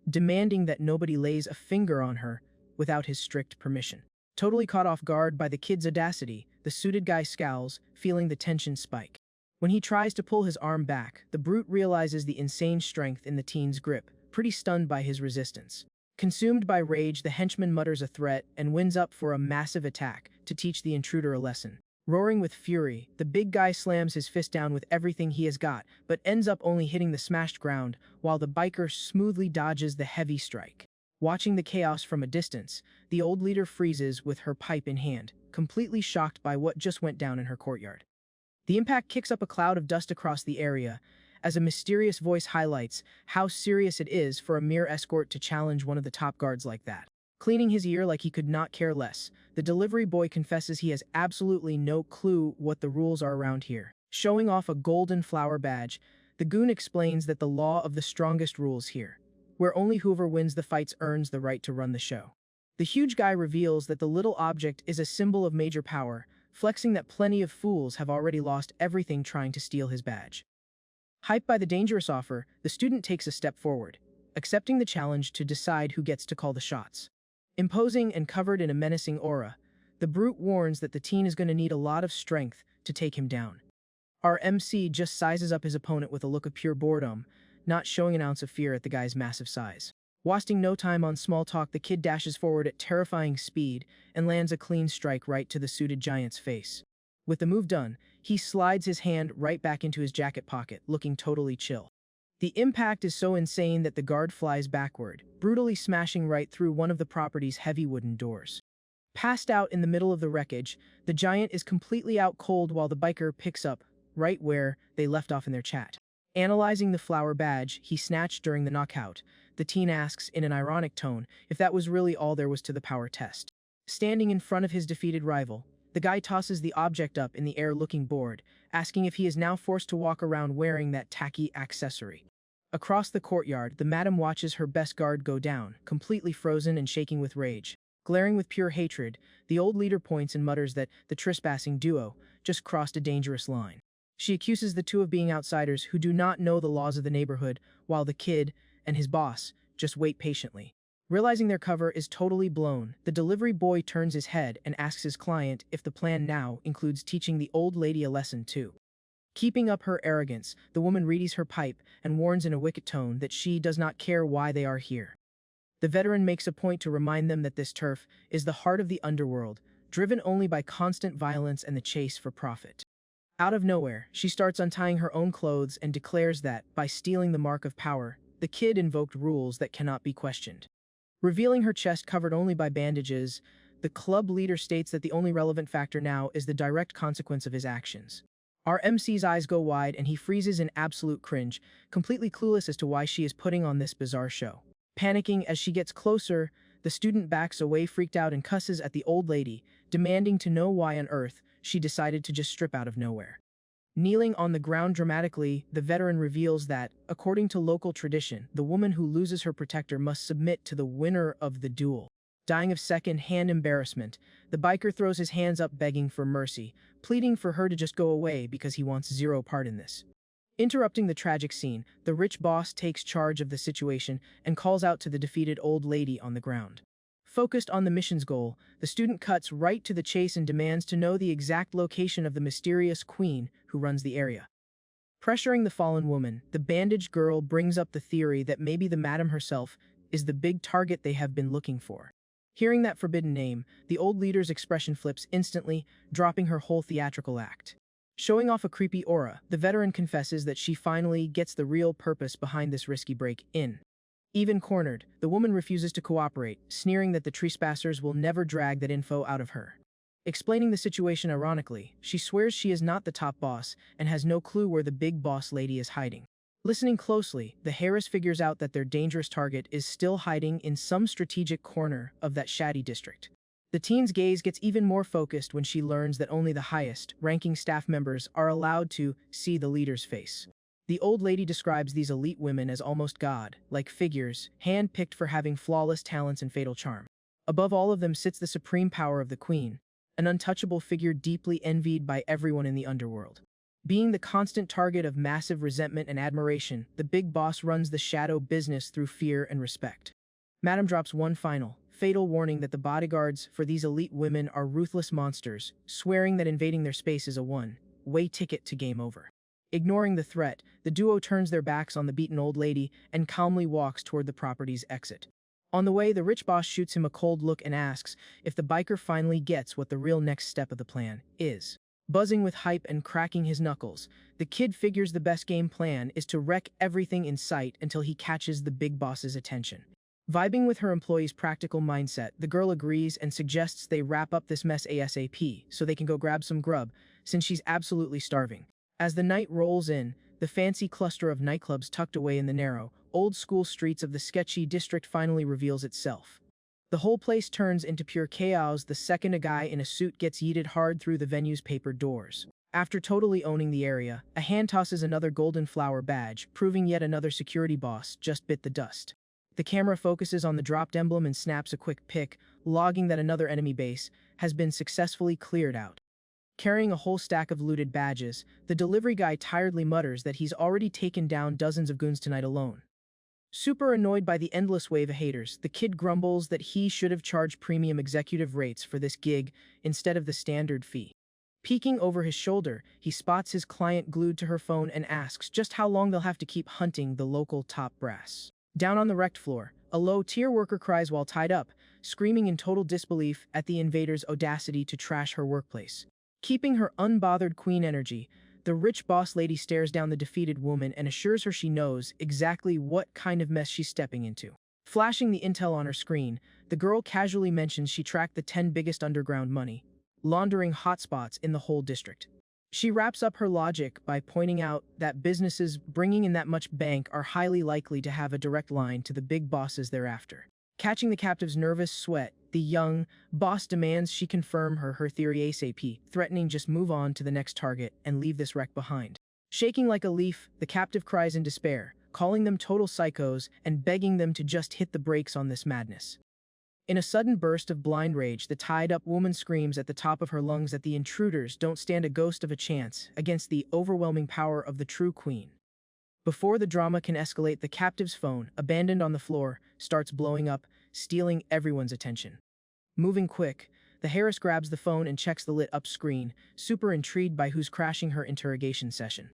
demanding that nobody lays a finger on her without his strict permission. Totally caught off guard by the kid's audacity, the suited guy scowls, feeling the tension spike. When he tries to pull his arm back, the brute realizes the insane strength in the teen's grip, pretty stunned by his resistance. Consumed by rage, the henchman mutters a threat and winds up for a massive attack to teach the intruder a lesson. Roaring with fury, the big guy slams his fist down with everything he has got, but ends up only hitting the smashed ground, while the biker smoothly dodges the heavy strike. Watching the chaos from a distance, the old leader freezes with her pipe in hand, completely shocked by what just went down in her courtyard. The impact kicks up a cloud of dust across the area, as a mysterious voice highlights how serious it is for a mere escort to challenge one of the top guards like that. Cleaning his ear like he could not care less, the delivery boy confesses he has absolutely no clue what the rules are around here. Showing off a golden flower badge, the goon explains that the law of the strongest rules here, where only whoever wins the fights earns the right to run the show. The huge guy reveals that the little object is a symbol of major power, flexing that plenty of fools have already lost everything trying to steal his badge. Hyped by the dangerous offer, the student takes a step forward, accepting the challenge to decide who gets to call the shots. Imposing and covered in a menacing aura, the brute warns that the teen is going to need a lot of strength to take him down. Our MC just sizes up his opponent with a look of pure boredom, not showing an ounce of fear at the guy's massive size. Wasting no time on small talk, the kid dashes forward at terrifying speed and lands a clean strike right to the suited giant's face. With the move done, he slides his hand right back into his jacket pocket, looking totally chill. The impact is so insane that the guard flies backward, brutally smashing right through one of the property's heavy wooden doors. Passed out in the middle of the wreckage, the giant is completely out cold while the biker picks up right where they left off in their chat. Analyzing the flower badge he snatched during the knockout, the teen asks in an ironic tone if that was really all there was to the power test. Standing in front of his defeated rival, the guy tosses the object up in the air looking bored, asking if he is now forced to walk around wearing that tacky accessory. Across the courtyard, the madam watches her best guard go down, completely frozen and shaking with rage. Glaring with pure hatred, the old leader points and mutters that the trespassing duo just crossed a dangerous line. She accuses the two of being outsiders who do not know the laws of the neighborhood, while the kid and his boss just wait patiently. Realizing their cover is totally blown, the delivery boy turns his head and asks his client if the plan now includes teaching the old lady a lesson too. Keeping up her arrogance, the woman readies her pipe and warns in a wicked tone that she does not care why they are here. The veteran makes a point to remind them that this turf is the heart of the underworld, driven only by constant violence and the chase for profit. Out of nowhere, she starts untying her own clothes and declares that, by stealing the mark of power, the kid invoked rules that cannot be questioned. Revealing her chest covered only by bandages, the club leader states that the only relevant factor now is the direct consequence of his actions. Our MC's eyes go wide and he freezes in absolute cringe, completely clueless as to why she is putting on this bizarre show. Panicking as she gets closer, the student backs away freaked out and cusses at the old lady, demanding to know why on earth she decided to just strip out of nowhere. Kneeling on the ground dramatically, the veteran reveals that, according to local tradition, the woman who loses her protector must submit to the winner of the duel. Dying of second-hand embarrassment, the biker throws his hands up begging for mercy, pleading for her to just go away because he wants zero part in this. Interrupting the tragic scene, the rich boss takes charge of the situation and calls out to the defeated old lady on the ground. Focused on the mission's goal, the student cuts right to the chase and demands to know the exact location of the mysterious queen who runs the area. Pressuring the fallen woman, the bandaged girl brings up the theory that maybe the madam herself is the big target they have been looking for. Hearing that forbidden name, the old leader's expression flips instantly, dropping her whole theatrical act. Showing off a creepy aura, the veteran confesses that she finally gets the real purpose behind this risky break-in. Even cornered, the woman refuses to cooperate, sneering that the trespassers will never drag that info out of her. Explaining the situation ironically, she swears she is not the top boss and has no clue where the big boss lady is hiding. Listening closely, the Harris figures out that their dangerous target is still hiding in some strategic corner of that shady district. The teen's gaze gets even more focused when she learns that only the highest-ranking staff members are allowed to see the leader's face. The old lady describes these elite women as almost god-like figures, hand-picked for having flawless talents and fatal charm. Above all of them sits the supreme power of the queen, an untouchable figure deeply envied by everyone in the underworld. Being the constant target of massive resentment and admiration, the big boss runs the shadow business through fear and respect. Madam drops one final, fatal warning that the bodyguards for these elite women are ruthless monsters, swearing that invading their space is a one-way ticket to game over. Ignoring the threat, the duo turns their backs on the beaten old lady and calmly walks toward the property's exit. On the way, the rich boss shoots him a cold look and asks if the biker finally gets what the real next step of the plan is. Buzzing with hype and cracking his knuckles, the kid figures the best game plan is to wreck everything in sight until he catches the big boss's attention. Vibing with her employee's practical mindset, the girl agrees and suggests they wrap up this mess ASAP so they can go grab some grub, since she's absolutely starving. As the night rolls in, the fancy cluster of nightclubs tucked away in the narrow, old-school streets of the sketchy district finally reveals itself. The whole place turns into pure chaos the second a guy in a suit gets yeeted hard through the venue's paper doors. After totally owning the area, a hand tosses another golden flower badge, proving yet another security boss just bit the dust. The camera focuses on the dropped emblem and snaps a quick pic, logging that another enemy base has been successfully cleared out. Carrying a whole stack of looted badges, the delivery guy tiredly mutters that he's already taken down dozens of goons tonight alone. Super annoyed by the endless wave of haters, the kid grumbles that he should have charged premium executive rates for this gig instead of the standard fee. Peeking over his shoulder, he spots his client glued to her phone and asks just how long they'll have to keep hunting the local top brass. Down on the wrecked floor, a low-tier worker cries while tied up, screaming in total disbelief at the invader's audacity to trash her workplace. Keeping her unbothered queen energy, the rich boss lady stares down the defeated woman and assures her she knows exactly what kind of mess she's stepping into. Flashing the intel on her screen, the girl casually mentions she tracked the 10 biggest underground money laundering hotspots in the whole district. She wraps up her logic by pointing out that businesses bringing in that much bank are highly likely to have a direct line to the big bosses thereafter. Catching the captive's nervous sweat, the young boss demands she confirm her theory ASAP, threatening just move on to the next target and leave this wreck behind. Shaking like a leaf, the captive cries in despair, calling them total psychos and begging them to just hit the brakes on this madness. In a sudden burst of blind rage, the tied-up woman screams at the top of her lungs that the intruders don't stand a ghost of a chance against the overwhelming power of the true queen. Before the drama can escalate, the captive's phone, abandoned on the floor, starts blowing up, stealing everyone's attention. Moving quick, the Harris grabs the phone and checks the lit-up screen, super intrigued by who's crashing her interrogation session.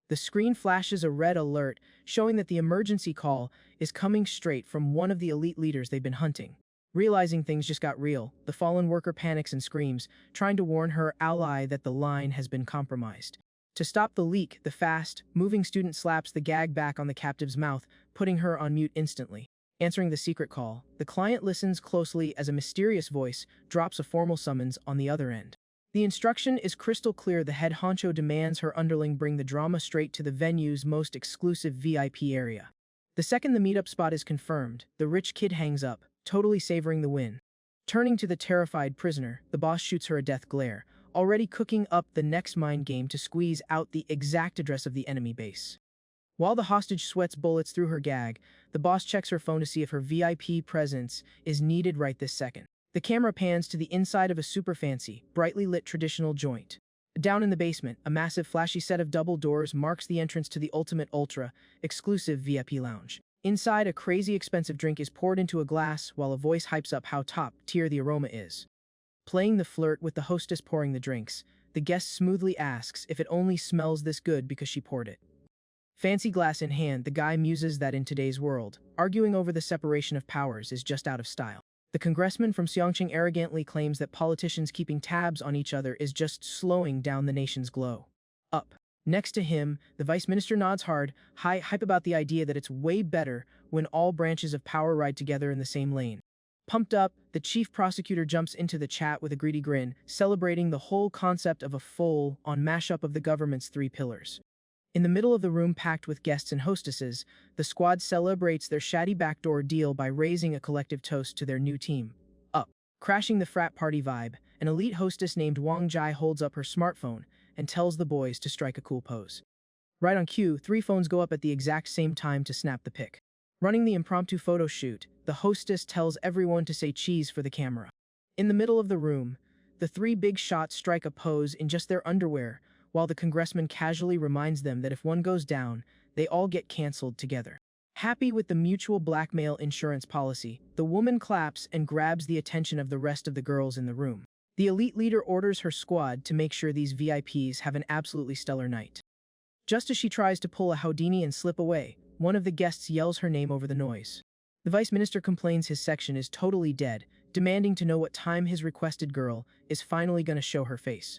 The screen flashes a red alert, showing that the emergency call is coming straight from one of the elite leaders they've been hunting. Realizing things just got real, the fallen worker panics and screams, trying to warn her ally that the line has been compromised. To stop the leak, the fast-moving student slaps the gag back on the captive's mouth, putting her on mute instantly. Answering the secret call, the client listens closely as a mysterious voice drops a formal summons on the other end. The instruction is crystal clear. The head honcho demands her underling bring the drama straight to the venue's most exclusive VIP area. The second the meetup spot is confirmed, the rich kid hangs up, totally savoring the win. Turning to the terrified prisoner, the boss shoots her a death glare, already cooking up the next mind game to squeeze out the exact address of the enemy base. While the hostage sweats bullets through her gag, the boss checks her phone to see if her VIP presence is needed right this second. The camera pans to the inside of a super fancy, brightly lit traditional joint. Down in the basement, a massive flashy set of double doors marks the entrance to the ultimate ultra-exclusive VIP lounge. Inside, a crazy expensive drink is poured into a glass while a voice hypes up how top-tier the aroma is. Playing the flirt with the hostess pouring the drinks, the guest smoothly asks if it only smells this good because she poured it. Fancy glass in hand, the guy muses that in today's world, arguing over the separation of powers is just out of style. The congressman from Xiangqing arrogantly claims that politicians keeping tabs on each other is just slowing down the nation's glow up. Next to him, the vice minister nods hard, hype about the idea that it's way better when all branches of power ride together in the same lane. Pumped up, the chief prosecutor jumps into the chat with a greedy grin, celebrating the whole concept of a full-on mashup of the government's 3 pillars. In the middle of the room packed with guests and hostesses, the squad celebrates their shady backdoor deal by raising a collective toast to their new team. Up. Crashing the frat party vibe, an elite hostess named Wang Jai holds up her smartphone and tells the boys to strike a cool pose. Right on cue, 3 phones go up at the exact same time to snap the pic. Running the impromptu photo shoot, the hostess tells everyone to say cheese for the camera. In the middle of the room, the 3 big shots strike a pose in just their underwear, while the congressman casually reminds them that if one goes down, they all get canceled together. Happy with the mutual blackmail insurance policy, the woman claps and grabs the attention of the rest of the girls in the room. The elite leader orders her squad to make sure these VIPs have an absolutely stellar night. Just as she tries to pull a Houdini and slip away, one of the guests yells her name over the noise. The vice minister complains his section is totally dead, demanding to know what time his requested girl is finally going to show her face.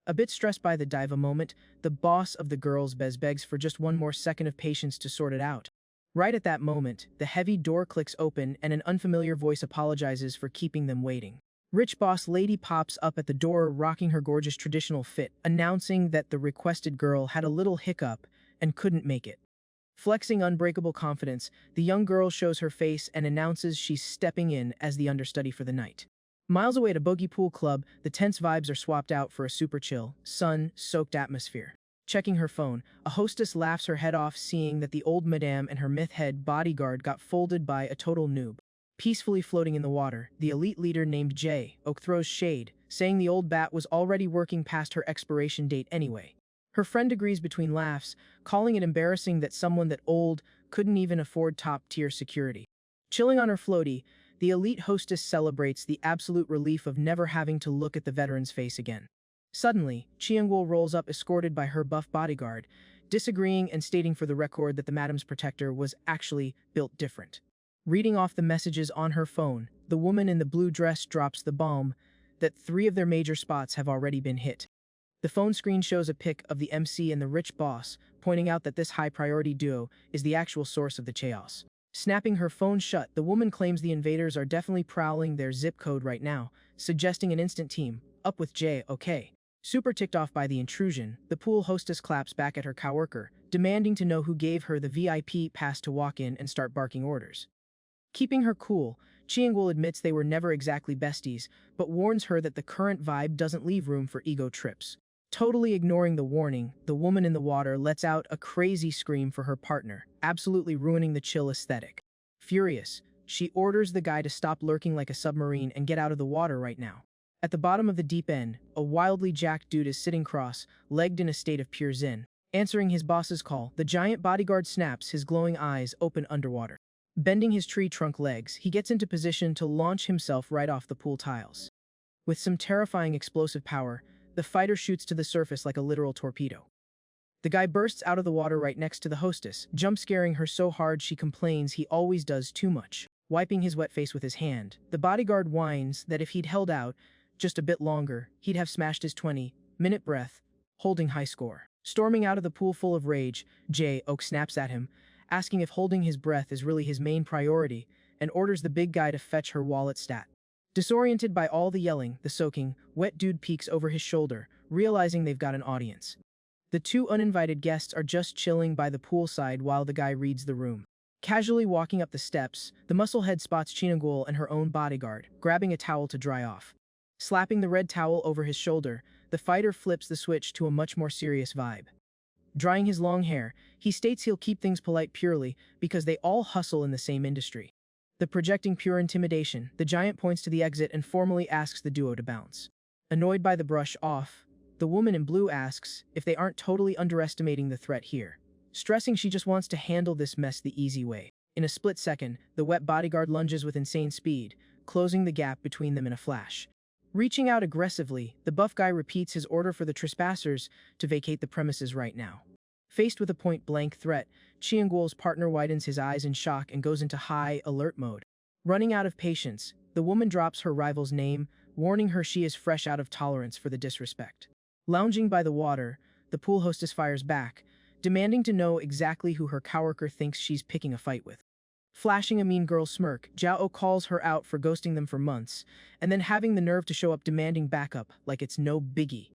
A bit stressed by the diva moment, the boss of the girls begs for just one more second of patience to sort it out. Right at that moment, the heavy door clicks open and an unfamiliar voice apologizes for keeping them waiting. Rich boss lady pops up at the door rocking her gorgeous traditional fit, announcing that the requested girl had a little hiccup and couldn't make it. Flexing unbreakable confidence, the young girl shows her face and announces she's stepping in as the understudy for the night. Miles away at a bogey pool club, the tense vibes are swapped out for a super chill, sun-soaked atmosphere. Checking her phone, a hostess laughs her head off seeing that the old madame and her myth-head bodyguard got folded by a total noob. Peacefully floating in the water, the elite leader named Jay Oak throws shade, saying the old bat was already working past her expiration date anyway. Her friend agrees between laughs, calling it embarrassing that someone that old couldn't even afford top-tier security. Chilling on her floaty, the elite hostess celebrates the absolute relief of never having to look at the veteran's face again. Suddenly, Chiangwol rolls up escorted by her buff bodyguard, disagreeing and stating for the record that the madam's protector was actually built different. Reading off the messages on her phone, the woman in the blue dress drops the bomb that 3 of their major spots have already been hit. The phone screen shows a pic of the MC and the rich boss, pointing out that this high-priority duo is the actual source of the chaos. Snapping her phone shut, the woman claims the invaders are definitely prowling their zip code right now, suggesting an instant team up with Jay, okay. Super ticked off by the intrusion, the pool hostess claps back at her coworker, demanding to know who gave her the VIP pass to walk in and start barking orders. Keeping her cool, Chiangwol admits they were never exactly besties, but warns her that the current vibe doesn't leave room for ego trips. Totally ignoring the warning, the woman in the water lets out a crazy scream for her partner, absolutely ruining the chill aesthetic. Furious, she orders the guy to stop lurking like a submarine and get out of the water right now. At the bottom of the deep end, a wildly jacked dude is sitting cross-legged in a state of pure zen. Answering his boss's call, the giant bodyguard snaps, his glowing eyes open underwater. Bending his tree trunk legs, he gets into position to launch himself right off the pool tiles. With some terrifying explosive power, the fighter shoots to the surface like a literal torpedo. The guy bursts out of the water right next to the hostess, jump-scaring her so hard she complains he always does too much. Wiping his wet face with his hand, the bodyguard whines that if he'd held out just a bit longer, he'd have smashed his 20-minute breath, holding high score. Storming out of the pool full of rage, Jay Oak snaps at him, asking if holding his breath is really his main priority, and orders the big guy to fetch her wallet stat. Disoriented by all the yelling, the soaking, wet dude peeks over his shoulder, realizing they've got an audience. The 2 uninvited guests are just chilling by the poolside while the guy reads the room. Casually walking up the steps, the musclehead spots Chinagul and her own bodyguard, grabbing a towel to dry off. Slapping the red towel over his shoulder, the fighter flips the switch to a much more serious vibe. Drying his long hair, he states he'll keep things polite purely because they all hustle in the same industry. The projecting pure intimidation, the giant points to the exit and formally asks the duo to bounce. Annoyed by the brush off, the woman in blue asks if they aren't totally underestimating the threat here, stressing she just wants to handle this mess the easy way. In a split second, the wet bodyguard lunges with insane speed, closing the gap between them in a flash. Reaching out aggressively, the buff guy repeats his order for the trespassers to vacate the premises right now. Faced with a point-blank threat, Chiangwol's partner widens his eyes in shock and goes into high alert mode. Running out of patience, the woman drops her rival's name, warning her she is fresh out of tolerance for the disrespect. Lounging by the water, the pool hostess fires back, demanding to know exactly who her coworker thinks she's picking a fight with. Flashing a mean girl smirk, Jiao calls her out for ghosting them for months, and then having the nerve to show up demanding backup like it's no biggie.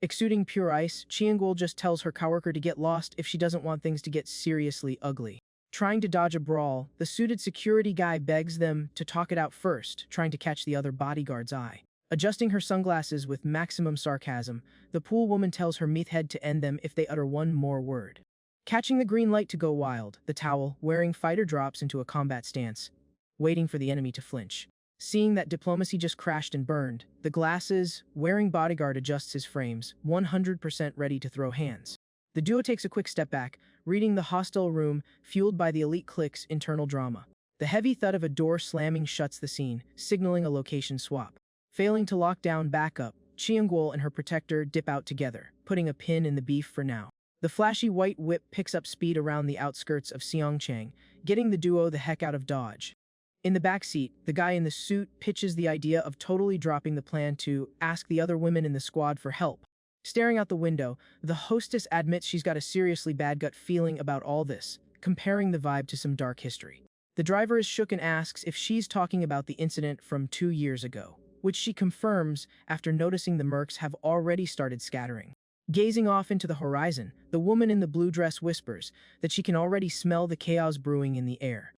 Exuding pure ice, Chiangwol just tells her coworker to get lost if she doesn't want things to get seriously ugly. Trying to dodge a brawl, the suited security guy begs them to talk it out first, trying to catch the other bodyguard's eye. Adjusting her sunglasses with maximum sarcasm, the pool woman tells her meathead to end them if they utter one more word. Catching the green light to go wild, the towel-wearing fighter drops into a combat stance, waiting for the enemy to flinch. Seeing that diplomacy just crashed and burned, the glasses-wearing bodyguard adjusts his frames, 100% ready to throw hands. The duo takes a quick step back, reading the hostile room, fueled by the elite clique's internal drama. The heavy thud of a door slamming shuts the scene, signaling a location swap. Failing to lock down backup, Chiangwol and her protector dip out together, putting a pin in the beef for now. The flashy white whip picks up speed around the outskirts of Seongchang, getting the duo the heck out of Dodge. In the backseat, the guy in the suit pitches the idea of totally dropping the plan to ask the other women in the squad for help. Staring out the window, the hostess admits she's got a seriously bad gut feeling about all this, comparing the vibe to some dark history. The driver is shook and asks if she's talking about the incident from 2 years ago, which she confirms after noticing the mercs have already started scattering. Gazing off into the horizon, the woman in the blue dress whispers that she can already smell the chaos brewing in the air.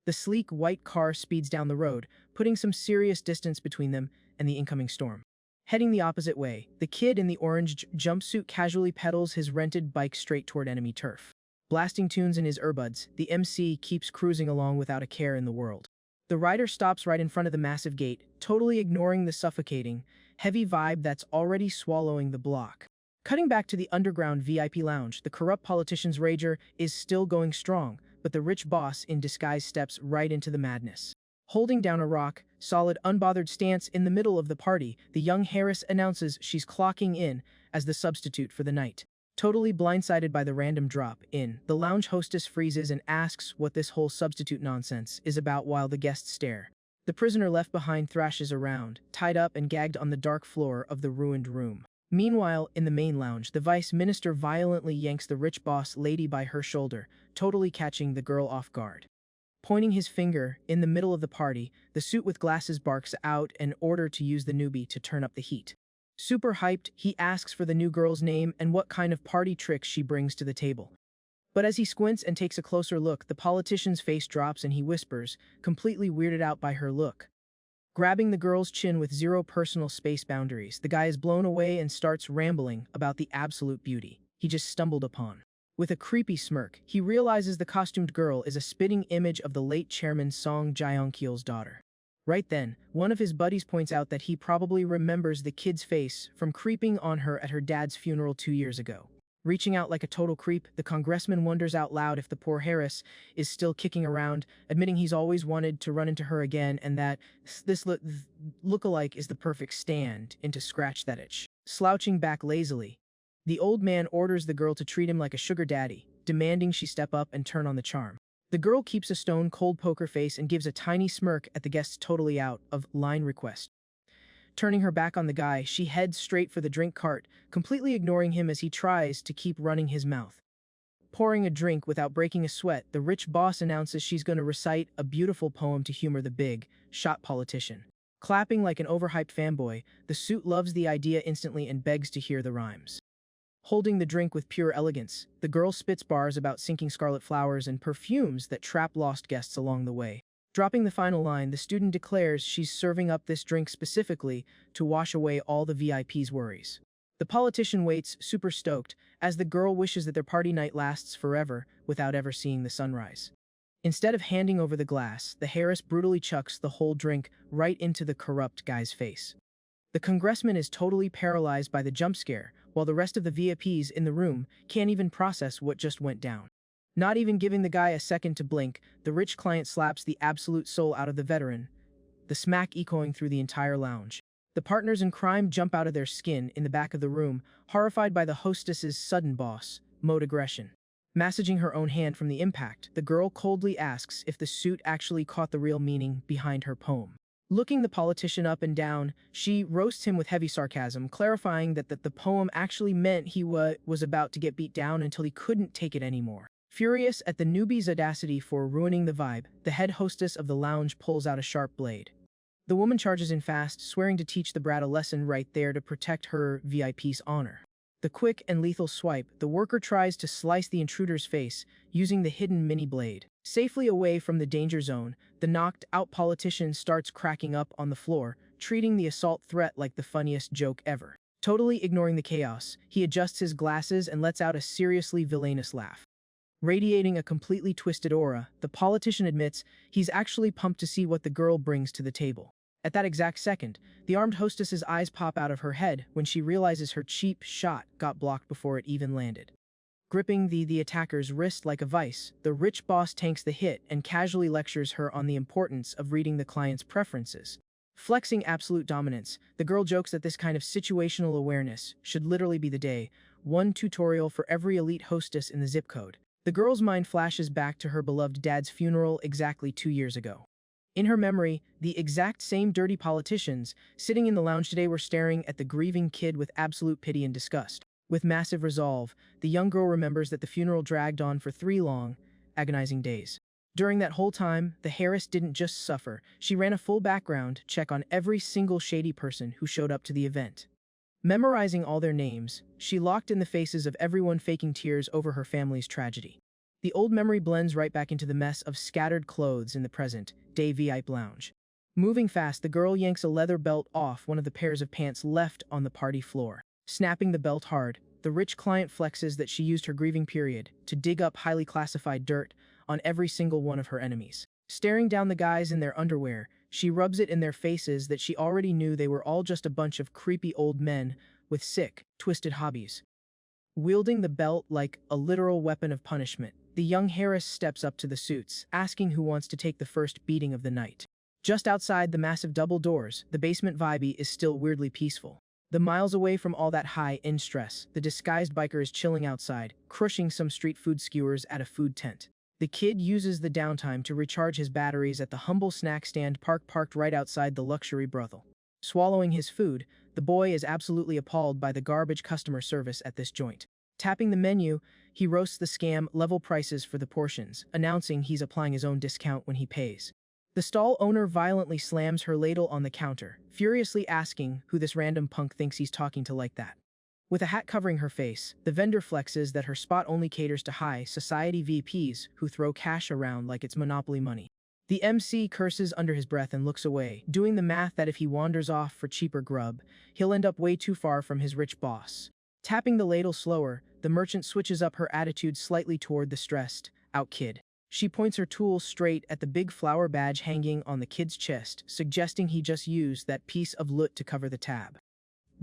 The sleek white car speeds down the road, putting some serious distance between them and the incoming storm. Heading the opposite way, the kid in the orange jumpsuit casually pedals his rented bike straight toward enemy turf. Blasting tunes in his earbuds, the MC keeps cruising along without a care in the world. The rider stops right in front of the massive gate, totally ignoring the suffocating, heavy vibe that's already swallowing the block. Cutting back to the underground VIP lounge, the corrupt politician's rager is still going strong, but the rich boss in disguise steps right into the madness. Holding down a rock, solid, unbothered stance in the middle of the party, the young Harris announces she's clocking in as the substitute for the night. Totally blindsided by the random drop in, the lounge hostess freezes and asks what this whole substitute nonsense is about while the guests stare. The prisoner left behind thrashes around, tied up and gagged on the dark floor of the ruined room. Meanwhile, in the main lounge, the vice minister violently yanks the rich boss lady by her shoulder, totally catching the girl off guard. Pointing his finger in the middle of the party, the suit with glasses barks out an order to use the newbie to turn up the heat. Super hyped, he asks for the new girl's name and what kind of party tricks she brings to the table. But as he squints and takes a closer look, the politician's face drops and he whispers, completely weirded out by her look. Grabbing the girl's chin with zero personal space boundaries, the guy is blown away and starts rambling about the absolute beauty he just stumbled upon. With a creepy smirk, he realizes the costumed girl is a spitting image of the late chairman Song Jae-kyul's daughter. Right then, one of his buddies points out that he probably remembers the kid's face from creeping on her at her dad's funeral 2 years ago. Reaching out like a total creep, the congressman wonders out loud if the poor Harris is still kicking around, admitting he's always wanted to run into her again and that this look-alike is the perfect stand-in to scratch that itch. Slouching back lazily, the old man orders the girl to treat him like a sugar daddy, demanding she step up and turn on the charm. The girl keeps a stone-cold poker face and gives a tiny smirk at the guest's totally out of line request. Turning her back on the guy, she heads straight for the drink cart, completely ignoring him as he tries to keep running his mouth. Pouring a drink without breaking a sweat, the rich boss announces she's going to recite a beautiful poem to humor the big, shot politician. Clapping like an overhyped fanboy, the suit loves the idea instantly and begs to hear the rhymes. Holding the drink with pure elegance, the girl spits bars about sinking scarlet flowers and perfumes that trap lost guests along the way. Dropping the final line, the student declares she's serving up this drink specifically to wash away all the VIP's worries. The politician waits, super stoked, as the girl wishes that their party night lasts forever without ever seeing the sunrise. Instead of handing over the glass, the Harris brutally chucks the whole drink right into the corrupt guy's face. The congressman is totally paralyzed by the jump scare, while the rest of the VIPs in the room can't even process what just went down. Not even giving the guy a second to blink, the rich client slaps the absolute soul out of the veteran, the smack echoing through the entire lounge. The partners in crime jump out of their skin in the back of the room, horrified by the hostess's sudden boss mode aggression. Massaging her own hand from the impact, the girl coldly asks if the suit actually caught the real meaning behind her poem. Looking the politician up and down, she roasts him with heavy sarcasm, clarifying that the poem actually meant he was about to get beat down until he couldn't take it anymore. Furious at the newbie's audacity for ruining the vibe, the head hostess of the lounge pulls out a sharp blade. The woman charges in fast, swearing to teach the brat a lesson right there to protect her VIP's honor. The quick and lethal swipe, the worker tries to slice the intruder's face using the hidden mini blade. Safely away from the danger zone, the knocked-out politician starts cracking up on the floor, treating the assault threat like the funniest joke ever. Totally ignoring the chaos, he adjusts his glasses and lets out a seriously villainous laugh. Radiating a completely twisted aura, the politician admits he's actually pumped to see what the girl brings to the table. At that exact second, the armed hostess's eyes pop out of her head when she realizes her cheap shot got blocked before it even landed. Gripping the attacker's wrist like a vice, the rich boss tanks the hit and casually lectures her on the importance of reading the client's preferences. Flexing absolute dominance, the girl jokes that this kind of situational awareness should literally be the day one tutorial for every elite hostess in the zip code. The girl's mind flashes back to her beloved dad's funeral exactly 2 years ago. In her memory, the exact same dirty politicians sitting in the lounge today were staring at the grieving kid with absolute pity and disgust. With massive resolve, the young girl remembers that the funeral dragged on for 3 long agonizing days. During that whole time, the Harris didn't just suffer, she ran a full background check on every single shady person who showed up to the event. Memorizing all their names, she locked in the faces of everyone faking tears over her family's tragedy. The old memory blends right back into the mess of scattered clothes in the present day VIP lounge. Moving fast, the girl yanks a leather belt off one of the pairs of pants left on the party floor. Snapping the belt hard, the rich client flexes that she used her grieving period to dig up highly classified dirt on every single one of her enemies. Staring down the guys in their underwear, she rubs it in their faces that she already knew they were all just a bunch of creepy old men with sick, twisted hobbies. Wielding the belt like a literal weapon of punishment, the young Harris steps up to the suits, asking who wants to take the first beating of the night. Just outside the massive double doors, the basement vibe is still weirdly peaceful. The miles away from all that high-end stress, the disguised biker is chilling outside, crushing some street food skewers at a food tent. The kid uses the downtime to recharge his batteries at the humble snack stand parked right outside the luxury brothel. Swallowing his food, the boy is absolutely appalled by the garbage customer service at this joint. Tapping the menu, he roasts the scam level prices for the portions, announcing he's applying his own discount when he pays. The stall owner violently slams her ladle on the counter, furiously asking who this random punk thinks he's talking to like that. With a hat covering her face, the vendor flexes that her spot only caters to high society VPs who throw cash around like it's Monopoly money. The MC curses under his breath and looks away, doing the math that if he wanders off for cheaper grub, he'll end up way too far from his rich boss. Tapping the ladle slower, the merchant switches up her attitude slightly toward the stressed out kid. She points her tool straight at the big flower badge hanging on the kid's chest, suggesting he just use that piece of loot to cover the tab.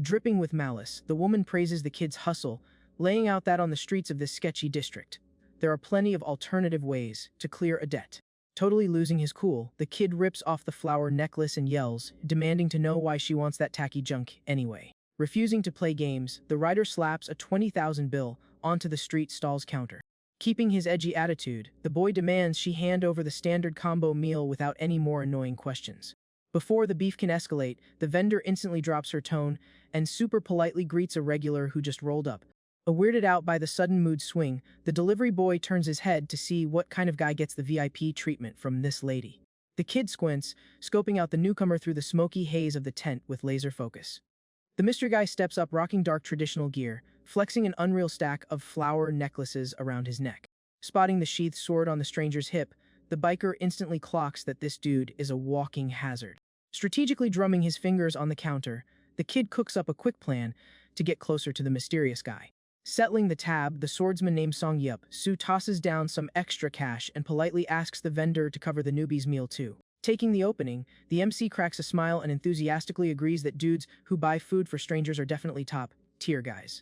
Dripping with malice, the woman praises the kid's hustle, laying out that on the streets of this sketchy district, there are plenty of alternative ways to clear a debt. Totally losing his cool, the kid rips off the flower necklace and yells, demanding to know why she wants that tacky junk anyway. Refusing to play games, the rider slaps a 20,000 bill onto the street stall's counter. Keeping his edgy attitude, the boy demands she hand over the standard combo meal without any more annoying questions. Before the beef can escalate, the vendor instantly drops her tone and super politely greets a regular who just rolled up. Weirded out by the sudden mood swing, the delivery boy turns his head to see what kind of guy gets the VIP treatment from this lady. The kid squints, scoping out the newcomer through the smoky haze of the tent with laser focus. The mystery guy steps up rocking dark traditional gear, flexing an unreal stack of flower necklaces around his neck. Spotting the sheathed sword on the stranger's hip, the biker instantly clocks that this dude is a walking hazard. Strategically drumming his fingers on the counter, the kid cooks up a quick plan to get closer to the mysterious guy. Settling the tab, the swordsman named Songyup Su tosses down some extra cash and politely asks the vendor to cover the newbie's meal too. Taking the opening, the MC cracks a smile and enthusiastically agrees that dudes who buy food for strangers are definitely top-tier guys.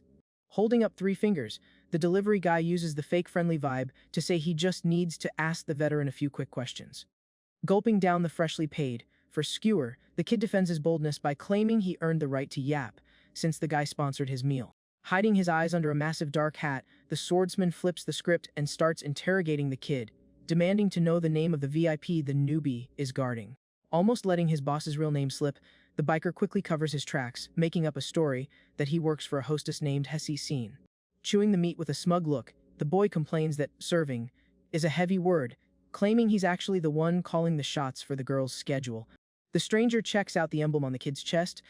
Holding up 3 fingers, the delivery guy uses the fake friendly vibe to say he just needs to ask the veteran a few quick questions. Gulping down the freshly paid for skewer, the kid defends his boldness by claiming he earned the right to yap since the guy sponsored his meal. Hiding his eyes under a massive dark hat, the swordsman flips the script and starts interrogating the kid, demanding to know the name of the VIP the newbie is guarding. Almost letting his boss's real name slip, the biker quickly covers his tracks, making up a story that he works for a hostess named Hesse Scene. Chewing the meat with a smug look, the boy complains that serving is a heavy word, claiming he's actually the one calling the shots for the girl's schedule. The stranger checks out the emblem on the kid's chest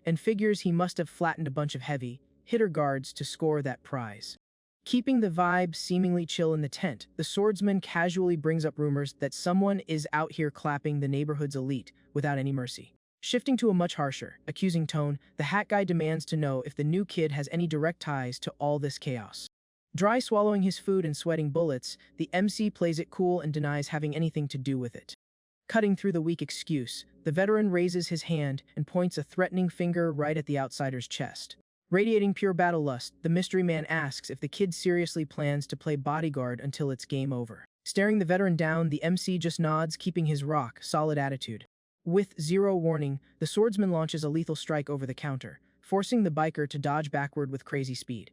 and figures he must have flattened a bunch of heavy hitter guards to score that prize. Keeping the vibe seemingly chill in the tent, the swordsman casually brings up rumors that someone is out here clapping the neighborhood's elite without any mercy. Shifting to a much harsher, accusing tone, the hat guy demands to know if the new kid has any direct ties to all this chaos. Dry swallowing his food and sweating bullets, the MC plays it cool and denies having anything to do with it. Cutting through the weak excuse, the veteran raises his hand and points a threatening finger right at the outsider's chest. Radiating pure battle lust, the mystery man asks if the kid seriously plans to play bodyguard until it's game over. Staring the veteran down, the MC just nods, keeping his rock-solid attitude. With zero warning, the swordsman launches a lethal strike over the counter, forcing the biker to dodge backward with crazy speed.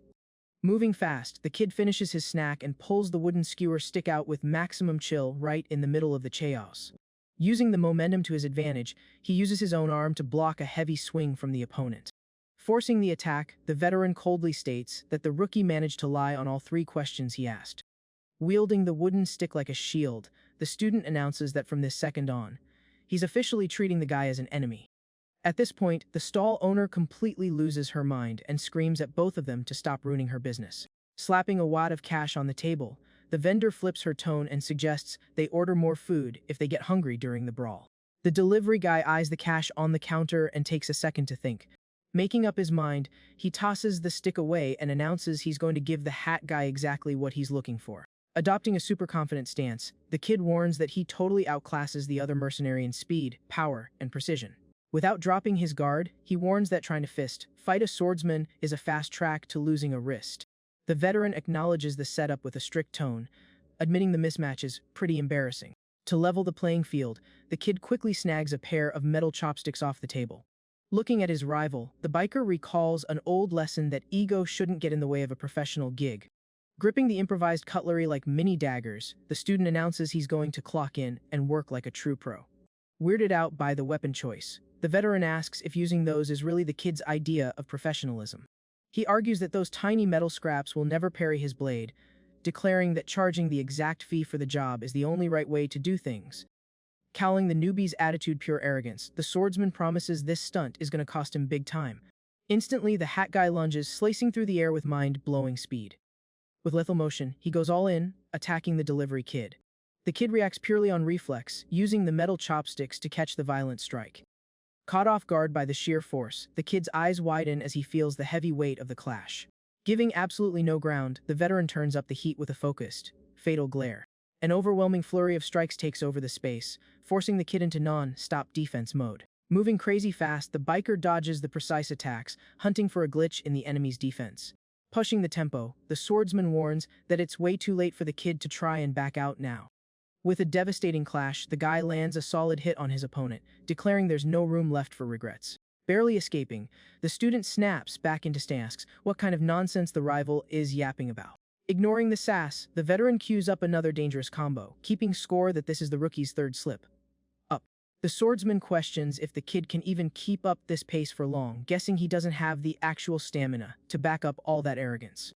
Moving fast, the kid finishes his snack and pulls the wooden skewer stick out with maximum chill right in the middle of the chaos. Using the momentum to his advantage, he uses his own arm to block a heavy swing from the opponent. Forcing the attack, the veteran coldly states that the rookie managed to lie on all 3 questions he asked. Wielding the wooden stick like a shield, the student announces that from this second on, he's officially treating the guy as an enemy. At this point, the stall owner completely loses her mind and screams at both of them to stop ruining her business. Slapping a wad of cash on the table, the vendor flips her tone and suggests they order more food if they get hungry during the brawl. The delivery guy eyes the cash on the counter and takes a second to think. Making up his mind, he tosses the stick away and announces he's going to give the hat guy exactly what he's looking for. Adopting a super confident stance, the kid warns that he totally outclasses the other mercenary in speed, power, and precision. Without dropping his guard, he warns that trying to fight a swordsman is a fast track to losing a wrist. The veteran acknowledges the setup with a strict tone, admitting the mismatch is pretty embarrassing. To level the playing field, the kid quickly snags a pair of metal chopsticks off the table. Looking at his rival, the biker recalls an old lesson that ego shouldn't get in the way of a professional gig. Gripping the improvised cutlery like mini daggers, the student announces he's going to clock in and work like a true pro. Weirded out by the weapon choice, the veteran asks if using those is really the kid's idea of professionalism. He argues that those tiny metal scraps will never parry his blade, declaring that charging the exact fee for the job is the only right way to do things. Calling the newbie's attitude pure arrogance, the swordsman promises this stunt is going to cost him big time. Instantly, the hat guy lunges, slicing through the air with mind-blowing speed. With lethal motion, he goes all in, attacking the delivery kid. The kid reacts purely on reflex, using the metal chopsticks to catch the violent strike. Caught off guard by the sheer force, the kid's eyes widen as he feels the heavy weight of the clash. Giving absolutely no ground, the veteran turns up the heat with a focused, fatal glare. An overwhelming flurry of strikes takes over the space, forcing the kid into non-stop defense mode. Moving crazy fast, the biker dodges the precise attacks, hunting for a glitch in the enemy's defense. Pushing the tempo, the swordsman warns that it's way too late for the kid to try and back out now. With a devastating clash, the guy lands a solid hit on his opponent, declaring there's no room left for regrets. Barely escaping, the student snaps back into asks what kind of nonsense the rival is yapping about. Ignoring the sass, the veteran cues up another dangerous combo, keeping score that this is the rookie's third slip. Up. The swordsman questions if the kid can even keep up this pace for long, guessing he doesn't have the actual stamina to back up all that arrogance.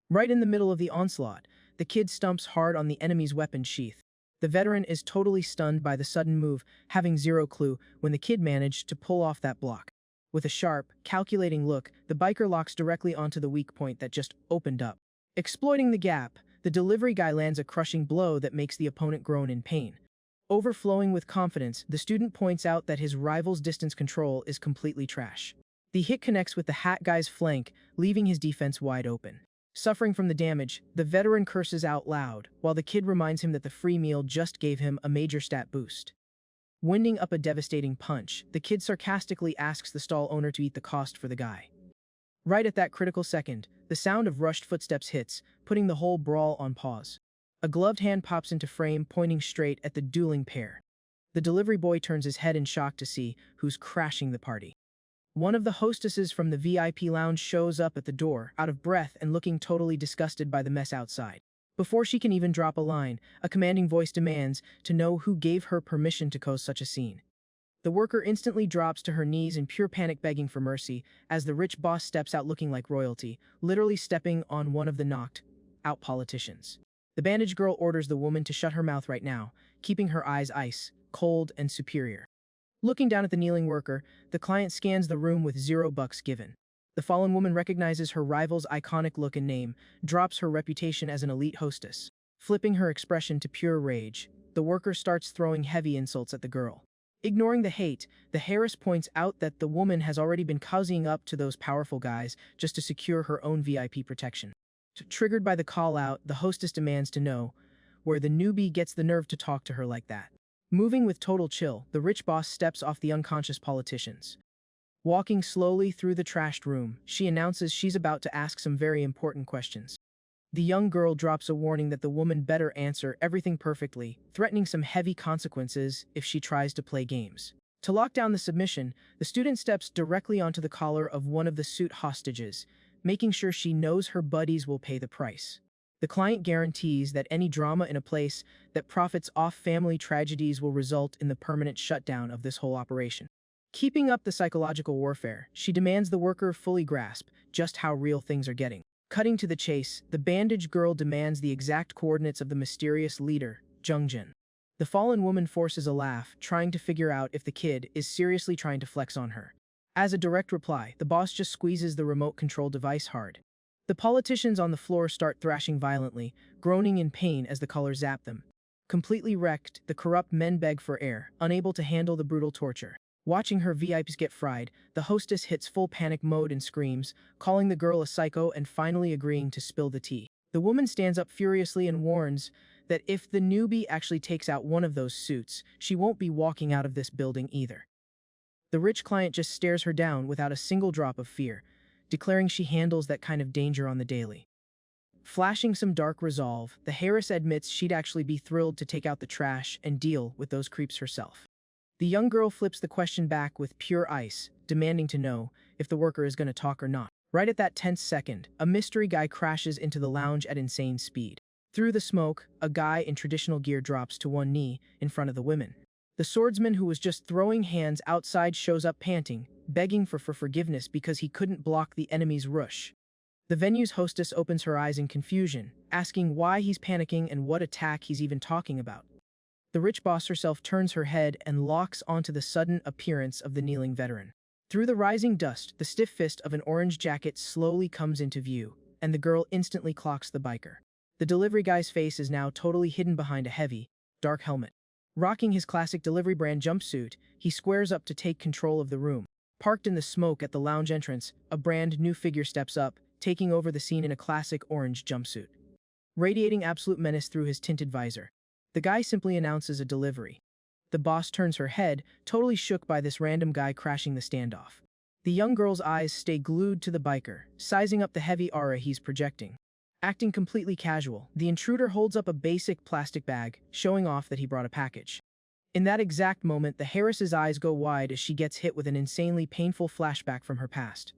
Right in the middle of the onslaught, the kid stumps hard on the enemy's weapon sheath. The veteran is totally stunned by the sudden move, having zero clue when the kid managed to pull off that block. With a sharp, calculating look, the biker locks directly onto the weak point that just opened up. Exploiting the gap, the delivery guy lands a crushing blow that makes the opponent groan in pain. Overflowing with confidence, the student points out that his rival's distance control is completely trash. The hit connects with the hat guy's flank, leaving his defense wide open. Suffering from the damage, the veteran curses out loud, while the kid reminds him that the free meal just gave him a major stat boost. Winding up a devastating punch, the kid sarcastically asks the stall owner to eat the cost for the guy. Right at that critical second, the sound of rushed footsteps hits, putting the whole brawl on pause. A gloved hand pops into frame, pointing straight at the dueling pair. The delivery boy turns his head in shock to see who's crashing the party. One of the hostesses from the VIP lounge shows up at the door, out of breath and looking totally disgusted by the mess outside. Before she can even drop a line, a commanding voice demands to know who gave her permission to cause such a scene. The worker instantly drops to her knees in pure panic, begging for mercy, as the rich boss steps out looking like royalty, literally stepping on one of the knocked-out politicians. The bandaged girl orders the woman to shut her mouth right now, keeping her eyes ice, cold, and superior. Looking down at the kneeling worker, the client scans the room with $0 given. The fallen woman recognizes her rival's iconic look and name, drops her reputation as an elite hostess. Flipping her expression to pure rage, the worker starts throwing heavy insults at the girl. Ignoring the hate, the Harris points out that the woman has already been cozying up to those powerful guys just to secure her own VIP protection. Triggered by the call-out, the hostess demands to know where the newbie gets the nerve to talk to her like that. Moving with total chill, the rich boss steps off the unconscious politicians. Walking slowly through the trashed room, she announces she's about to ask some very important questions. The young girl drops a warning that the woman better answer everything perfectly, threatening some heavy consequences if she tries to play games. To lock down the submission, the student steps directly onto the collar of one of the suit hostages, making sure she knows her buddies will pay the price. The client guarantees that any drama in a place that profits off family tragedies will result in the permanent shutdown of this whole operation. Keeping up the psychological warfare, she demands the worker fully grasp just how real things are getting. Cutting to the chase, the bandaged girl demands the exact coordinates of the mysterious leader, Jungjin. The fallen woman forces a laugh, trying to figure out if the kid is seriously trying to flex on her. As a direct reply, the boss just squeezes the remote control device hard. The politicians on the floor start thrashing violently, groaning in pain as the colors zap them. Completely wrecked, the corrupt men beg for air, unable to handle the brutal torture. Watching her VIPs get fried, the hostess hits full panic mode and screams, calling the girl a psycho and finally agreeing to spill the tea. The woman stands up furiously and warns that if the newbie actually takes out one of those suits, she won't be walking out of this building either. The rich client just stares her down without a single drop of fear, declaring she handles that kind of danger on the daily. Flashing some dark resolve, the heiress admits she'd actually be thrilled to take out the trash and deal with those creeps herself. The young girl flips the question back with pure ice, demanding to know if the worker is going to talk or not. Right at that tense second, a mystery guy crashes into the lounge at insane speed. Through the smoke, a guy in traditional gear drops to one knee in front of the women. The swordsman who was just throwing hands outside shows up panting, begging for forgiveness because he couldn't block the enemy's rush. The venue's hostess opens her eyes in confusion, asking why he's panicking and what attack he's even talking about. The rich boss herself turns her head and locks onto the sudden appearance of the kneeling veteran. Through the rising dust, the stiff fist of an orange jacket slowly comes into view, and the girl instantly clocks the biker. The delivery guy's face is now totally hidden behind a heavy, dark helmet. Rocking his classic delivery brand jumpsuit, he squares up to take control of the room. Parked in the smoke at the lounge entrance, a brand new figure steps up, taking over the scene in a classic orange jumpsuit. Radiating absolute menace through his tinted visor, the guy simply announces a delivery. The boss turns her head, totally shook by this random guy crashing the standoff. The young girl's eyes stay glued to the biker, sizing up the heavy aura he's projecting. Acting completely casual, the intruder holds up a basic plastic bag, showing off that he brought a package. In that exact moment, the heiress's eyes go wide as she gets hit with an insanely painful flashback from her past.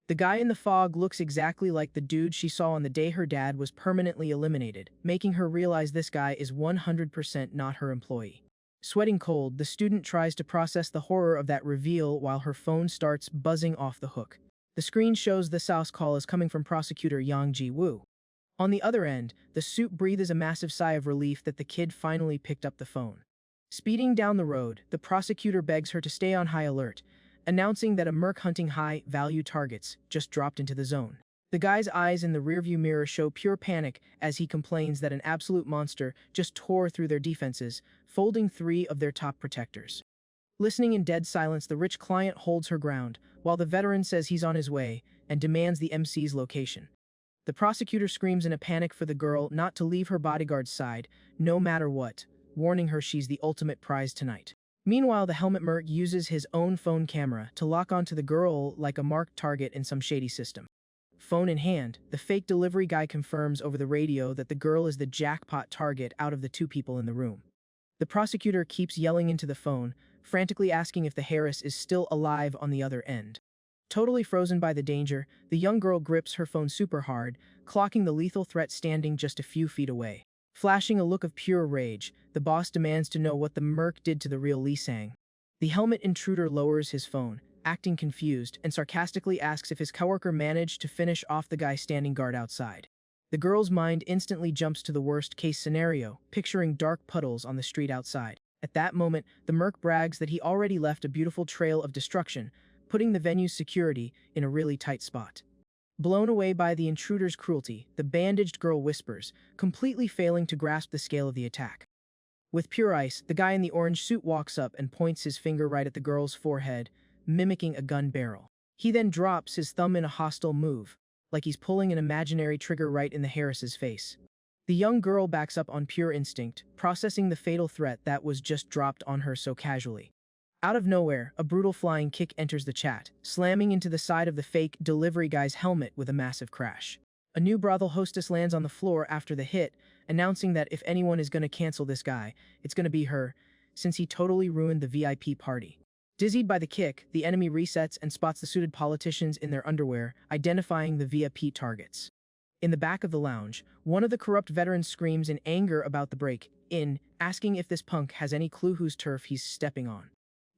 The guy in the fog looks exactly like the dude she saw on the day her dad was permanently eliminated, making her realize this guy is 100% not her employee. Sweating cold, the student tries to process the horror of that reveal while her phone starts buzzing off the hook. The screen shows the South call is coming from prosecutor Yang Ji-woo. On the other end, the suit breathes a massive sigh of relief that the kid finally picked up the phone. Speeding down the road, the prosecutor begs her to stay on high alert, announcing that a merc hunting high-value targets just dropped into the zone. The guy's eyes in the rearview mirror show pure panic as he complains that an absolute monster just tore through their defenses, folding 3 of their top protectors. Listening in dead silence, the rich client holds her ground, while the veteran says he's on his way and demands the MC's location. The prosecutor screams in a panic for the girl not to leave her bodyguard's side, no matter what, warning her she's the ultimate prize tonight. Meanwhile, the helmet merc uses his own phone camera to lock onto the girl like a marked target in some shady system. Phone in hand, the fake delivery guy confirms over the radio that the girl is the jackpot target out of the 2 people in the room. The prosecutor keeps yelling into the phone, frantically asking if the heiress is still alive on the other end. Totally frozen by the danger, the young girl grips her phone super hard, clocking the lethal threat standing just a few feet away. Flashing a look of pure rage, the boss demands to know what the merc did to the real Lee Sang. The helmet intruder lowers his phone, acting confused, and sarcastically asks if his coworker managed to finish off the guy standing guard outside. The girl's mind instantly jumps to the worst-case scenario, picturing dark puddles on the street outside. At that moment, the merc brags that he already left a beautiful trail of destruction, putting the venue's security in a really tight spot. Blown away by the intruder's cruelty, the bandaged girl whispers, completely failing to grasp the scale of the attack. With pure ice, the guy in the orange suit walks up and points his finger right at the girl's forehead, mimicking a gun barrel. He then drops his thumb in a hostile move, like he's pulling an imaginary trigger right in the heiress's face. The young girl backs up on pure instinct, processing the fatal threat that was just dropped on her so casually. Out of nowhere, a brutal flying kick enters the chat, slamming into the side of the fake delivery guy's helmet with a massive crash. A new brothel hostess lands on the floor after the hit, announcing that if anyone is going to cancel this guy, it's going to be her, since he totally ruined the VIP party. Dizzied by the kick, the enemy resets and spots the suited politicians in their underwear, identifying the VIP targets. In the back of the lounge, one of the corrupt veterans screams in anger about the break-in, asking if this punk has any clue whose turf he's stepping on.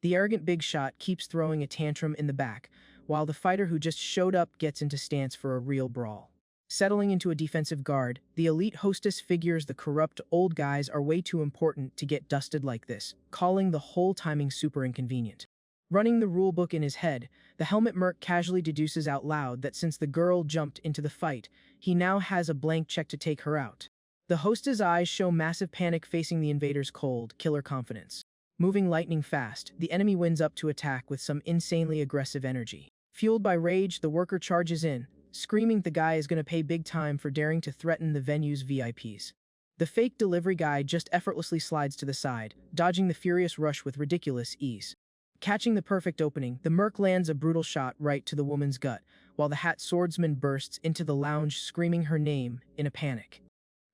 The arrogant big shot keeps throwing a tantrum in the back, while the fighter who just showed up gets into stance for a real brawl. Settling into a defensive guard, the elite hostess figures the corrupt old guys are way too important to get dusted like this, calling the whole timing super inconvenient. Running the rulebook in his head, the helmet merc casually deduces out loud that since the girl jumped into the fight, he now has a blank check to take her out. The hostess' eyes show massive panic facing the invader's cold, killer confidence. Moving lightning fast, the enemy winds up to attack with some insanely aggressive energy. Fueled by rage, the worker charges in, screaming the guy is going to pay big time for daring to threaten the venue's VIPs. The fake delivery guy just effortlessly slides to the side, dodging the furious rush with ridiculous ease. Catching the perfect opening, the merc lands a brutal shot right to the woman's gut, while the hat swordsman bursts into the lounge screaming her name in a panic.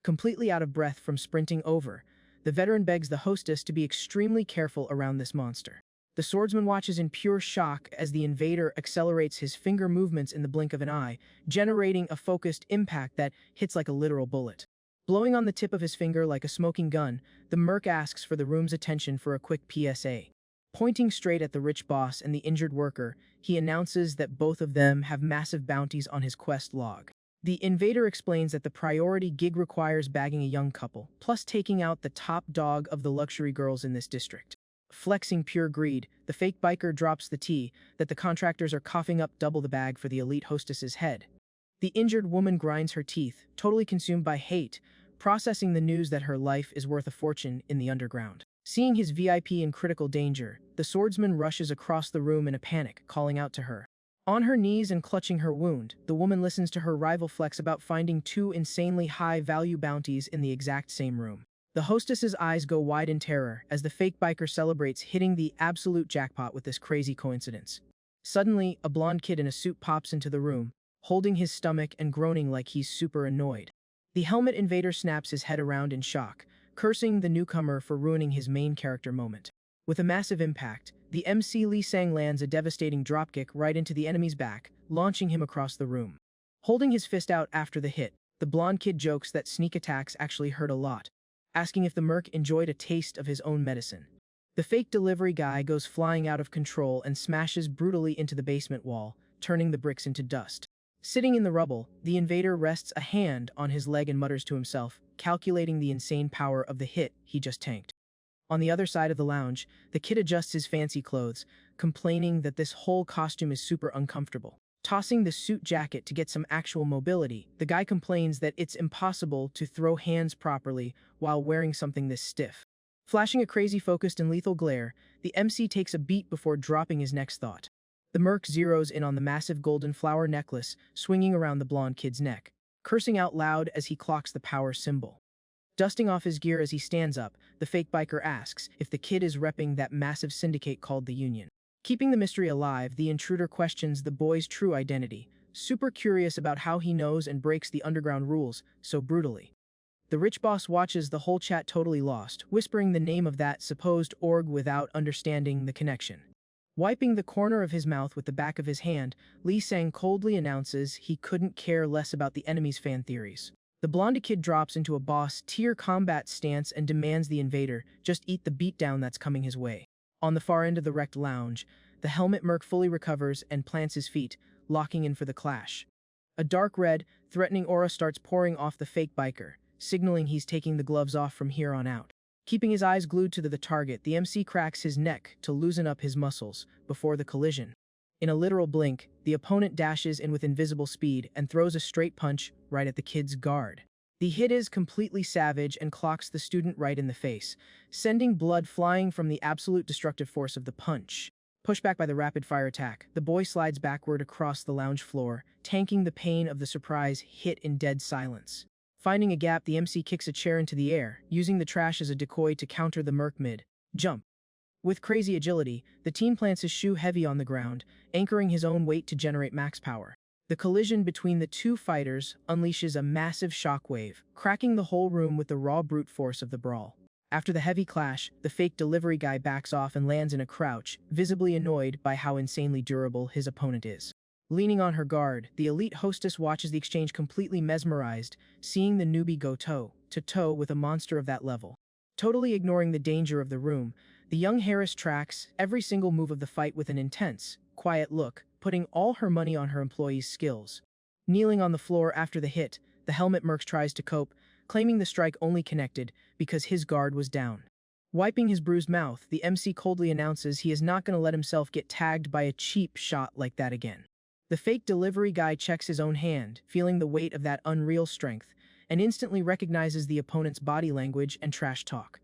Completely out of breath from sprinting over, the veteran begs the hostess to be extremely careful around this monster. The swordsman watches in pure shock as the invader accelerates his finger movements in the blink of an eye, generating a focused impact that hits like a literal bullet. Blowing on the tip of his finger like a smoking gun, the merc asks for the room's attention for a quick PSA. Pointing straight at the rich boss and the injured worker, he announces that both of them have massive bounties on his quest log. The invader explains that the priority gig requires bagging a young couple, plus taking out the top dog of the luxury girls in this district. Flexing pure greed, the fake biker drops the tea that the contractors are coughing up double the bag for the elite hostess's head. The injured woman grinds her teeth, totally consumed by hate, processing the news that her life is worth a fortune in the underground. Seeing his VIP in critical danger, the swordsman rushes across the room in a panic, calling out to her. On her knees and clutching her wound, the woman listens to her rival flex about finding two insanely high-value bounties in the exact same room. The hostess's eyes go wide in terror as the fake biker celebrates hitting the absolute jackpot with this crazy coincidence. Suddenly, a blonde kid in a suit pops into the room, holding his stomach and groaning like he's super annoyed. The helmet invader snaps his head around in shock, cursing the newcomer for ruining his main character moment. With a massive impact, the MC Lee Sang lands a devastating dropkick right into the enemy's back, launching him across the room. Holding his fist out after the hit, the blonde kid jokes that sneak attacks actually hurt a lot, asking if the merc enjoyed a taste of his own medicine. The fake delivery guy goes flying out of control and smashes brutally into the basement wall, turning the bricks into dust. Sitting in the rubble, the invader rests a hand on his leg and mutters to himself, calculating the insane power of the hit he just tanked. On the other side of the lounge, the kid adjusts his fancy clothes, complaining that this whole costume is super uncomfortable. Tossing the suit jacket to get some actual mobility, the guy complains that it's impossible to throw hands properly while wearing something this stiff. Flashing a crazy focused and lethal glare, the MC takes a beat before dropping his next thought. The merc zeroes in on the massive golden flower necklace swinging around the blonde kid's neck, cursing out loud as he clocks the power symbol. Dusting off his gear as he stands up, the fake biker asks if the kid is repping that massive syndicate called the Union. Keeping the mystery alive, the intruder questions the boy's true identity, super curious about how he knows and breaks the underground rules so brutally. The rich boss watches the whole chat totally lost, whispering the name of that supposed org without understanding the connection. Wiping the corner of his mouth with the back of his hand, Lee Sang coldly announces he couldn't care less about the enemy's fan theories. The blonde kid drops into a boss-tier combat stance and demands the invader just eat the beatdown that's coming his way. On the far end of the wrecked lounge, the helmet merc fully recovers and plants his feet, locking in for the clash. A dark red, threatening aura starts pouring off the fake biker, signaling he's taking the gloves off from here on out. Keeping his eyes glued to the target, the MC cracks his neck to loosen up his muscles before the collision. In a literal blink, the opponent dashes in with invisible speed and throws a straight punch right at the kid's guard. The hit is completely savage and clocks the student right in the face, sending blood flying from the absolute destructive force of the punch. Pushed back by the rapid-fire attack, the boy slides backward across the lounge floor, tanking the pain of the surprise hit in dead silence. Finding a gap, the MC kicks a chair into the air, using the trash as a decoy to counter the merc mid-jump. With crazy agility, the teen plants his shoe heavy on the ground, anchoring his own weight to generate max power. The collision between the two fighters unleashes a massive shockwave, cracking the whole room with the raw brute force of the brawl. After the heavy clash, the fake delivery guy backs off and lands in a crouch, visibly annoyed by how insanely durable his opponent is. Leaning on her guard, the elite hostess watches the exchange completely mesmerized, seeing the newbie go toe-to-toe with a monster of that level. Totally ignoring the danger of the room, the young Harris tracks every single move of the fight with an intense, quiet look, putting all her money on her employees' skills. Kneeling on the floor after the hit, the helmet merc tries to cope, claiming the strike only connected because his guard was down. Wiping his bruised mouth, the MC coldly announces he is not going to let himself get tagged by a cheap shot like that again. The fake delivery guy checks his own hand, feeling the weight of that unreal strength, and instantly recognizes the opponent's body language and trash talk.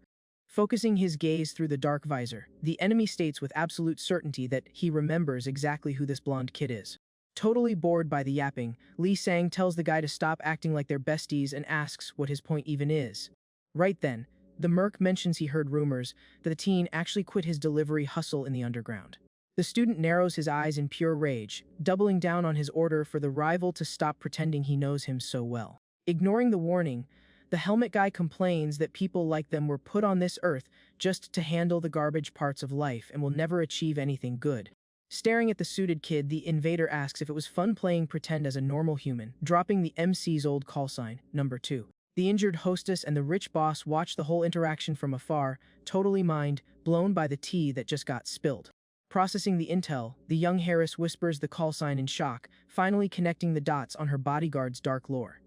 Focusing his gaze through the dark visor, the enemy states with absolute certainty that he remembers exactly who this blonde kid is. Totally bored by the yapping, Lee Sang tells the guy to stop acting like they're besties and asks what his point even is. Right then, the merc mentions he heard rumors that the teen actually quit his delivery hustle in the underground. The student narrows his eyes in pure rage, doubling down on his order for the rival to stop pretending he knows him so well. Ignoring the warning, the helmet guy complains that people like them were put on this earth just to handle the garbage parts of life and will never achieve anything good. Staring at the suited kid, the invader asks if it was fun playing pretend as a normal human, dropping the MC's old call sign, number 2. The injured hostess and the rich boss watch the whole interaction from afar, totally mind blown by the tea that just got spilled. Processing the intel, the young Harris whispers the call sign in shock, finally connecting the dots on her bodyguard's dark lore.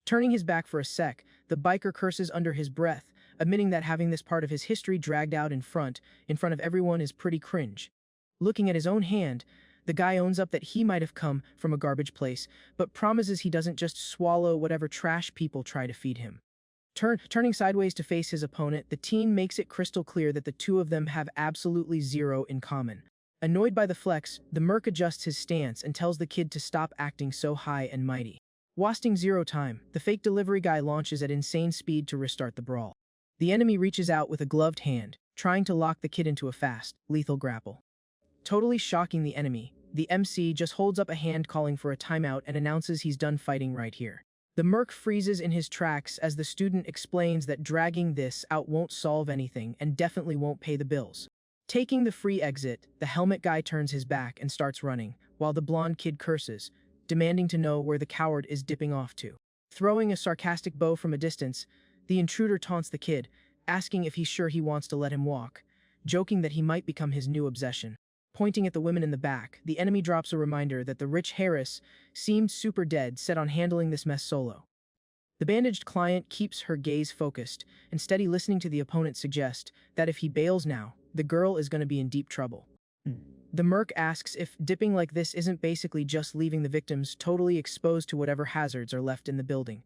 Turning his back for a sec, the biker curses under his breath, admitting that having this part of his history dragged out in front of everyone is pretty cringe. Looking at his own hand, the guy owns up that he might have come from a garbage place, but promises he doesn't just swallow whatever trash people try to feed him. Turning sideways to face his opponent, the teen makes it crystal clear that the two of them have absolutely zero in common. Annoyed by the flex, the merc adjusts his stance and tells the kid to stop acting so high and mighty. Wasting zero time, the fake delivery guy launches at insane speed to restart the brawl. The enemy reaches out with a gloved hand, trying to lock the kid into a fast, lethal grapple. Totally shocking the enemy, the MC just holds up a hand calling for a timeout and announces he's done fighting right here. The merc freezes in his tracks as the student explains that dragging this out won't solve anything and definitely won't pay the bills. Taking the free exit, the helmet guy turns his back and starts running, while the blonde kid curses, demanding to know where the coward is dipping off to. Throwing a sarcastic bow from a distance, the intruder taunts the kid, asking if he's sure he wants to let him walk, joking that he might become his new obsession. Pointing at the women in the back, the enemy drops a reminder that the rich Harris seemed super dead, set on handling this mess solo. The bandaged client keeps her gaze focused and steady, listening to the opponent suggest that if he bails now, the girl is going to be in deep trouble. The merc asks if dipping like this isn't basically just leaving the victims totally exposed to whatever hazards are left in the building.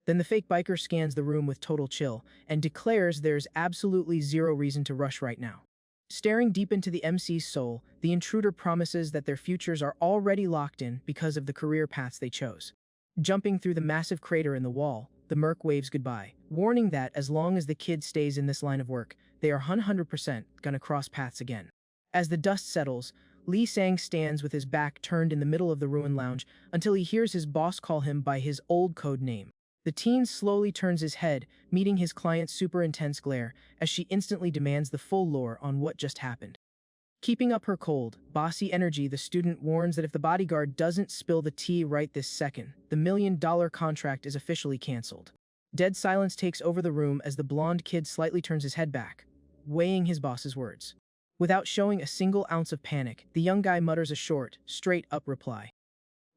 Then the fake biker scans the room with total chill and declares there's absolutely zero reason to rush right now. Staring deep into the MC's soul, the intruder promises that their futures are already locked in because of the career paths they chose. Jumping through the massive crater in the wall, the merc waves goodbye, warning that as long as the kid stays in this line of work, they are 100% gonna cross paths again. As the dust settles, Lee Sang stands with his back turned in the middle of the ruined lounge until he hears his boss call him by his old code name. The teen slowly turns his head, meeting his client's super intense glare, as she instantly demands the full lore on what just happened. Keeping up her cold, bossy energy, the student warns that if the bodyguard doesn't spill the tea right this second, the $1 million contract is officially canceled. Dead silence takes over the room as the blonde kid slightly turns his head back, weighing his boss's words. Without showing a single ounce of panic, the young guy mutters a short, straight-up reply.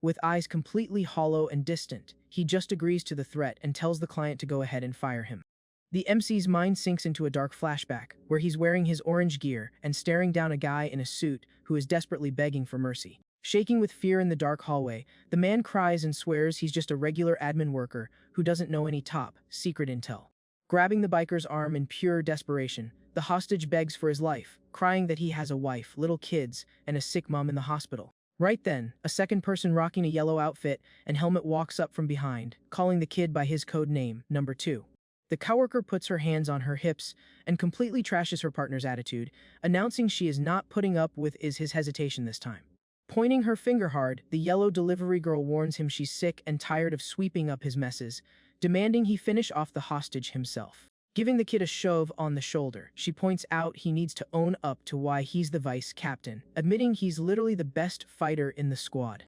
With eyes completely hollow and distant, he just agrees to the threat and tells the client to go ahead and fire him. The MC's mind sinks into a dark flashback, where he's wearing his orange gear and staring down a guy in a suit who is desperately begging for mercy. Shaking with fear in the dark hallway, the man cries and swears he's just a regular admin worker who doesn't know any top secret intel. Grabbing the biker's arm in pure desperation, the hostage begs for his life, crying that he has a wife, little kids, and a sick mom in the hospital. Right then, a second person rocking a yellow outfit and helmet walks up from behind, calling the kid by his code name, number 2. The coworker puts her hands on her hips and completely trashes her partner's attitude, announcing she is not putting up with his hesitation this time. Pointing her finger hard, the yellow delivery girl warns him she's sick and tired of sweeping up his messes, demanding he finish off the hostage himself. Giving the kid a shove on the shoulder, she points out he needs to own up to why he's the vice captain, admitting he's literally the best fighter in the squad.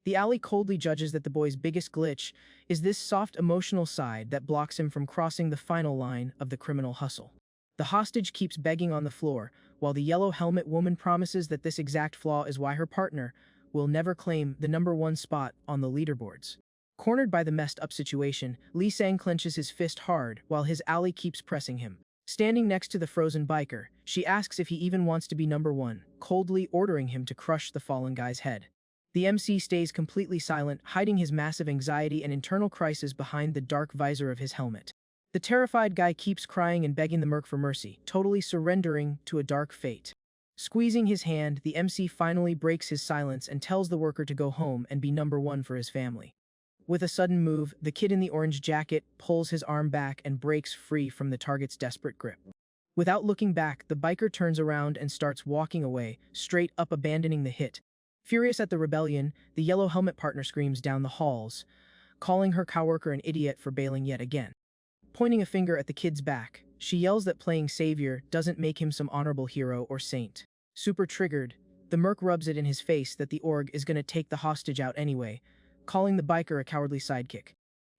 The ally coldly judges that the boy's biggest glitch is this soft emotional side that blocks him from crossing the final line of the criminal hustle. The hostage keeps begging on the floor, while the yellow helmet woman promises that this exact flaw is why her partner will never claim the #1 spot on the leaderboards. Cornered by the messed-up situation, Lee Sang clenches his fist hard while his ally keeps pressing him. Standing next to the frozen biker, she asks if he even wants to be #1, coldly ordering him to crush the fallen guy's head. The MC stays completely silent, hiding his massive anxiety and internal crisis behind the dark visor of his helmet. The terrified guy keeps crying and begging the merc for mercy, totally surrendering to a dark fate. Squeezing his hand, the MC finally breaks his silence and tells the worker to go home and be #1 for his family. With a sudden move, the kid in the orange jacket pulls his arm back and breaks free from the target's desperate grip. Without looking back, the biker turns around and starts walking away, straight up abandoning the hit. Furious at the rebellion, the yellow helmet partner screams down the halls, calling her coworker an idiot for bailing yet again. Pointing a finger at the kid's back, she yells that playing savior doesn't make him some honorable hero or saint. Super triggered, the merc rubs it in his face that the org is gonna take the hostage out anyway, calling the biker a cowardly sidekick.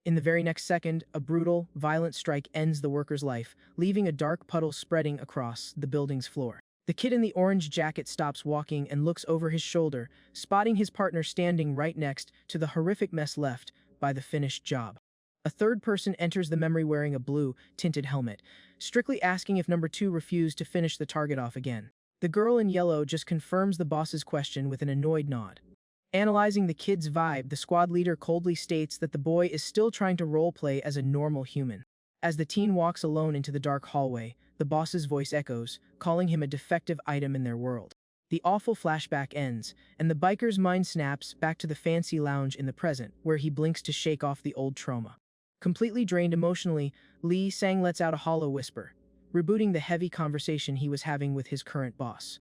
In the very next second, a brutal, violent strike ends the worker's life, leaving a dark puddle spreading across the building's floor. The kid in the orange jacket stops walking and looks over his shoulder, spotting his partner standing right next to the horrific mess left by the finished job. A third person enters the memory wearing a blue, tinted helmet, strictly asking if #2 refused to finish the target off again. The girl in yellow just confirms the boss's question with an annoyed nod. Analyzing the kid's vibe, the squad leader coldly states that the boy is still trying to roleplay as a normal human. As the teen walks alone into the dark hallway, the boss's voice echoes, calling him a defective item in their world. The awful flashback ends, and the biker's mind snaps back to the fancy lounge in the present, where he blinks to shake off the old trauma. Completely drained emotionally, Lee Sang lets out a hollow whisper, rebooting the heavy conversation he was having with his current boss.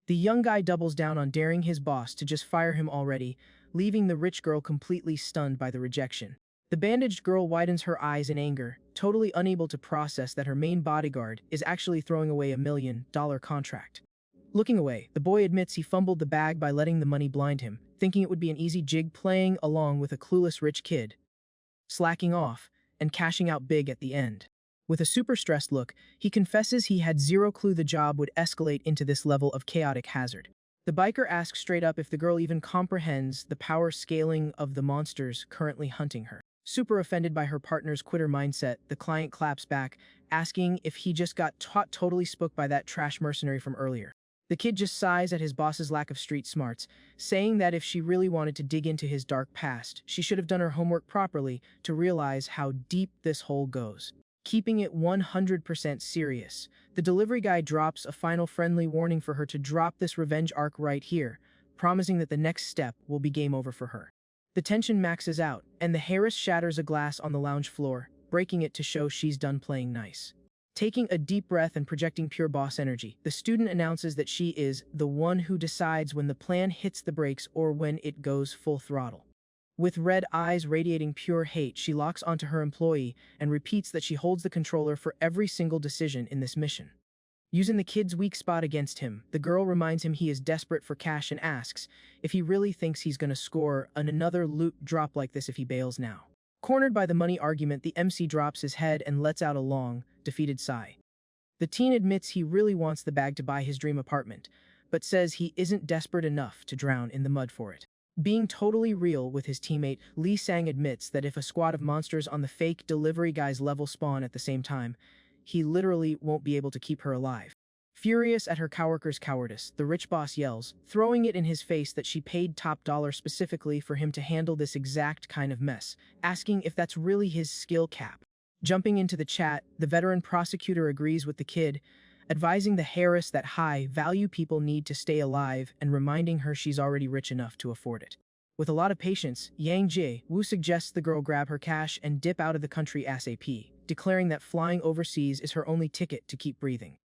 The young guy doubles down on daring his boss to just fire him already, leaving the rich girl completely stunned by the rejection. The bandaged girl widens her eyes in anger, totally unable to process that her main bodyguard is actually throwing away $1 million contract. Looking away, the boy admits he fumbled the bag by letting the money blind him, thinking it would be an easy jig playing along with a clueless rich kid, slacking off, and cashing out big at the end. With a super stressed look, he confesses he had zero clue the job would escalate into this level of chaotic hazard. The biker asks straight up if the girl even comprehends the power scaling of the monsters currently hunting her. Super offended by her partner's quitter mindset, the client claps back, asking if he just got totally spooked by that trash mercenary from earlier. The kid just sighs at his boss's lack of street smarts, saying that if she really wanted to dig into his dark past, she should have done her homework properly to realize how deep this hole goes. Keeping it 100% serious, the delivery guy drops a final friendly warning for her to drop this revenge arc right here, promising that the next step will be game over for her. The tension maxes out, and the Harris shatters a glass on the lounge floor, breaking it to show she's done playing nice. Taking a deep breath and projecting pure boss energy, the student announces that she is the one who decides when the plan hits the brakes or when it goes full throttle. With red eyes radiating pure hate, she locks onto her employee and repeats that she holds the controller for every single decision in this mission. Using the kid's weak spot against him, the girl reminds him he is desperate for cash and asks if he really thinks he's gonna score another loot drop like this if he bails now. Cornered by the money argument, the MC drops his head and lets out a long, defeated sigh. The teen admits he really wants the bag to buy his dream apartment, but says he isn't desperate enough to drown in the mud for it. Being totally real with his teammate, Lee Sang admits that if a squad of monsters on the fake delivery guy's level spawn at the same time, he literally won't be able to keep her alive. Furious at her coworker's cowardice, the rich boss yells, throwing it in his face that she paid top dollar specifically for him to handle this exact kind of mess, asking if that's really his skill cap. Jumping into the chat, the veteran prosecutor agrees with the kid, advising the Harris that high-value people need to stay alive and reminding her she's already rich enough to afford it. With a lot of patience, Yang Ji-woo suggests the girl grab her cash and dip out of the country ASAP, declaring that flying overseas is her only ticket to keep breathing.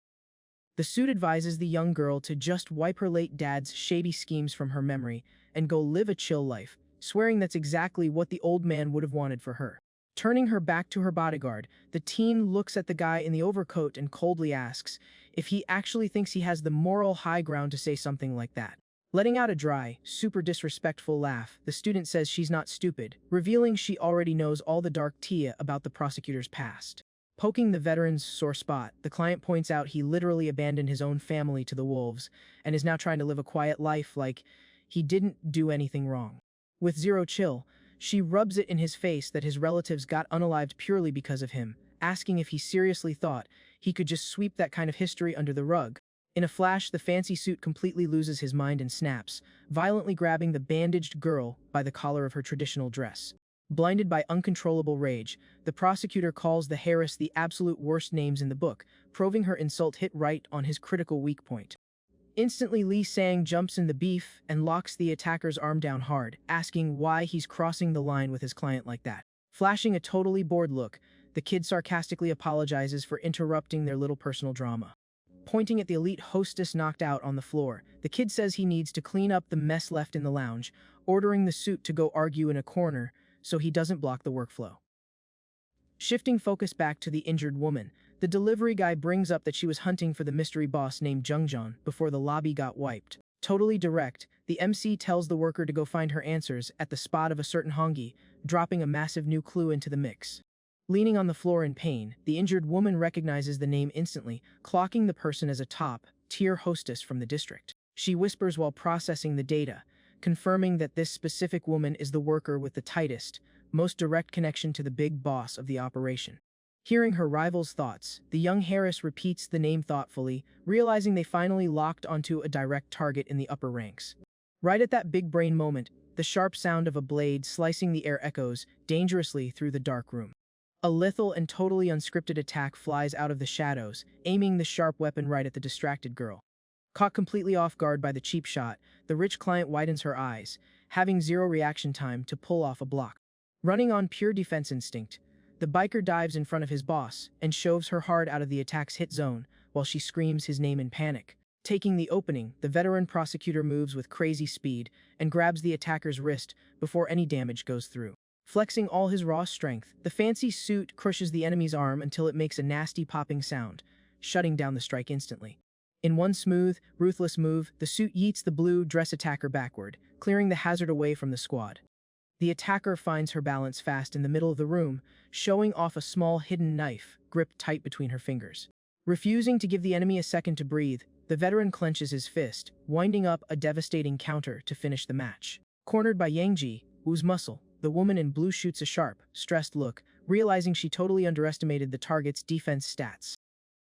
The suit advises the young girl to just wipe her late dad's shady schemes from her memory and go live a chill life, swearing that's exactly what the old man would have wanted for her. Turning her back to her bodyguard, the teen looks at the guy in the overcoat and coldly asks if he actually thinks he has the moral high ground to say something like that. Letting out a dry, super disrespectful laugh, the student says she's not stupid, revealing she already knows all the dark tea about the prosecutor's past. Poking the veteran's sore spot, the client points out he literally abandoned his own family to the wolves and is now trying to live a quiet life like he didn't do anything wrong. With zero chill, she rubs it in his face that his relatives got unalived purely because of him, asking if he seriously thought he could just sweep that kind of history under the rug. In a flash, the fancy suit completely loses his mind and snaps, violently grabbing the bandaged girl by the collar of her traditional dress. Blinded by uncontrollable rage, the prosecutor calls the heiress the absolute worst names in the book, proving her insult hit right on his critical weak point. Instantly, Lee Sang jumps in the beef and locks the attacker's arm down hard, asking why he's crossing the line with his client like that. Flashing a totally bored look, the kid sarcastically apologizes for interrupting their little personal drama. Pointing at the elite hostess knocked out on the floor, the kid says he needs to clean up the mess left in the lounge, ordering the suit to go argue in a corner so he doesn't block the workflow. Shifting focus back to the injured woman, the delivery guy brings up that she was hunting for the mystery boss named Jungjeon before the lobby got wiped. Totally direct, the MC tells the worker to go find her answers at the spot of a certain hongi, dropping a massive new clue into the mix. Leaning on the floor in pain, the injured woman recognizes the name instantly, clocking the person as a top-tier hostess from the district. She whispers while processing the data, confirming that this specific woman is the worker with the tightest, most direct connection to the big boss of the operation. Hearing her rival's thoughts, the young heiress repeats the name thoughtfully, realizing they finally locked onto a direct target in the upper ranks. Right at that big brain moment, the sharp sound of a blade slicing the air echoes dangerously through the dark room. A lethal and totally unscripted attack flies out of the shadows, aiming the sharp weapon right at the distracted girl. Caught completely off guard by the cheap shot, the rich client widens her eyes, having zero reaction time to pull off a block. Running on pure defense instinct, the biker dives in front of his boss and shoves her hard out of the attack's hit zone while she screams his name in panic. Taking the opening, the veteran prosecutor moves with crazy speed and grabs the attacker's wrist before any damage goes through. Flexing all his raw strength, the fancy suit crushes the enemy's arm until it makes a nasty popping sound, shutting down the strike instantly. In one smooth, ruthless move, the suit yeets the blue dress attacker backward, clearing the hazard away from the squad. The attacker finds her balance fast in the middle of the room, showing off a small hidden knife, gripped tight between her fingers. Refusing to give the enemy a second to breathe, the veteran clenches his fist, winding up a devastating counter to finish the match. Cornered by Yangji, Wu's muscle, the woman in blue shoots a sharp, stressed look, realizing she totally underestimated the target's defense stats.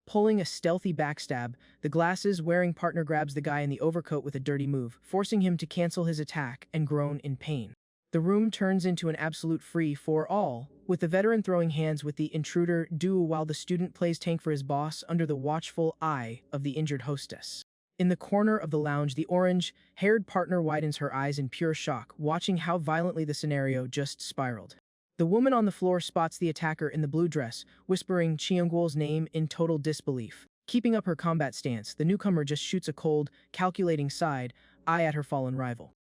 Pulling a stealthy backstab, the glasses-wearing partner grabs the guy in the overcoat with a dirty move, forcing him to cancel his attack and groan in pain. The room turns into an absolute free-for-all, with the veteran throwing hands with the intruder while the student plays tank for his boss under the watchful eye of the injured hostess. In the corner of the lounge, the orange-haired partner widens her eyes in pure shock, watching how violently the scenario just spiraled. The woman on the floor spots the attacker in the blue dress, whispering Cheongwol's name in total disbelief. Keeping up her combat stance, the newcomer just shoots a cold, calculating side eye at her fallen rival.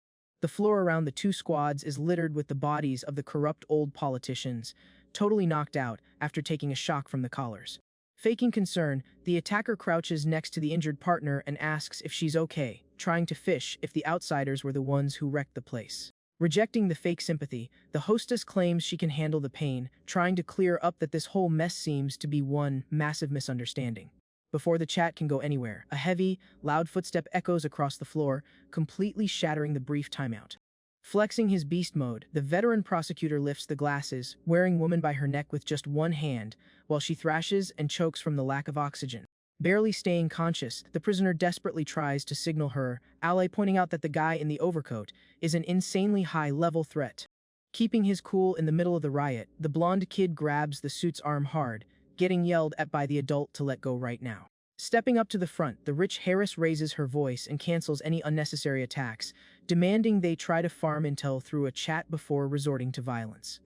The floor around the two squads is littered with the bodies of the corrupt old politicians, totally knocked out after taking a shock from the collars. Faking concern, the attacker crouches next to the injured partner and asks if she's okay, trying to fish if the outsiders were the ones who wrecked the place. Rejecting the fake sympathy, the hostess claims she can handle the pain, trying to clear up that this whole mess seems to be one massive misunderstanding. Before the chat can go anywhere, a heavy, loud footstep echoes across the floor, completely shattering the brief timeout. Flexing his beast mode, the veteran prosecutor lifts the glasses-wearing woman by her neck with just one hand, while she thrashes and chokes from the lack of oxygen. Barely staying conscious, the prisoner desperately tries to signal her ally, pointing out that the guy in the overcoat is an insanely high-level threat. Keeping his cool in the middle of the riot, the blonde kid grabs the suit's arm hard, getting yelled at by the adult to let go right now. Stepping up to the front, the rich heiress raises her voice and cancels any unnecessary attacks, demanding they try to farm intel through a chat before resorting to violence.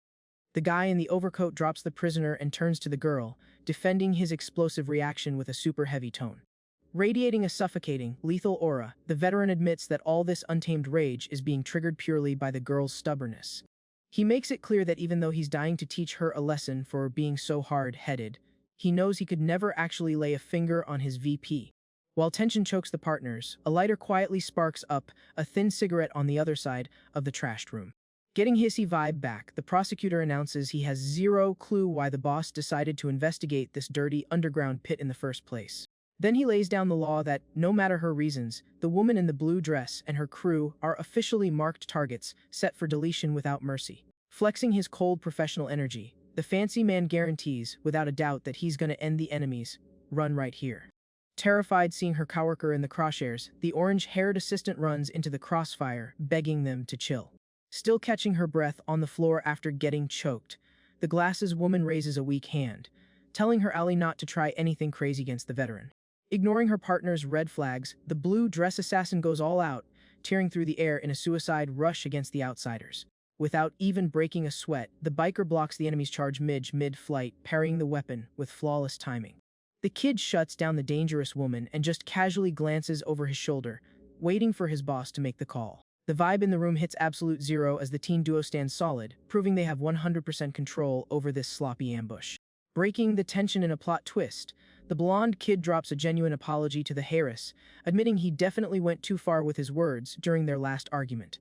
The guy in the overcoat drops the prisoner and turns to the girl, defending his explosive reaction with a super heavy tone. Radiating a suffocating, lethal aura, the veteran admits that all this untamed rage is being triggered purely by the girl's stubbornness. He makes it clear that even though he's dying to teach her a lesson for being so hard-headed, he knows he could never actually lay a finger on his VP. While tension chokes the partners, a lighter quietly sparks up a thin cigarette on the other side of the trashed room. Getting hissy vibe back, the prosecutor announces he has zero clue why the boss decided to investigate this dirty underground pit in the first place. Then he lays down the law that, no matter her reasons, the woman in the blue dress and her crew are officially marked targets set for deletion without mercy. Flexing his cold professional energy, the fancy man guarantees, without a doubt, that he's gonna end the enemies. Run right here. Terrified seeing her coworker in the crosshairs, the orange-haired assistant runs into the crossfire, begging them to chill. Still catching her breath on the floor after getting choked, the glasses woman raises a weak hand, telling her ally not to try anything crazy against the veteran. Ignoring her partner's red flags, the blue dress assassin goes all out, tearing through the air in a suicide rush against the outsiders. Without even breaking a sweat, the biker blocks the enemy's charge mid-flight, parrying the weapon with flawless timing. The kid shuts down the dangerous woman and just casually glances over his shoulder, waiting for his boss to make the call. The vibe in the room hits absolute zero as the teen duo stands solid, proving they have 100% control over this sloppy ambush. Breaking the tension in a plot twist, the blonde kid drops a genuine apology to the Harris, admitting he definitely went too far with his words during their last argument.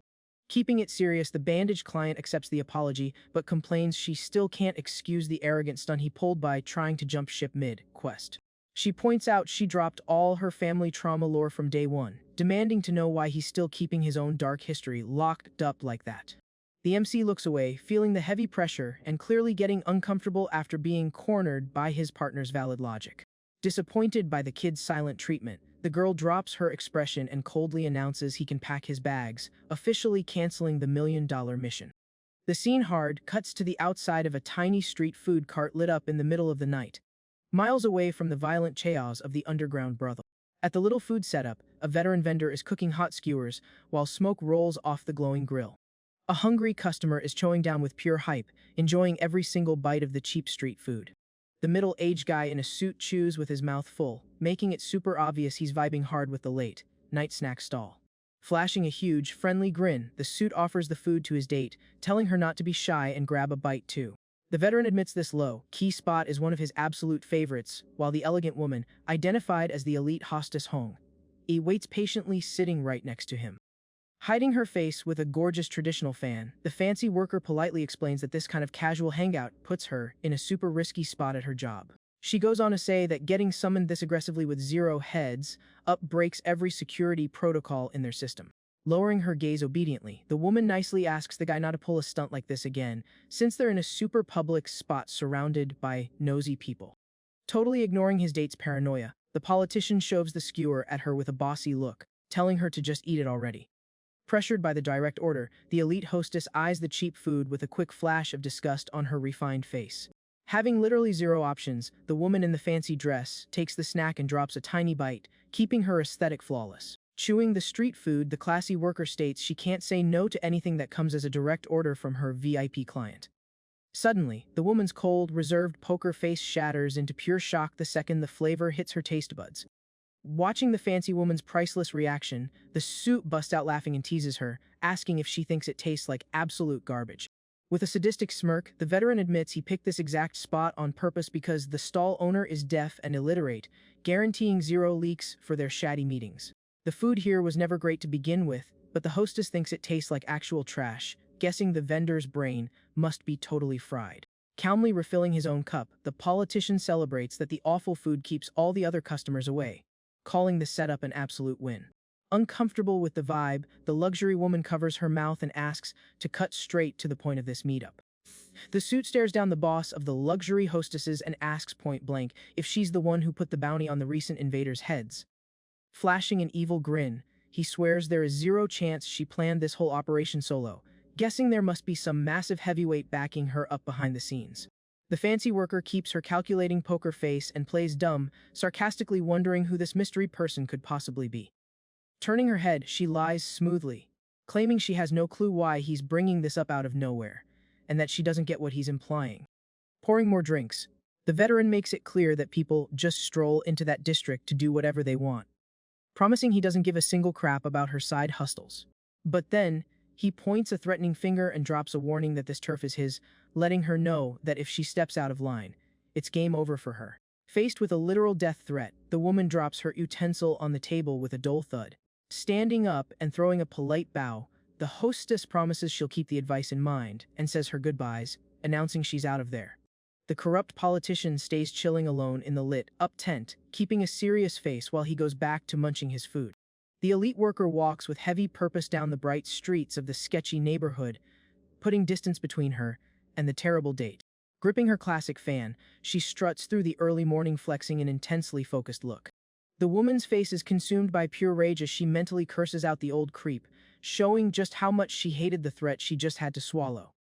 Keeping it serious, the bandaged client accepts the apology, but complains she still can't excuse the arrogant stunt he pulled by trying to jump ship mid-quest. She points out she dropped all her family trauma lore from day one, demanding to know why he's still keeping his own dark history locked up like that. The MC looks away, feeling the heavy pressure and clearly getting uncomfortable after being cornered by his partner's valid logic. Disappointed by the kid's silent treatment, the girl drops her expression and coldly announces he can pack his bags, officially canceling the $1,000,000 mission. The scene hard cuts to the outside of a tiny street food cart lit up in the middle of the night, miles away from the violent chaos of the underground brothel. At the little food setup, a veteran vendor is cooking hot skewers while smoke rolls off the glowing grill. A hungry customer is chowing down with pure hype, enjoying every single bite of the cheap street food. The middle-aged guy in a suit chews with his mouth full, making it super obvious he's vibing hard with the late-night snack stall. Flashing a huge, friendly grin, the suit offers the food to his date, telling her not to be shy and grab a bite too. The veteran admits this low-key spot is one of his absolute favorites, while the elegant woman, identified as the elite hostess Hong, waits patiently sitting right next to him. Hiding her face with a gorgeous traditional fan, the fancy worker politely explains that this kind of casual hangout puts her in a super risky spot at her job. She goes on to say that getting summoned this aggressively with 0 heads up breaks every security protocol in their system. Lowering her gaze obediently, the woman nicely asks the guy not to pull a stunt like this again, since they're in a super public spot surrounded by nosy people. Totally ignoring his date's paranoia, the politician shoves the skewer at her with a bossy look, telling her to just eat it already. Pressured by the direct order, the elite hostess eyes the cheap food with a quick flash of disgust on her refined face. Having literally 0 options, the woman in the fancy dress takes the snack and drops a tiny bite, keeping her aesthetic flawless. Chewing the street food, the classy worker states she can't say no to anything that comes as a direct order from her VIP client. Suddenly, the woman's cold, reserved poker face shatters into pure shock the second the flavor hits her taste buds. Watching the fancy woman's priceless reaction, the suit busts out laughing and teases her, asking if she thinks it tastes like absolute garbage. With a sadistic smirk, the veteran admits he picked this exact spot on purpose because the stall owner is deaf and illiterate, guaranteeing 0 leaks for their shady meetings. The food here was never great to begin with, but the hostess thinks it tastes like actual trash, guessing the vendor's brain must be totally fried. Calmly refilling his own cup, the politician celebrates that the awful food keeps all the other customers away, calling the setup an absolute win. Uncomfortable with the vibe, the luxury woman covers her mouth and asks to cut straight to the point of this meetup. The suit stares down the boss of the luxury hostesses and asks point blank if she's the one who put the bounty on the recent invaders' heads. Flashing an evil grin, he swears there is 0 chance she planned this whole operation solo, guessing there must be some massive heavyweight backing her up behind the scenes. The fancy worker keeps her calculating poker face and plays dumb, sarcastically wondering who this mystery person could possibly be. Turning her head, she lies smoothly, claiming she has no clue why he's bringing this up out of nowhere, and that she doesn't get what he's implying. Pouring more drinks, the veteran makes it clear that people just stroll into that district to do whatever they want, promising he doesn't give a single crap about her side hustles. But then, he points a threatening finger and drops a warning that this turf is his, letting her know that if she steps out of line, it's game over for her. Faced with a literal death threat, the woman drops her utensil on the table with a dull thud. Standing up and throwing a polite bow, the hostess promises she'll keep the advice in mind and says her goodbyes, announcing she's out of there. The corrupt politician stays chilling alone in the lit-up tent, keeping a serious face while he goes back to munching his food. The elite worker walks with heavy purpose down the bright streets of the sketchy neighborhood, putting distance between her and the terrible date. Gripping her classic fan, she struts through the early morning flexing an intensely focused look. The woman's face is consumed by pure rage as she mentally curses out the old creep, showing just how much she hated the threat she just had to swallow.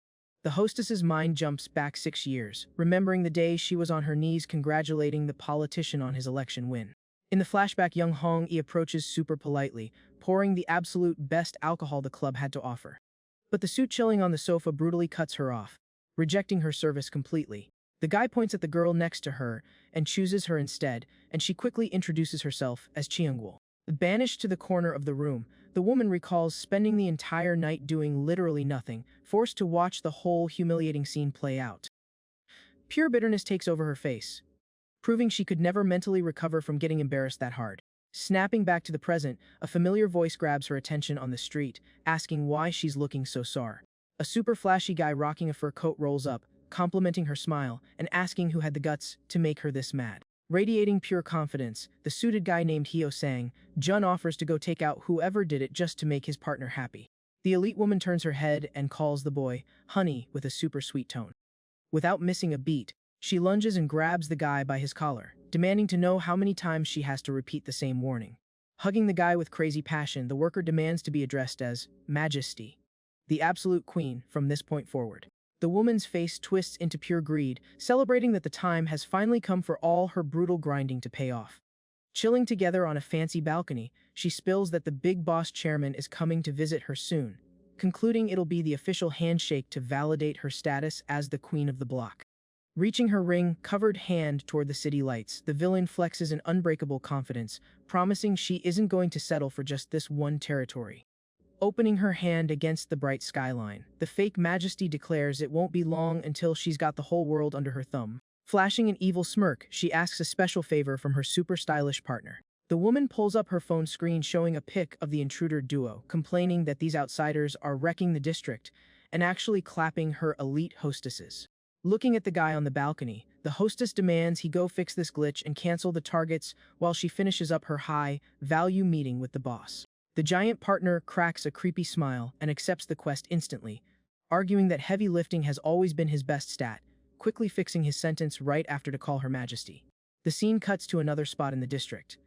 The hostess's mind jumps back 6 years, remembering the day she was on her knees congratulating the politician on his election win. In the flashback, young Hong-e approaches super politely, pouring the absolute best alcohol the club had to offer. But the suit chilling on the sofa brutally cuts her off, rejecting her service completely. The guy points at the girl next to her and chooses her instead, and she quickly introduces herself as Chiangwol. Banished to the corner of the room, the woman recalls spending the entire night doing literally nothing, forced to watch the whole humiliating scene play out. Pure bitterness takes over her face, proving she could never mentally recover from getting embarrassed that hard. Snapping back to the present, a familiar voice grabs her attention on the street, asking why she's looking so sour. A super flashy guy rocking a fur coat rolls up, complimenting her smile and asking who had the guts to make her this mad. Radiating pure confidence, the suited guy named Hyo sang, Jun offers to go take out whoever did it just to make his partner happy. The elite woman turns her head and calls the boy, honey, with a super sweet tone. Without missing a beat, she lunges and grabs the guy by his collar, demanding to know how many times she has to repeat the same warning. Hugging the guy with crazy passion, the worker demands to be addressed as Majesty, the absolute queen from this point forward. The woman's face twists into pure greed, celebrating that the time has finally come for all her brutal grinding to pay off. Chilling together on a fancy balcony, she spills that the big boss chairman is coming to visit her soon, concluding it'll be the official handshake to validate her status as the queen of the block. Reaching her ring-covered hand toward the city lights, the villain flexes an unbreakable confidence, promising she isn't going to settle for just this one territory. Opening her hand against the bright skyline, the fake Majesty declares it won't be long until she's got the whole world under her thumb. Flashing an evil smirk, she asks a special favor from her super stylish partner. The woman pulls up her phone screen showing a pic of the intruder duo, complaining that these outsiders are wrecking the district and actually clapping her elite hostesses. Looking at the guy on the balcony, the hostess demands he go fix this glitch and cancel the targets while she finishes up her high-value meeting with the boss. The giant partner cracks a creepy smile and accepts the quest instantly, arguing that heavy lifting has always been his best stat, quickly fixing his sentence right after to call her Majesty. The scene cuts to another spot in the district,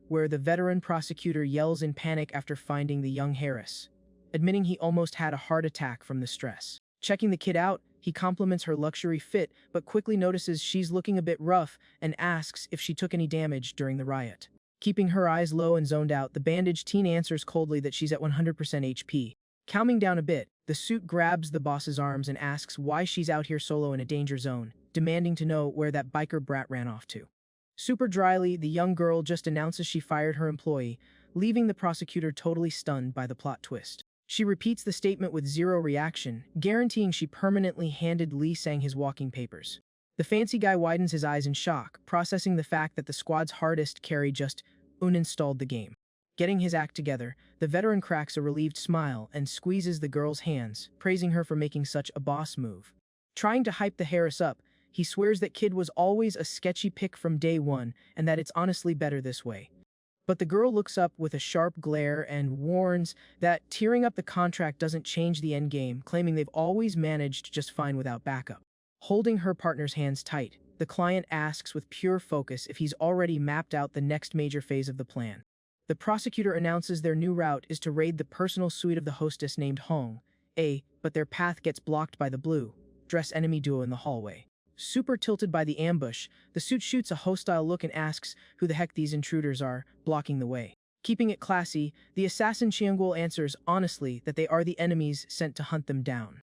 where the veteran prosecutor yells in panic after finding the young Harris, admitting he almost had a heart attack from the stress. Checking the kid out, he compliments her luxury fit but quickly notices she's looking a bit rough and asks if she took any damage during the riot. Keeping her eyes low and zoned out, the bandaged teen answers coldly that she's at 100% HP. Calming down a bit, the suit grabs the boss's arms and asks why she's out here solo in a danger zone, demanding to know where that biker brat ran off to. Super dryly, the young girl just announces she fired her employee, leaving the prosecutor totally stunned by the plot twist. She repeats the statement with zero reaction, guaranteeing she permanently handed Lee Sang his walking papers. The fancy guy widens his eyes in shock, processing the fact that the squad's hardest carry just uninstalled the game. Getting his act together, the veteran cracks a relieved smile and squeezes the girl's hands, praising her for making such a boss move. Trying to hype the Harris up, he swears that kid was always a sketchy pick from day one and that it's honestly better this way. But the girl looks up with a sharp glare and warns that tearing up the contract doesn't change the endgame, claiming they've always managed just fine without backup. Holding her partner's hands tight, the client asks with pure focus if he's already mapped out the next major phase of the plan. The prosecutor announces their new route is to raid the personal suite of the hostess named Hong-e, but their path gets blocked by the blue-dress enemy duo in the hallway. Super tilted by the ambush, the suit shoots a hostile look and asks who the heck these intruders are, blocking the way. Keeping it classy, the assassin Chiangwol answers honestly that they are the enemies sent to hunt them down.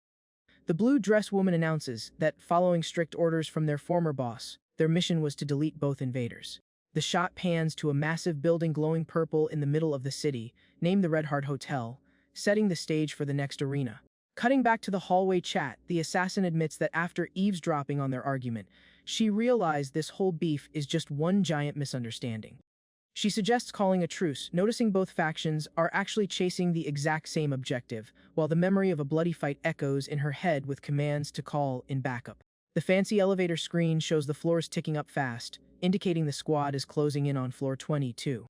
The blue dress woman announces that, following strict orders from their former boss, their mission was to delete both invaders. The shot pans to a massive building glowing purple in the middle of the city, named the Red Heart Hotel, setting the stage for the next arena. Cutting back to the hallway chat, the assassin admits that after eavesdropping on their argument, she realized this whole beef is just one giant misunderstanding. She suggests calling a truce, noticing both factions are actually chasing the exact same objective, while the memory of a bloody fight echoes in her head with commands to call in backup. The fancy elevator screen shows the floors ticking up fast, indicating the squad is closing in on floor 22.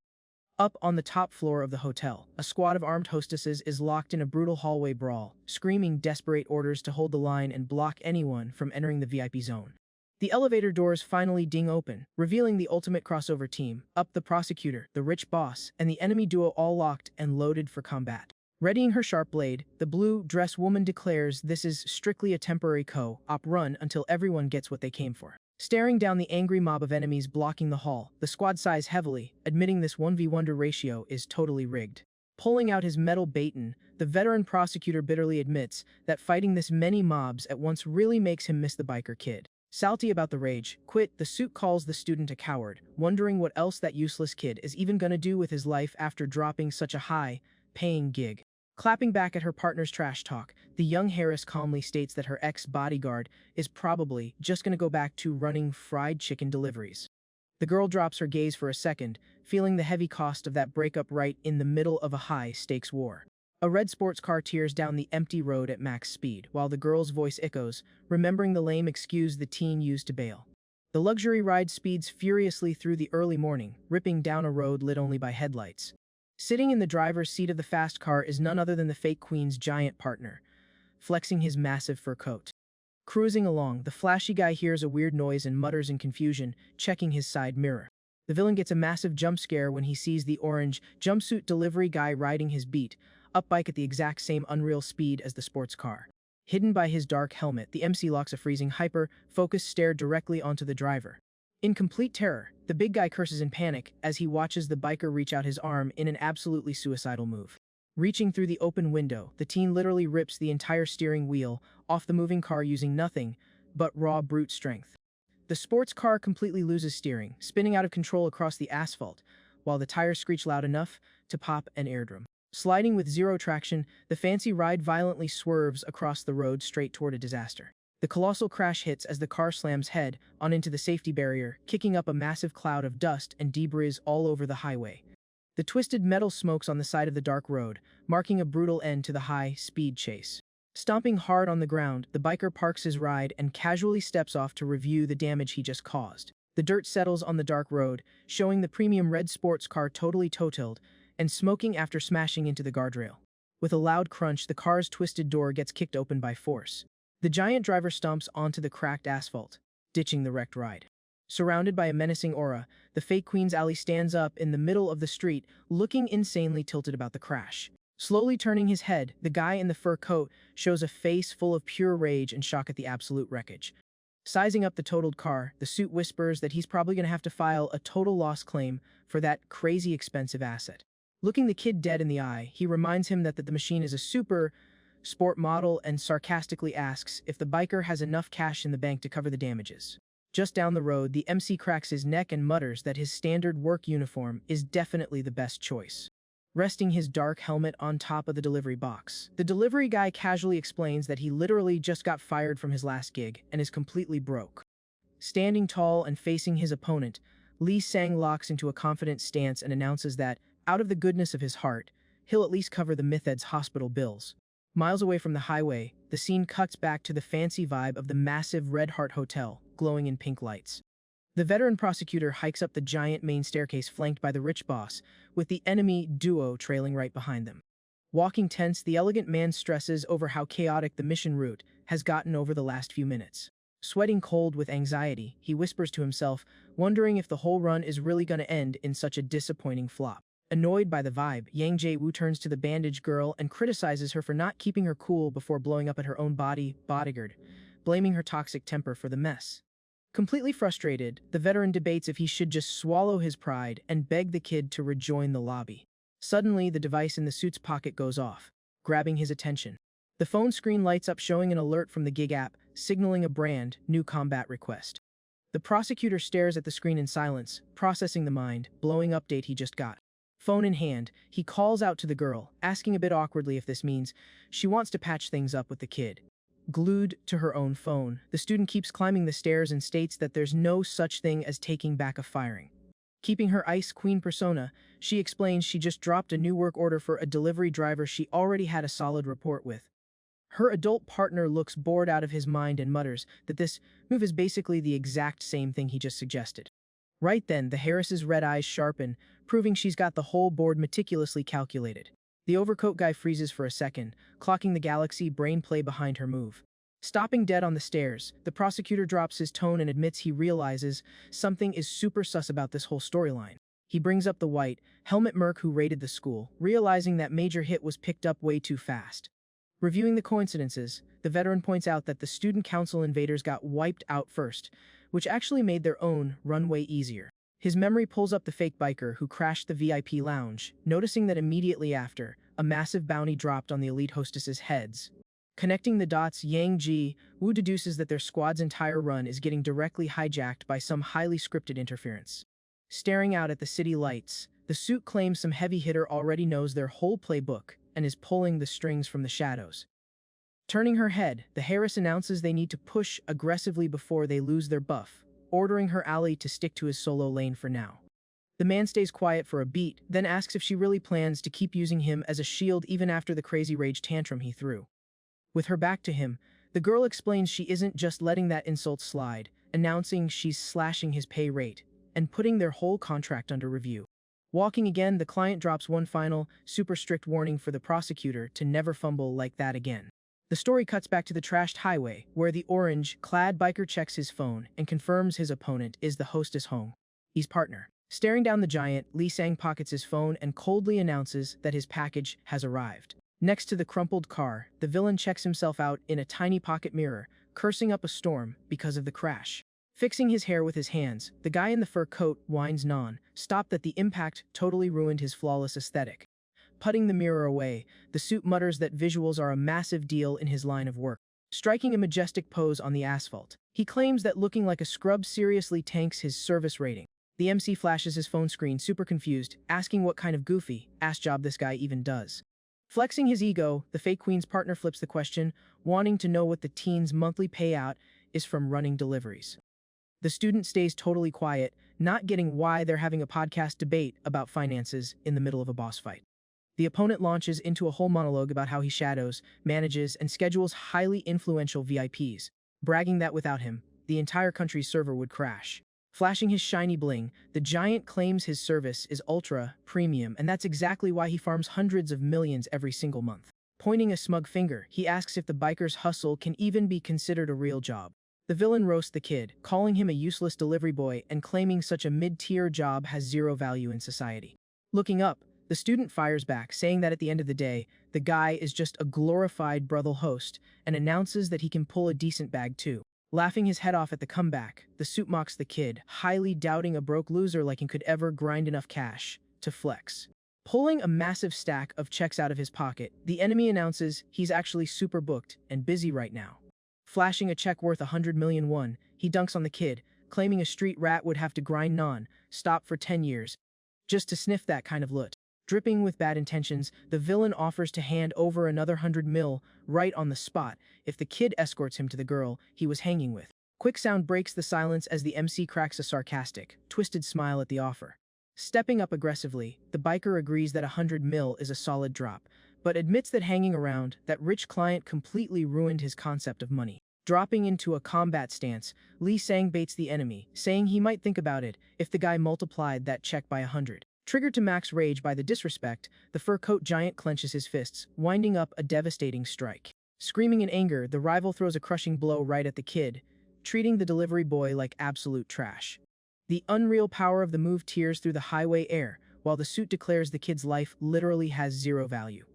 Up on the top floor of the hotel, a squad of armed hostesses is locked in a brutal hallway brawl, screaming desperate orders to hold the line and block anyone from entering the VIP zone. The elevator doors finally ding open, revealing the ultimate crossover team, Up the prosecutor, the rich boss, and the enemy duo all locked and loaded for combat. Readying her sharp blade, the blue dress woman declares this is strictly a temporary co-op run until everyone gets what they came for. Staring down the angry mob of enemies blocking the hall, the squad sighs heavily, admitting this 1v1 ratio is totally rigged. Pulling out his metal baton, the veteran prosecutor bitterly admits that fighting this many mobs at once really makes him miss the biker kid. Salty about the rage, the suit calls the student a coward, wondering what else that useless kid is even gonna do with his life after dropping such a high-paying gig. Clapping back at her partner's trash talk, the young Harris calmly states that her ex-bodyguard is probably just going to go back to running fried chicken deliveries. The girl drops her gaze for a second, feeling the heavy cost of that breakup right in the middle of a high-stakes war. A red sports car tears down the empty road at max speed, while the girl's voice echoes, remembering the lame excuse the teen used to bail. The luxury ride speeds furiously through the early morning, ripping down a road lit only by headlights. Sitting in the driver's seat of the fast car is none other than the fake queen's giant partner, flexing his massive fur coat. Cruising along, the flashy guy hears a weird noise and mutters in confusion, checking his side mirror. The villain gets a massive jump scare when he sees the orange jumpsuit delivery guy riding his beat-up bike at the exact same unreal speed as the sports car. Hidden by his dark helmet, the MC locks a freezing hyper-focused stare directly onto the driver. In complete terror, the big guy curses in panic as he watches the biker reach out his arm in an absolutely suicidal move. Reaching through the open window, the teen literally rips the entire steering wheel off the moving car using nothing but raw brute strength. The sports car completely loses steering, spinning out of control across the asphalt, while the tires screech loud enough to pop an eardrum. Sliding with zero traction, the fancy ride violently swerves across the road straight toward a disaster. The colossal crash hits as the car slams head on into the safety barrier, kicking up a massive cloud of dust and debris all over the highway. The twisted metal smokes on the side of the dark road, marking a brutal end to the high-speed chase. Stomping hard on the ground, the biker parks his ride and casually steps off to review the damage he just caused. The dirt settles on the dark road, showing the premium red sports car totally totaled and smoking after smashing into the guardrail. With a loud crunch, the car's twisted door gets kicked open by force. The giant driver stomps onto the cracked asphalt, ditching the wrecked ride. Surrounded by a menacing aura, the fake Queen's Alley stands up in the middle of the street, looking insanely tilted about the crash. Slowly turning his head, the guy in the fur coat shows a face full of pure rage and shock at the absolute wreckage. Sizing up the totaled car, the suit whispers that he's probably going to have to file a total loss claim for that crazy expensive asset. Looking the kid dead in the eye, he reminds him that the machine is a super sport model and sarcastically asks if the biker has enough cash in the bank to cover the damages. Just down the road, the MC cracks his neck and mutters that his standard work uniform is definitely the best choice. Resting his dark helmet on top of the delivery box, the delivery guy casually explains that he literally just got fired from his last gig and is completely broke. Standing tall and facing his opponent, Lee Sang locks into a confident stance and announces that, out of the goodness of his heart, he'll at least cover the Mythhead's hospital bills. Miles away from the highway, the scene cuts back to the fancy vibe of the massive Red Heart Hotel, glowing in pink lights. The veteran prosecutor hikes up the giant main staircase flanked by the rich boss, with the enemy duo trailing right behind them. Walking tense, the elegant man stresses over how chaotic the mission route has gotten over the last few minutes. Sweating cold with anxiety, he whispers to himself, wondering if the whole run is really going to end in such a disappointing flop. Annoyed by the vibe, Yang Jae-woo turns to the bandaged girl and criticizes her for not keeping her cool before blowing up at her own bodyguard, blaming her toxic temper for the mess. Completely frustrated, the veteran debates if he should just swallow his pride and beg the kid to rejoin the lobby. Suddenly, the device in the suit's pocket goes off, grabbing his attention. The phone screen lights up showing an alert from the gig app, signaling a brand new combat request. The prosecutor stares at the screen in silence, processing the mind-blowing update he just got. Phone in hand, he calls out to the girl, asking a bit awkwardly if this means she wants to patch things up with the kid. Glued to her own phone, the student keeps climbing the stairs and states that there's no such thing as taking back a firing. Keeping her Ice Queen persona, she explains she just dropped a new work order for a delivery driver she already had a solid rapport with. Her adult partner looks bored out of his mind and mutters that this move is basically the exact same thing he just suggested. Right then, the Harris's red eyes sharpen, proving she's got the whole board meticulously calculated. The overcoat guy freezes for a second, clocking the galaxy brain play behind her move. Stopping dead on the stairs, the prosecutor drops his tone and admits he realizes something is super sus about this whole storyline. He brings up the white, helmet merc who raided the school, realizing that Major Hit was picked up way too fast. Reviewing the coincidences, the veteran points out that the student council invaders got wiped out first, which actually made their own runway easier. His memory pulls up the fake biker who crashed the VIP lounge, noticing that immediately after, a massive bounty dropped on the elite hostesses' heads. Connecting the dots, Yang Ji Wu deduces that their squad's entire run is getting directly hijacked by some highly scripted interference. Staring out at the city lights, the suit claims some heavy hitter already knows their whole playbook and is pulling the strings from the shadows. Turning her head, the Harris announces they need to push aggressively before they lose their buff, ordering her ally to stick to his solo lane for now. The man stays quiet for a beat, then asks if she really plans to keep using him as a shield even after the crazy rage tantrum he threw. With her back to him, the girl explains she isn't just letting that insult slide, announcing she's slashing his pay rate and putting their whole contract under review. Walking again, the client drops one final, super strict warning for the prosecutor to never fumble like that again. The story cuts back to the trashed highway, where the orange-clad biker checks his phone and confirms his opponent is the hostess Hong, his partner. Staring down the giant, Lee Sang pockets his phone and coldly announces that his package has arrived. Next to the crumpled car, the villain checks himself out in a tiny pocket mirror, cursing up a storm because of the crash. Fixing his hair with his hands, the guy in the fur coat whines non-stop that the impact totally ruined his flawless aesthetic. Putting the mirror away, the suit mutters that visuals are a massive deal in his line of work. Striking a majestic pose on the asphalt, he claims that looking like a scrub seriously tanks his service rating. The MC flashes his phone screen super confused, asking what kind of goofy ass job this guy even does. Flexing his ego, the fake queen's partner flips the question, wanting to know what the teen's monthly payout is from running deliveries. The student stays totally quiet, not getting why they're having a podcast debate about finances in the middle of a boss fight. The opponent launches into a whole monologue about how he shadows, manages, and schedules highly influential VIPs, bragging that without him, the entire country's server would crash. Flashing his shiny bling, the giant claims his service is ultra premium, and that's exactly why he farms hundreds of millions every single month. Pointing a smug finger, he asks if the biker's hustle can even be considered a real job. The villain roasts the kid, calling him a useless delivery boy and claiming such a mid-tier job has zero value in society. Looking up, the student fires back, saying that at the end of the day, the guy is just a glorified brothel host and announces that he can pull a decent bag too. Laughing his head off at the comeback, the suit mocks the kid, highly doubting a broke loser like he could ever grind enough cash to flex. Pulling a massive stack of checks out of his pocket, the enemy announces he's actually super booked and busy right now. Flashing a check worth 100 million won, he dunks on the kid, claiming a street rat would have to grind non-stop for 10 years just to sniff that kind of loot. Dripping with bad intentions, the villain offers to hand over another 100 mil right on the spot if the kid escorts him to the girl he was hanging with. Quick sound breaks the silence as the MC cracks a sarcastic, twisted smile at the offer. Stepping up aggressively, the biker agrees that 100 mil is a solid drop, but admits that hanging around that rich client completely ruined his concept of money. Dropping into a combat stance, Lee Sang baits the enemy, saying he might think about it if the guy multiplied that check by 100. Triggered to max rage by the disrespect, the fur coat giant clenches his fists, winding up a devastating strike. Screaming in anger, the rival throws a crushing blow right at the kid, treating the delivery boy like absolute trash. The unreal power of the move tears through the highway air, while the suit declares the kid's life literally has zero value.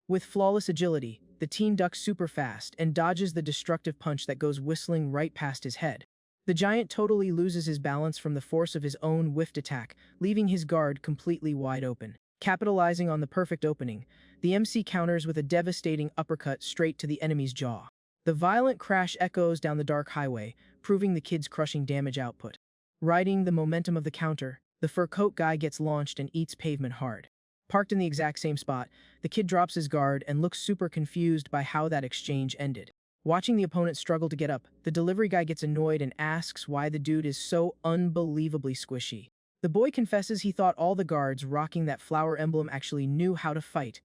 With flawless agility, the teen ducks super fast and dodges the destructive punch that goes whistling right past his head. The giant totally loses his balance from the force of his own whiffed attack, leaving his guard completely wide open. Capitalizing on the perfect opening, the MC counters with a devastating uppercut straight to the enemy's jaw. The violent crash echoes down the dark highway, proving the kid's crushing damage output. Riding the momentum of the counter, the fur coat guy gets launched and eats pavement hard. Parked in the exact same spot, the kid drops his guard and looks super confused by how that exchange ended. Watching the opponent struggle to get up, the delivery guy gets annoyed and asks why the dude is so unbelievably squishy. The boy confesses he thought all the guards rocking that flower emblem actually knew how to fight,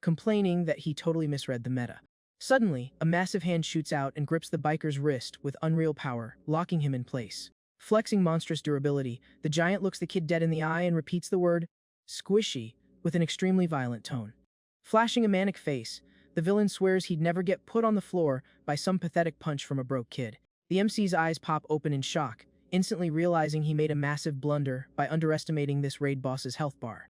complaining that he totally misread the meta. Suddenly, a massive hand shoots out and grips the biker's wrist with unreal power, locking him in place. Flexing monstrous durability, the giant looks the kid dead in the eye and repeats the word, squishy, with an extremely violent tone. Flashing a manic face, the villain swears he'd never get put on the floor by some pathetic punch from a broke kid. The MC's eyes pop open in shock, instantly realizing he made a massive blunder by underestimating this raid boss's health bar.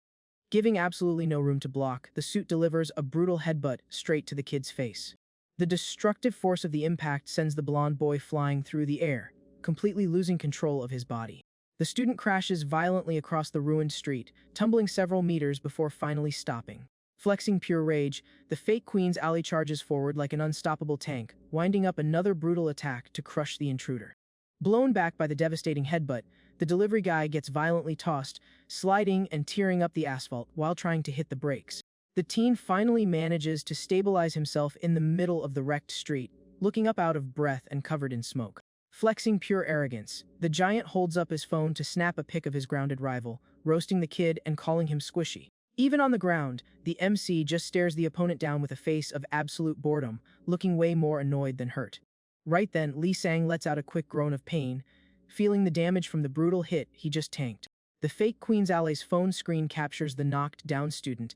Giving absolutely no room to block, the suit delivers a brutal headbutt straight to the kid's face. The destructive force of the impact sends the blonde boy flying through the air, completely losing control of his body. The student crashes violently across the ruined street, tumbling several meters before finally stopping. Flexing pure rage, the fake Queen's alley charges forward like an unstoppable tank, winding up another brutal attack to crush the intruder. Blown back by the devastating headbutt, the delivery guy gets violently tossed, sliding and tearing up the asphalt while trying to hit the brakes. The teen finally manages to stabilize himself in the middle of the wrecked street, looking up out of breath and covered in smoke. Flexing pure arrogance, the giant holds up his phone to snap a pic of his grounded rival, roasting the kid and calling him squishy. Even on the ground, the MC just stares the opponent down with a face of absolute boredom, looking way more annoyed than hurt. Right then, Lee Sang lets out a quick groan of pain, feeling the damage from the brutal hit he just tanked. The fake Queen's Alley's phone screen captures the knocked down student,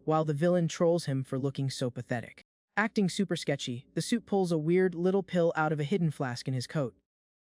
while the villain trolls him for looking so pathetic. Acting super sketchy, the suit pulls a weird little pill out of a hidden flask in his coat.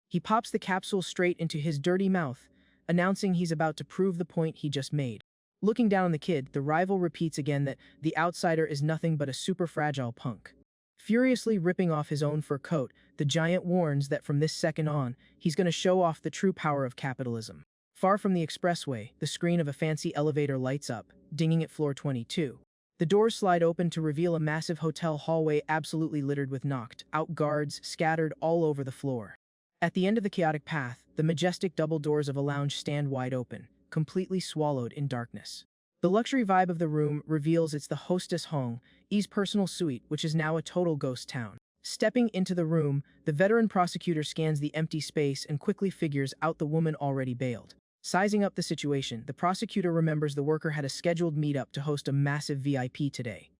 He pops the capsule straight into his dirty mouth, announcing he's about to prove the point he just made. Looking down on the kid, the rival repeats again that the outsider is nothing but a super fragile punk. Furiously ripping off his own fur coat, the giant warns that from this second on, he's going to show off the true power of capitalism. Far from the expressway, the screen of a fancy elevator lights up, dinging at floor 22. The doors slide open to reveal a massive hotel hallway absolutely littered with knocked-out guards scattered all over the floor. At the end of the chaotic path, the majestic double doors of a lounge stand wide open, completely swallowed in darkness. The luxury vibe of the room reveals it's the hostess Hong Yi's personal suite, which is now a total ghost town. Stepping into the room, the veteran prosecutor scans the empty space and quickly figures out the woman already bailed. Sizing up the situation, the prosecutor remembers the worker had a scheduled meetup to host a massive VIP today.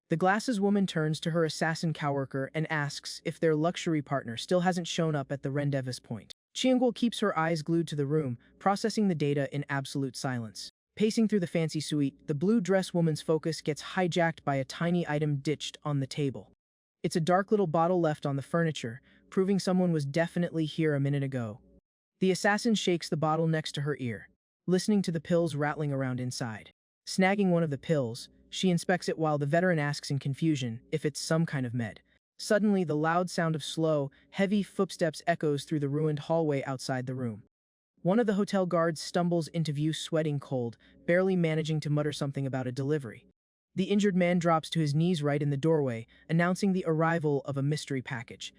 The glasses woman turns to her assassin coworker and asks if their luxury partner still hasn't shown up at the rendezvous point. Chiangul keeps her eyes glued to the room, processing the data in absolute silence. Pacing through the fancy suite, the blue dress woman's focus gets hijacked by a tiny item ditched on the table. It's a dark little bottle left on the furniture, proving someone was definitely here a minute ago. The assassin shakes the bottle next to her ear, listening to the pills rattling around inside. Snagging one of the pills, she inspects it while the veteran asks in confusion if it's some kind of med. Suddenly, the loud sound of slow, heavy footsteps echoes through the ruined hallway outside the room. One of the hotel guards stumbles into view sweating cold, barely managing to mutter something about a delivery. The injured man drops to his knees right in the doorway, announcing the arrival of a mystery package.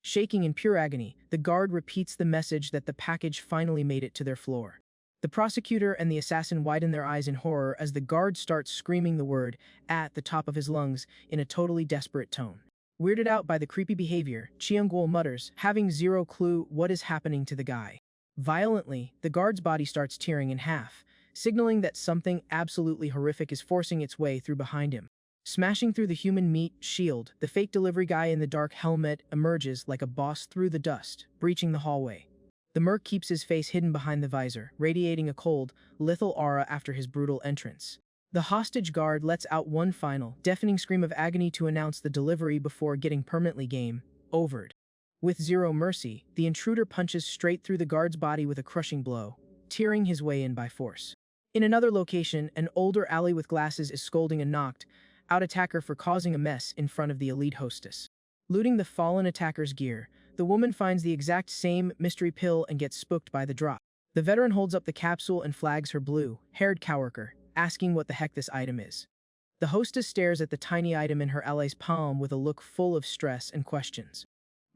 Shaking in pure agony, the guard repeats the message that the package finally made it to their floor. The prosecutor and the assassin widen their eyes in horror as the guard starts screaming the word at the top of his lungs in a totally desperate tone. Weirded out by the creepy behavior, Chiangul mutters, having zero clue what is happening to the guy. Violently, the guard's body starts tearing in half, signaling that something absolutely horrific is forcing its way through behind him. Smashing through the human meat shield, the fake delivery guy in the dark helmet emerges like a boss through the dust, breaching the hallway. The merc keeps his face hidden behind the visor, radiating a cold, lethal aura after his brutal entrance. The hostage guard lets out one final, deafening scream of agony to announce the delivery before getting permanently game overed. With zero mercy, the intruder punches straight through the guard's body with a crushing blow, tearing his way in by force. In another location, an older alley with glasses is scolding a knocked-out attacker for causing a mess in front of the elite hostess. Looting the fallen attacker's gear, the woman finds the exact same mystery pill and gets spooked by the drop. The veteran holds up the capsule and flags her blue-haired coworker, asking what the heck this item is. The hostess stares at the tiny item in her ally's palm with a look full of stress and questions.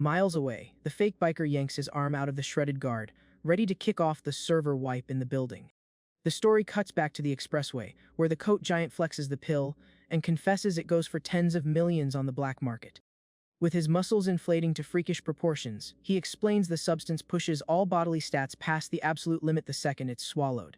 Miles away, the fake biker yanks his arm out of the shredded guard, ready to kick off the server wipe in the building. The story cuts back to the expressway, where the coat giant flexes the pill and confesses it goes for tens of millions on the black market. With his muscles inflating to freakish proportions, he explains the substance pushes all bodily stats past the absolute limit the second it's swallowed.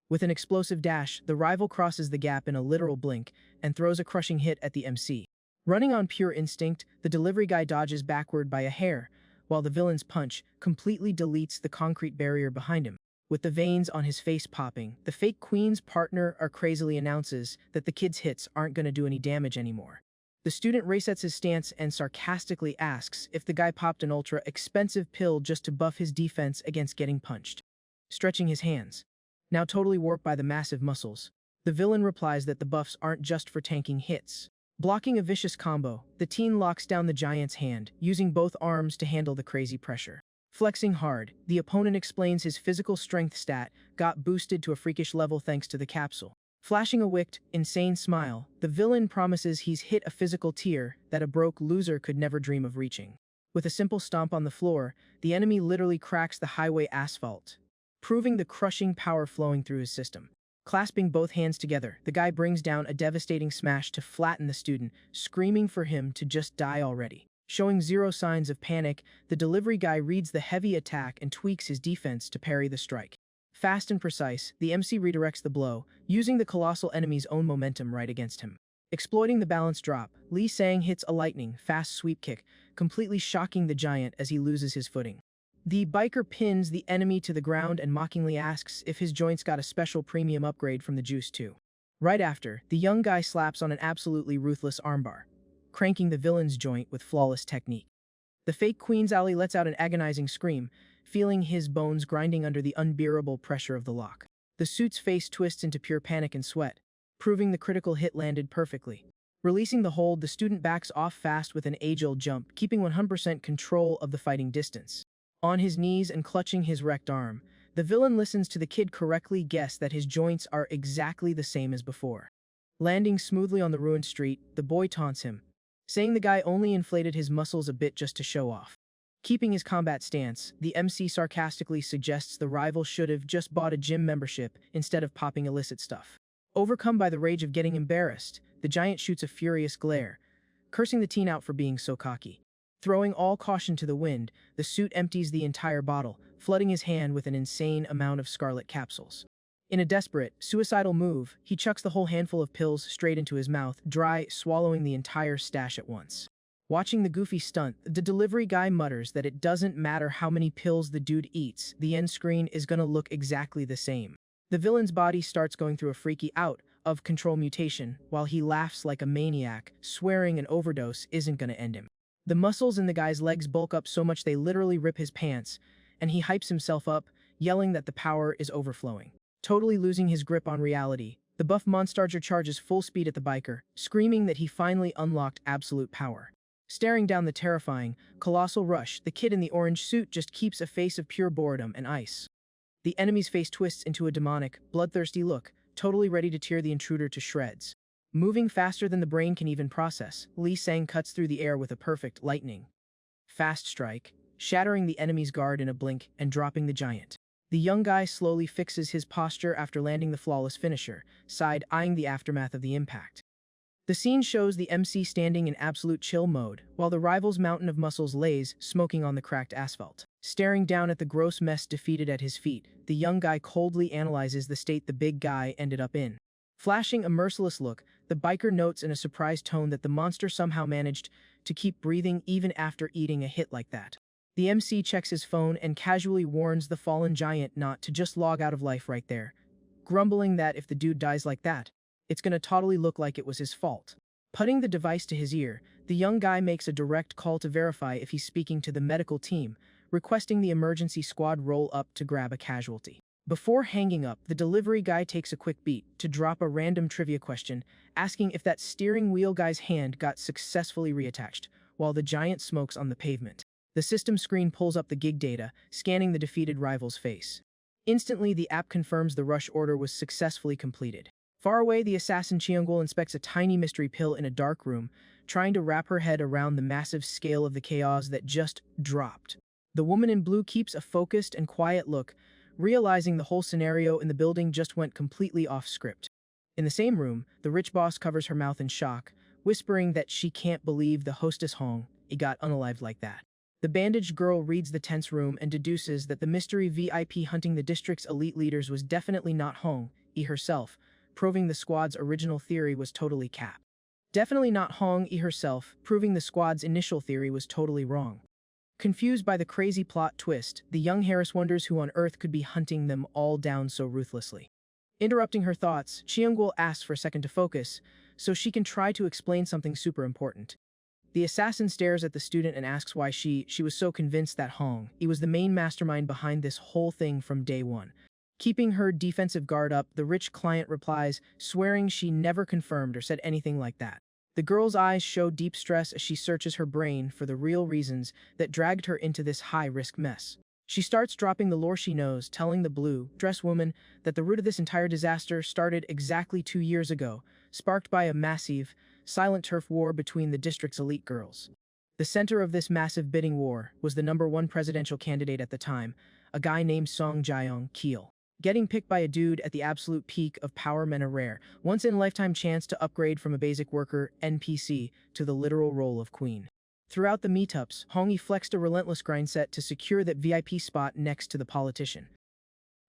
With an explosive dash, the rival crosses the gap in a literal blink and throws a crushing hit at the MC. Running on pure instinct, the delivery guy dodges backward by a hair, while the villain's punch completely deletes the concrete barrier behind him. With the veins on his face popping, the fake queen's partner crazily announces that the kid's hits aren't going to do any damage anymore. The student resets his stance and sarcastically asks if the guy popped an ultra-expensive pill just to buff his defense against getting punched. Stretching his hands, now totally warped by the massive muscles, the villain replies that the buffs aren't just for tanking hits. Blocking a vicious combo, the teen locks down the giant's hand, using both arms to handle the crazy pressure. Flexing hard, the opponent explains his physical strength stat got boosted to a freakish level thanks to the capsule. Flashing a wicked, insane smile, the villain promises he's hit a physical tier that a broke loser could never dream of reaching. With a simple stomp on the floor, the enemy literally cracks the highway asphalt, proving the crushing power flowing through his system. Clasping both hands together, the guy brings down a devastating smash to flatten the student, screaming for him to just die already. Showing zero signs of panic, the delivery guy reads the heavy attack and tweaks his defense to parry the strike. Fast and precise, the MC redirects the blow, using the colossal enemy's own momentum right against him. Exploiting the balance drop, Lee Sang hits a lightning, fast sweep kick, completely shocking the giant as he loses his footing. The biker pins the enemy to the ground and mockingly asks if his joints got a special premium upgrade from the juice too. Right after, the young guy slaps on an absolutely ruthless armbar, cranking the villain's joint with flawless technique. The fake Queen's Alley lets out an agonizing scream, feeling his bones grinding under the unbearable pressure of the lock. The suit's face twists into pure panic and sweat, proving the critical hit landed perfectly. Releasing the hold, the student backs off fast with an age-old jump, keeping 100% control of the fighting distance. On his knees and clutching his wrecked arm, the villain listens to the kid correctly guess that his joints are exactly the same as before. Landing smoothly on the ruined street, the boy taunts him, saying the guy only inflated his muscles a bit just to show off. Keeping his combat stance, the MC sarcastically suggests the rival should have just bought a gym membership instead of popping illicit stuff. Overcome by the rage of getting embarrassed, the giant shoots a furious glare, cursing the teen out for being so cocky. Throwing all caution to the wind, the suit empties the entire bottle, flooding his hand with an insane amount of scarlet capsules. In a desperate, suicidal move, he chucks the whole handful of pills straight into his mouth, dry, swallowing the entire stash at once. Watching the goofy stunt, the delivery guy mutters that it doesn't matter how many pills the dude eats, the end screen is gonna look exactly the same. The villain's body starts going through a freaky out-of-control mutation, while he laughs like a maniac, swearing an overdose isn't gonna end him. The muscles in the guy's legs bulk up so much they literally rip his pants, and he hypes himself up, yelling that the power is overflowing. Totally losing his grip on reality, the buff monster charges full speed at the biker, screaming that he finally unlocked absolute power. Staring down the terrifying, colossal rush, the kid in the orange suit just keeps a face of pure boredom and ice. The enemy's face twists into a demonic, bloodthirsty look, totally ready to tear the intruder to shreds. Moving faster than the brain can even process, Lee Sang cuts through the air with a perfect lightning fast strike, shattering the enemy's guard in a blink and dropping the giant. The young guy slowly fixes his posture after landing the flawless finisher, side-eyeing the aftermath of the impact. The scene shows the MC standing in absolute chill mode, while the rival's mountain of muscles lays, smoking on the cracked asphalt. Staring down at the gross mess defeated at his feet, the young guy coldly analyzes the state the big guy ended up in. Flashing a merciless look, the biker notes in a surprised tone that the monster somehow managed to keep breathing even after eating a hit like that. The MC checks his phone and casually warns the fallen giant not to just log out of life right there, grumbling that if the dude dies like that, it's gonna totally look like it was his fault. Putting the device to his ear, the young guy makes a direct call to verify if he's speaking to the medical team, requesting the emergency squad roll up to grab a casualty. Before hanging up, the delivery guy takes a quick beat to drop a random trivia question, asking if that steering wheel guy's hand got successfully reattached, while the giant smokes on the pavement. The system screen pulls up the gig data, scanning the defeated rival's face. Instantly, the app confirms the rush order was successfully completed. Far away, the assassin Cheongul inspects a tiny mystery pill in a dark room, trying to wrap her head around the massive scale of the chaos that just dropped. The woman in blue keeps a focused and quiet look, realizing the whole scenario in the building just went completely off script. In the same room, the rich boss covers her mouth in shock, whispering that she can't believe the hostess Hong got unalived like that. The bandaged girl reads the tense room and deduces that the mystery VIP hunting the district's elite leaders was definitely not Hong herself, proving the squad's original theory was totally capped. Definitely not Hong-e herself, proving the squad's initial theory was totally wrong. Confused by the crazy plot twist, the young Harris wonders who on earth could be hunting them all down so ruthlessly. Interrupting her thoughts, Chiang-gul asks for a second to focus, so she can try to explain something super important. The assassin stares at the student and asks why she was so convinced that Hong-e was the main mastermind behind this whole thing from day one. Keeping her defensive guard up, the rich client replies, swearing she never confirmed or said anything like that. The girl's eyes show deep stress as she searches her brain for the real reasons that dragged her into this high-risk mess. She starts dropping the lore she knows, telling the blue-dressed woman that the root of this entire disaster started exactly 2 years ago, sparked by a massive, silent turf war between the district's elite girls. The center of this massive bidding war was the #1 presidential candidate at the time, a guy named Song Jae-keel. Getting picked by a dude at the absolute peak of power meant a rare, once-in-a-lifetime chance to upgrade from a basic worker NPC to the literal role of queen. Throughout the meetups, Hong-e flexed a relentless grind set to secure that VIP spot next to the politician.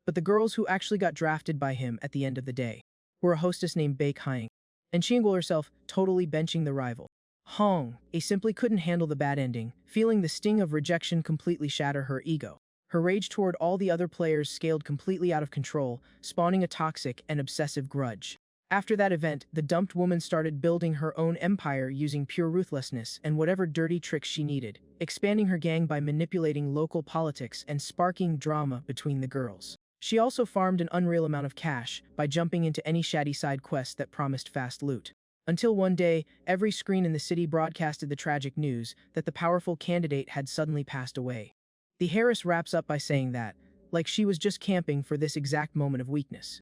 But the girls who actually got drafted by him at the end of the day were a hostess named Baek Hyung, and Chiang-gul herself totally benching the rival. Hong-e simply couldn't handle the bad ending, feeling the sting of rejection completely shatter her ego. Her rage toward all the other players scaled completely out of control, spawning a toxic and obsessive grudge. After that event, the dumped woman started building her own empire using pure ruthlessness and whatever dirty tricks she needed, expanding her gang by manipulating local politics and sparking drama between the girls. She also farmed an unreal amount of cash by jumping into any shady side quest that promised fast loot. Until one day, every screen in the city broadcasted the tragic news that the powerful candidate had suddenly passed away. The Harris wraps up by saying that, like she was just camping for this exact moment of weakness.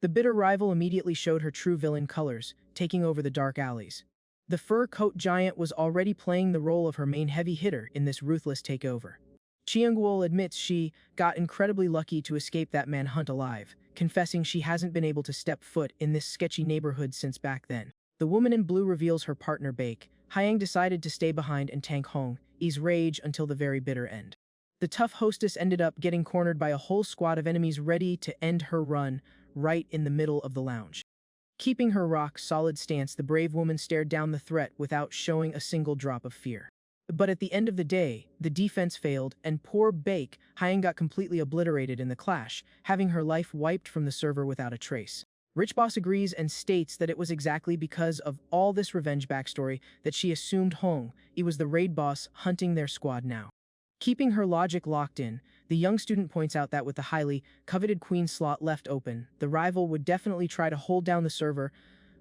The bitter rival immediately showed her true villain colors, taking over the dark alleys. The fur coat giant was already playing the role of her main heavy hitter in this ruthless takeover. Chiang-gul admits she got incredibly lucky to escape that manhunt alive, confessing she hasn't been able to step foot in this sketchy neighborhood since back then. The woman in blue reveals her partner Baek Hyung decided to stay behind and tank Hong-e's rage until the very bitter end. The tough hostess ended up getting cornered by a whole squad of enemies ready to end her run right in the middle of the lounge. Keeping her rock-solid stance, the brave woman stared down the threat without showing a single drop of fear. But at the end of the day, the defense failed, and poor Baek Hyung got completely obliterated in the clash, having her life wiped from the server without a trace. Rich Boss agrees and states that it was exactly because of all this revenge backstory that she assumed Hong-e was the raid boss hunting their squad now. Keeping her logic locked in, the young student points out that with the highly coveted queen slot left open, the rival would definitely try to hold down the server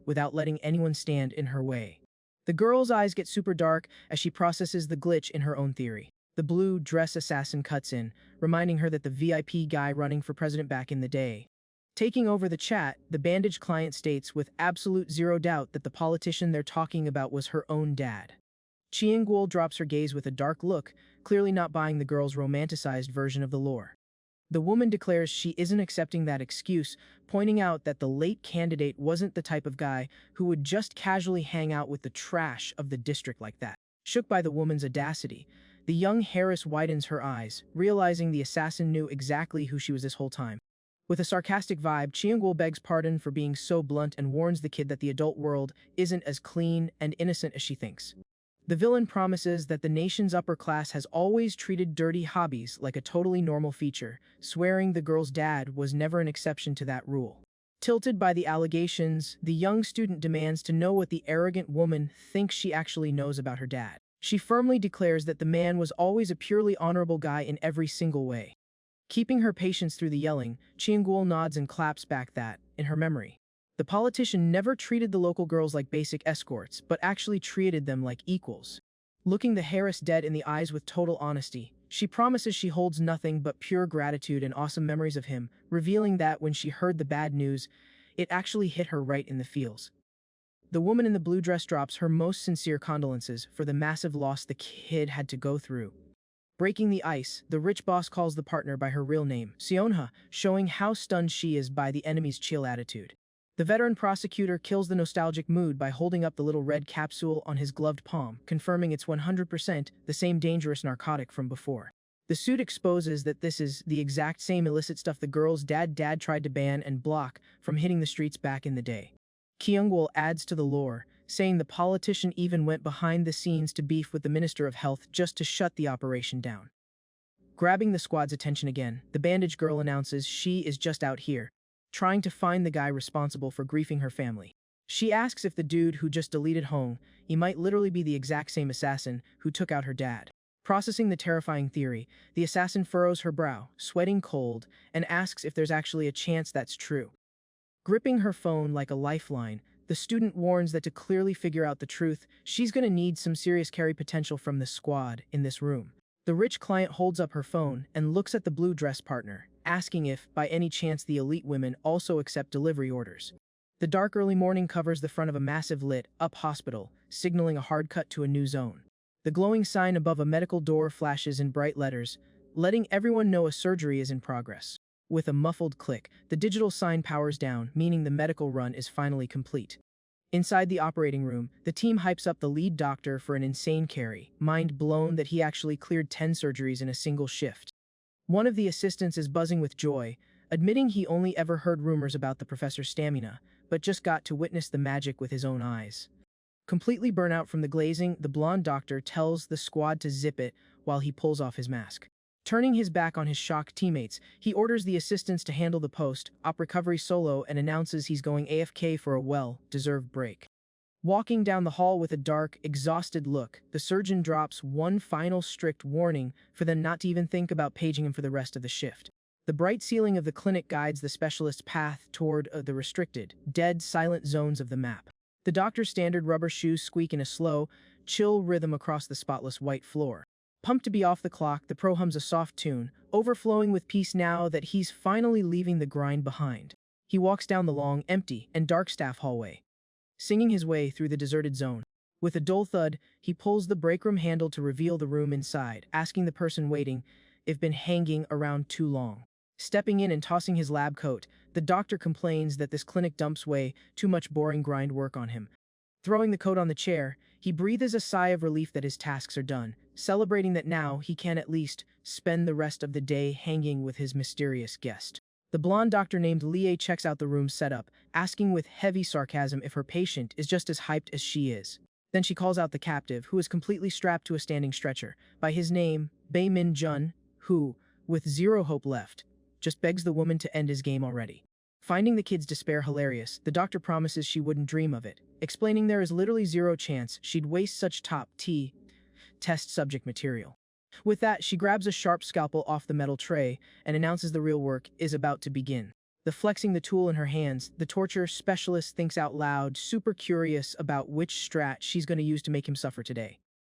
without letting anyone stand in her way. The girl's eyes get super dark as she processes the glitch in her own theory. The blue dress assassin cuts in, reminding her that the VIP guy running for president back in the day. Taking over the chat, the bandaged client states with absolute zero doubt that the politician they're talking about was her own dad. Chiang-gul drops her gaze with a dark look, clearly not buying the girl's romanticized version of the lore. The woman declares she isn't accepting that excuse, pointing out that the late candidate wasn't the type of guy who would just casually hang out with the trash of the district like that. Shook by the woman's audacity, the young Harris widens her eyes, realizing the assassin knew exactly who she was this whole time. With a sarcastic vibe, Chiang-gul begs pardon for being so blunt and warns the kid that the adult world isn't as clean and innocent as she thinks. The villain promises that the nation's upper class has always treated dirty hobbies like a totally normal feature, swearing the girl's dad was never an exception to that rule. Tilted by the allegations, the young student demands to know what the arrogant woman thinks she actually knows about her dad. She firmly declares that the man was always a purely honorable guy in every single way. Keeping her patience through the yelling, Chiang-gul nods and claps back that, in her memory, the politician never treated the local girls like basic escorts, but actually treated them like equals. Looking the Harris dead in the eyes with total honesty, she promises she holds nothing but pure gratitude and awesome memories of him, revealing that when she heard the bad news, it actually hit her right in the feels. The woman in the blue dress drops her most sincere condolences for the massive loss the kid had to go through. Breaking the ice, the rich boss calls the partner by her real name, Seonha, showing how stunned she is by the enemy's chill attitude. The veteran prosecutor kills the nostalgic mood by holding up the little red capsule on his gloved palm, confirming it's 100% the same dangerous narcotic from before. The suit exposes that this is the exact same illicit stuff the girl's dad tried to ban and block from hitting the streets back in the day. Kyung-gul adds to the lore, saying the politician even went behind the scenes to beef with the Minister of Health just to shut the operation down. Grabbing the squad's attention again, the bandage girl announces she is just out here, trying to find the guy responsible for griefing her family. She asks if the dude who just deleted Hong, he might literally be the exact same assassin who took out her dad. Processing the terrifying theory, the assassin furrows her brow, sweating cold, and asks if there's actually a chance that's true. Gripping her phone like a lifeline, the student warns that to clearly figure out the truth, she's gonna need some serious carry potential from the squad in this room. The rich client holds up her phone and looks at the blue dress partner, asking if, by any chance, the elite women also accept delivery orders. The dark early morning covers the front of a massive lit-up hospital, signaling a hard cut to a new zone. The glowing sign above a medical door flashes in bright letters, letting everyone know a surgery is in progress. With a muffled click, the digital sign powers down, meaning the medical run is finally complete. Inside the operating room, the team hypes up the lead doctor for an insane carry, mind blown that he actually cleared 10 surgeries in a single shift. One of the assistants is buzzing with joy, admitting he only ever heard rumors about the professor's stamina, but just got to witness the magic with his own eyes. Completely burnt out from the glazing, the blonde doctor tells the squad to zip it while he pulls off his mask. Turning his back on his shocked teammates, he orders the assistants to handle the post-op recovery solo and announces he's going AFK for a well-deserved break. Walking down the hall with a dark, exhausted look, the surgeon drops one final strict warning for them not to even think about paging him for the rest of the shift. The bright ceiling of the clinic guides the specialist's path toward the restricted, dead, silent zones of the map. The doctor's standard rubber shoes squeak in a slow, chill rhythm across the spotless white floor. Pumped to be off the clock, the pro hums a soft tune, overflowing with peace now that he's finally leaving the grind behind. He walks down the long, empty, and dark staff hallway, singing his way through the deserted zone. With a dull thud, he pulls the break room handle to reveal the room inside, asking the person waiting if been hanging around too long. Stepping in and tossing his lab coat, the doctor complains that this clinic dumps way too much boring grind work on him. Throwing the coat on the chair, he breathes a sigh of relief that his tasks are done, celebrating that now he can at least spend the rest of the day hanging with his mysterious guest. The blonde doctor named Lie checks out the room's setup, asking with heavy sarcasm if her patient is just as hyped as she is. Then she calls out the captive, who is completely strapped to a standing stretcher, by his name, Bei Min Jun, who, with zero hope left, just begs the woman to end his game already. Finding the kid's despair hilarious, the doctor promises she wouldn't dream of it, explaining there is literally zero chance she'd waste such top-tier test subject material. With that, she grabs a sharp scalpel off the metal tray and announces the real work is about to begin. Flexing the tool in her hands, the torture specialist thinks out loud, super curious about which strat she's going to use to make him suffer today.